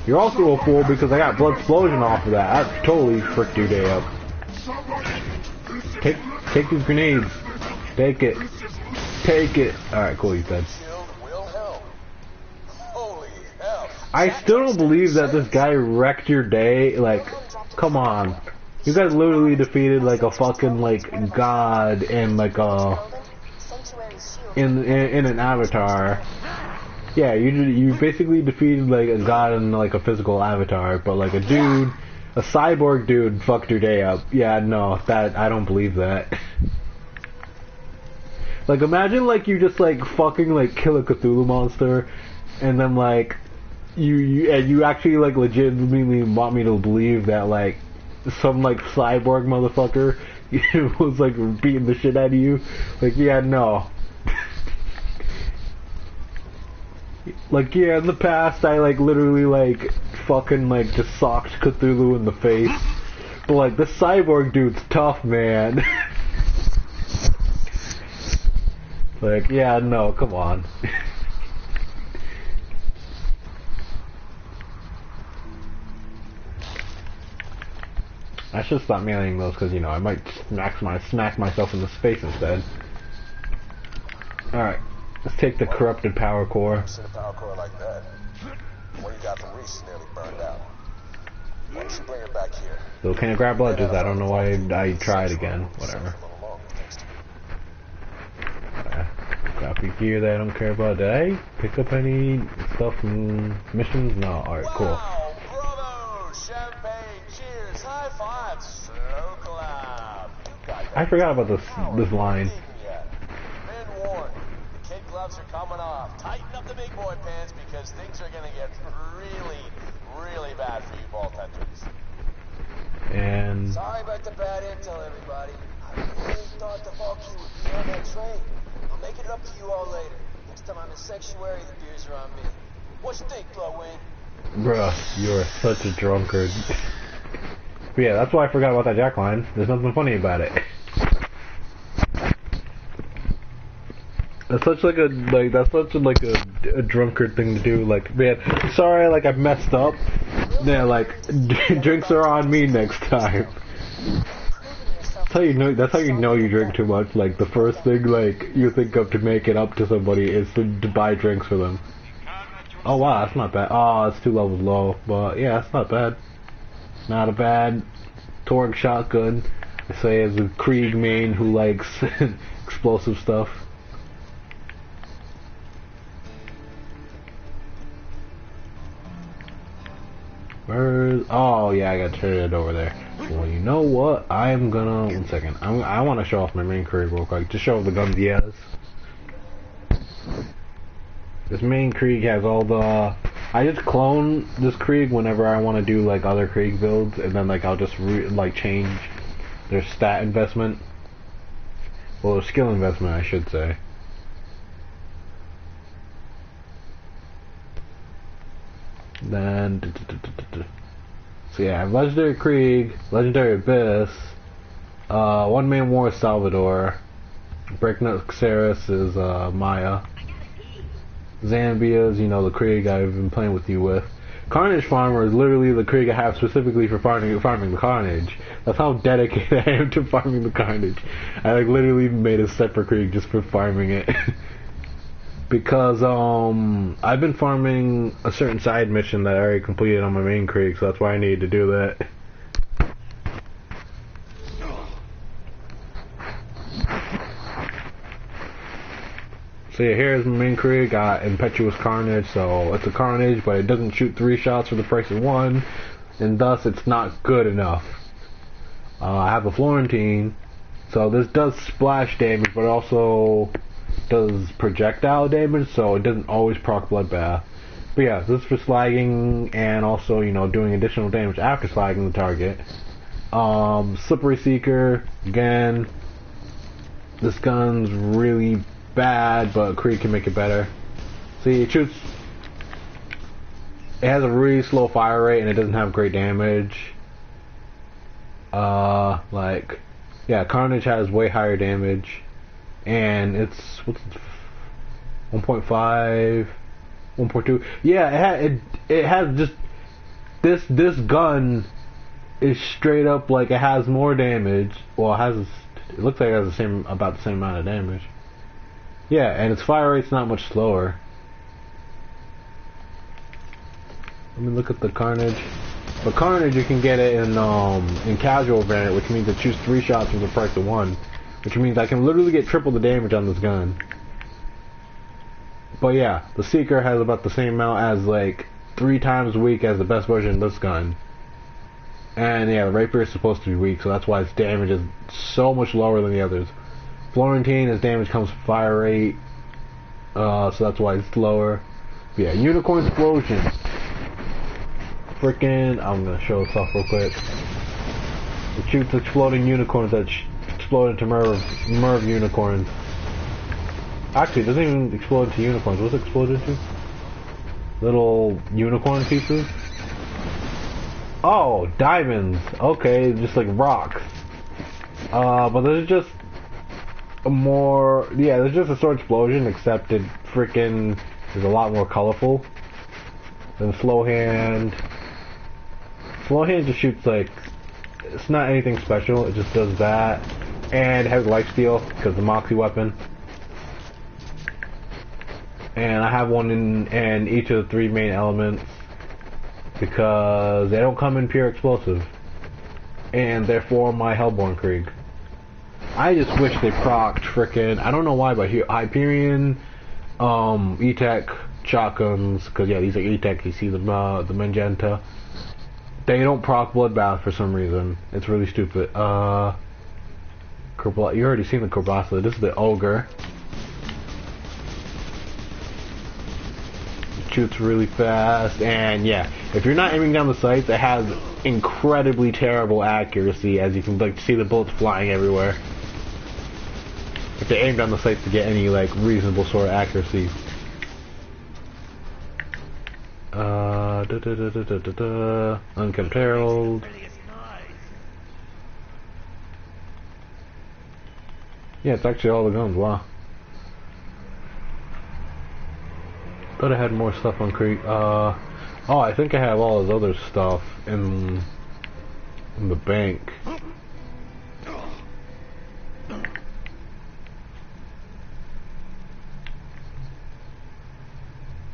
You're also a fool because I got blood explosion off of that. That totally fricked your day up. Take these grenades. Take it. Take it. Alright, cool, you said. I still don't believe that this guy wrecked your day. Like, come on. You guys literally defeated like a fucking like god and like a in an avatar. Yeah, you basically defeated like a god and like a physical avatar, but like a cyborg dude fucked your day up. Yeah, no, that I don't believe that. Like imagine like you just like fucking like kill a Cthulhu monster and then like you actually like legitimately want me to believe that like some like cyborg motherfucker was like beating the shit out of you. Like yeah, no. Like yeah, in the past I like literally like fucking like just socked Cthulhu in the face. But like this cyborg dude's tough, man. Like yeah, no, come on. I should stop mailing those because, you know, I might smack myself in the face instead. Alright, let's take the corrupted power core. Send a power core like that. What you got from Reese is nearly burned out. Why don't you bring it back here? Still can't grab ledges. I don't know why I tried again. Whatever. Copy gear that I don't care about. Did I pick up any stuff from missions? No. Alright, cool. Wow, bravo! Champagne, cheers, high fives, so collab. I forgot about this line. Been warned. The kid gloves are coming off. Tighten up the big boy pants because things are gonna get really, really bad for you vault hunters. And Sorry about the bad intel, everybody. I really thought the Valkyrie would be on that train. I'll make it up to you all later. Next time I'm in Sanctuary, the beers are on me. What you think, Glowwing? bruh, you're such a drunkard. But yeah, that's why I forgot about that Jack line. There's nothing funny about it. That's such a drunkard thing to do. Like, man, sorry, like I messed up. Yeah, like drinks are on me next time. That's how you know you drink too much. Like the first thing like you think of to make it up to somebody is to buy drinks for them. Oh wow, that's not bad. Oh, it's 2 levels low, but yeah, that's not bad. Not a bad Torque shotgun. I say as a Krieg main who likes explosive stuff. Where's... Oh, yeah, I gotta turn it over there. Well, you know what? I'm gonna... One second. I want to show off my main Krieg real quick. To show off the guns he has. This main Krieg has all the... I just clone this Krieg whenever I want to do, like, other Krieg builds. And then, like, I'll just, change their stat investment. Well, their skill investment, I should say. Then, so yeah, Legendary Krieg, Legendary Abyss, One Man War is Salvador, Breakneck Ceres is Maya, Zambia's, you know, the Krieg I've been playing with you with. Carnage Farmer is literally the Krieg I have specifically for farming the Carnage. That's how dedicated I am to farming the Carnage. I like literally made a separate Krieg just for farming it. Because I've been farming a certain side mission that I already completed on my main Krieg, so that's why I needed to do that. So yeah, here's my main Krieg. Got Impetuous Carnage, so it's a Carnage, but it doesn't shoot 3 shots for the price of 1, and thus it's not good enough. I have a Florentine, so this does splash damage, but it also does projectile damage, so it doesn't always proc Bloodbath. But yeah, this is for slagging and also, you know, doing additional damage after slagging the target. Slippery Seeker, again, this gun's really bad, but Krieg can make it better. See, it shoots, it has a really slow fire rate and it doesn't have great damage. Like, yeah, Carnage has way higher damage. And it's, what's it, 1.5, 1.2. Yeah, it has just, this gun is straight up like it has more damage. Well, it looks like it has about the same amount of damage. Yeah, and its fire rate's not much slower. Let me look at the Carnage. But Carnage, you can get it in casual variant, which means it shoots 3 shots for the price of 1. Which means I can literally get triple the damage on this gun. But yeah, the Seeker has about the same amount as like 3 times weak as the best version of this gun. And yeah, the Rapier is supposed to be weak, so that's why its damage is so much lower than the others. Florentine, its damage comes from fire rate, so that's why it's lower. But yeah, Unicorn Explosion. Frickin', I'm gonna show this off real quick. It shoots exploding unicorns that explode into Merv unicorns. Actually, it doesn't even explode into unicorns. What's it explode into? Little unicorn pieces? Oh, diamonds. Okay, just like rocks. But there's just a more, yeah, there's just a sword explosion, except it frickin' is a lot more colorful than Slow Hand. Slow Hand just shoots like, it's not anything special, it just does that. And it has lifesteal, because the Moxie weapon. And I have one in each of the 3 main elements, because they don't come in pure explosive. And therefore my Hellborn Krieg. I just wish they procced frickin', I don't know why, but here, Hyperion, E-Tech shotguns, because yeah, these are E-Tech, you see the magenta. They don't proc Bloodbath for some reason. It's really stupid. You already seen the Corbasa. This is the Ogre. It shoots really fast, and yeah, if you're not aiming down the sights, it has incredibly terrible accuracy, as you can like see the bullets flying everywhere. If they aim down the sights to get any like reasonable sort of accuracy. Unkept Herald. Yeah, it's actually all the guns, wow. Thought I had more stuff on Krieg. Oh, I think I have all this other stuff in the bank.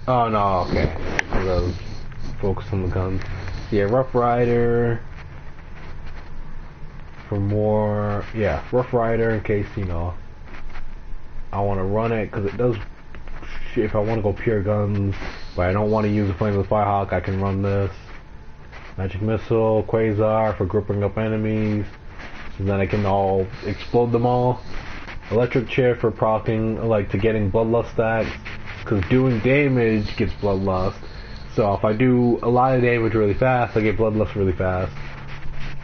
Oh no, okay. I was focused on the guns. Yeah, Rough Rider. For more, yeah, Rough Rider in case, you know, I want to run it, because it does, if I want to go pure guns, but I don't want to use the Flame of the Firehawk, I can run this. Magic Missile, Quasar for gripping up enemies, and then I can all explode them all. Electric Chair for proccing, like, to getting Bloodlust stacks, because doing damage gets Bloodlust. So if I do a lot of damage really fast, I get Bloodlust really fast.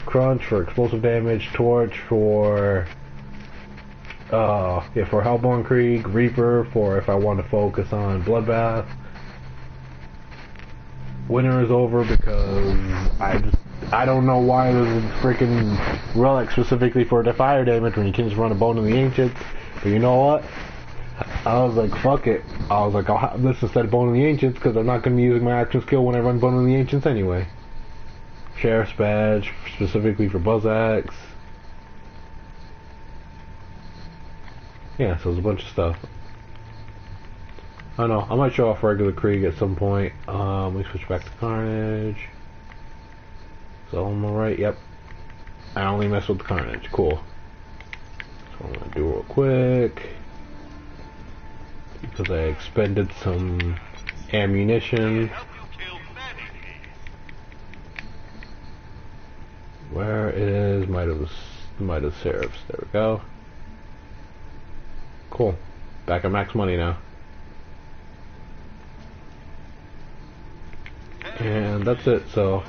Crunch for explosive damage, Torch for for Hellborn Krieg, Reaper for if I want to focus on Bloodbath. Winter is over because I don't know why there's a freaking relic specifically for the fire damage when you can just run a Bone of the Ancients. But you know what? I was like, fuck it. I was like, I'll have this instead of Bone of the Ancients because I'm not going to be using my action skill when I run Bone of the Ancients anyway. Sheriff's Badge, specifically for Buzz Axe. Yeah, so there's a bunch of stuff. I don't know, I might show off regular Krieg at some point. We switch back to Carnage. So I'm alright, yep. I only mess with Carnage, cool. So I'm gonna do real quick. Because I expended some ammunition. Where is Might of Seraphs? There we go. Cool. Back at max money now. And that's it, so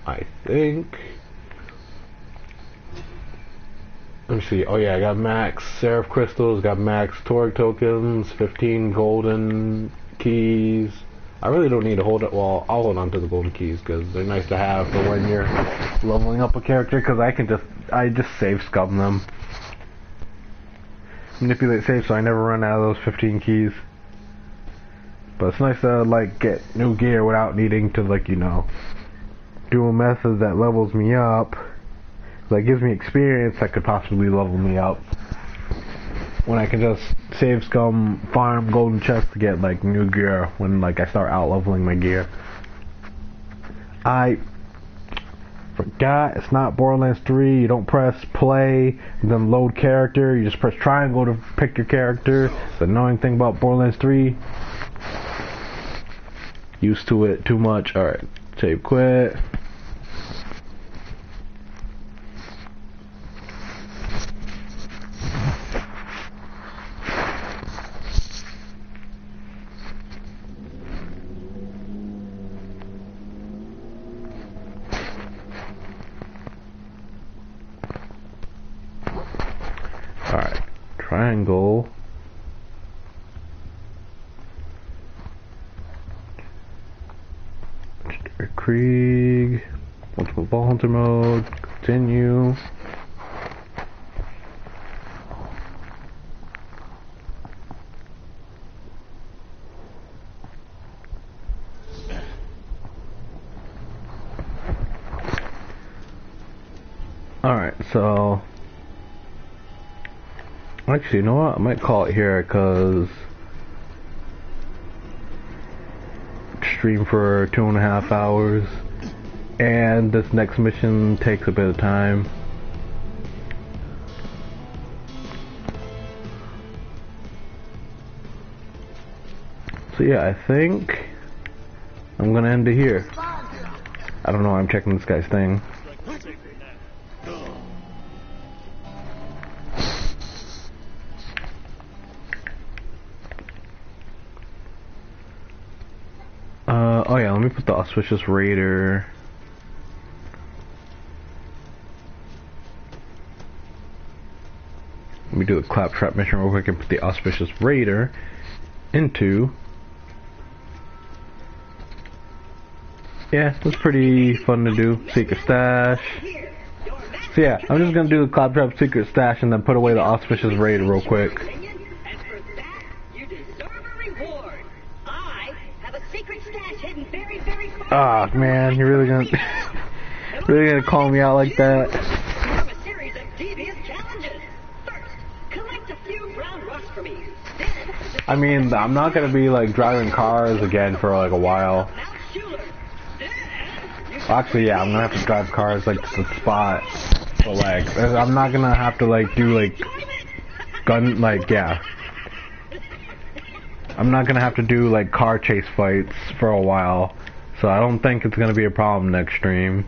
I think, let me see, oh yeah, I got max Seraph Crystals, got max Torg tokens, 15 golden keys. I really don't need to hold it, well, I'll hold on to the golden keys because they're nice to have for when you're leveling up a character, because I just save scum them. Manipulate save so I never run out of those 15 keys. But it's nice to like get new gear without needing to, like, you know, do a method that levels me up. That gives me experience that could possibly level me up. When I can just save scum, farm golden chests to get like new gear when like I start out leveling my gear. I forgot, it's not Borderlands 3. You don't press play and then load character. You just press triangle to pick your character. The annoying thing about Borderlands 3. Used to it too much. Alright, save quit. Alright, triangle. Krieg, multiple ball hunter mode, continue. Alright, so actually, you know what? I might call it here because stream for 2.5 hours, and this next mission takes a bit of time. So yeah, I think I'm gonna end it here. I don't know, I'm checking this guy's thing. Oh yeah, let me put the Auspicious Raider. Let me do the Claptrap mission real quick and put the Auspicious Raider into... Yeah, it's pretty fun to do. Secret Stash. So yeah, I'm just gonna do the Claptrap Secret Stash and then put away the Auspicious Raider real quick. Ah, man, you're really gonna call me out like that? I mean, I'm not gonna be like driving cars again for like a while. Actually, yeah, I'm gonna have to drive cars like to the spot. But like, I'm not gonna have to like do like I'm not gonna have to do like car chase fights for a while. So I don't think it's gonna be a problem next stream.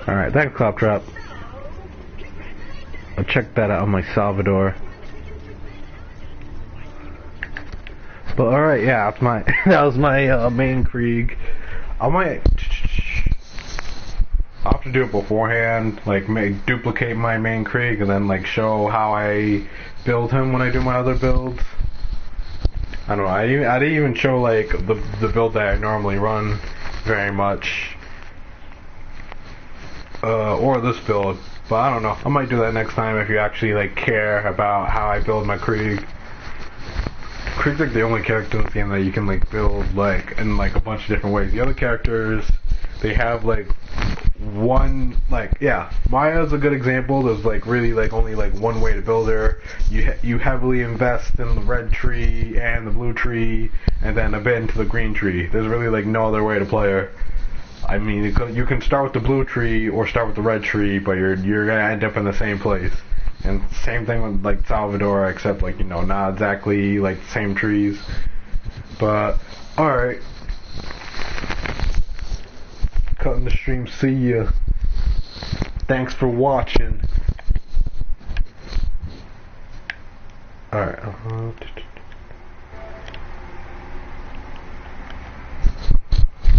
Alright, thanks, Claptrap. I'll check that out on my Salvador. But alright, yeah, that's my that was my main Krieg. I'll have to do it beforehand, like duplicate my main Krieg and then like show how I build him when I do my other builds. I don't know, I didn't even show like the build that I normally run very much. Or this build. But I don't know, I might do that next time if you actually like care about how I build my Krieg. Krieg's like the only character in this game that you can like build like in like a bunch of different ways. The other characters, they have like one, like, yeah, Maya's a good example. There's like really like only like one way to build her. You heavily invest in the red tree and the blue tree and then a bit into the green tree. There's really like no other way to play her. I mean, you can start with the blue tree or start with the red tree, but you're gonna end up in the same place. And same thing with like Salvador, except like, you know, not exactly like the same trees. But alright. Cutting the stream, see ya. Thanks for watching. Alright.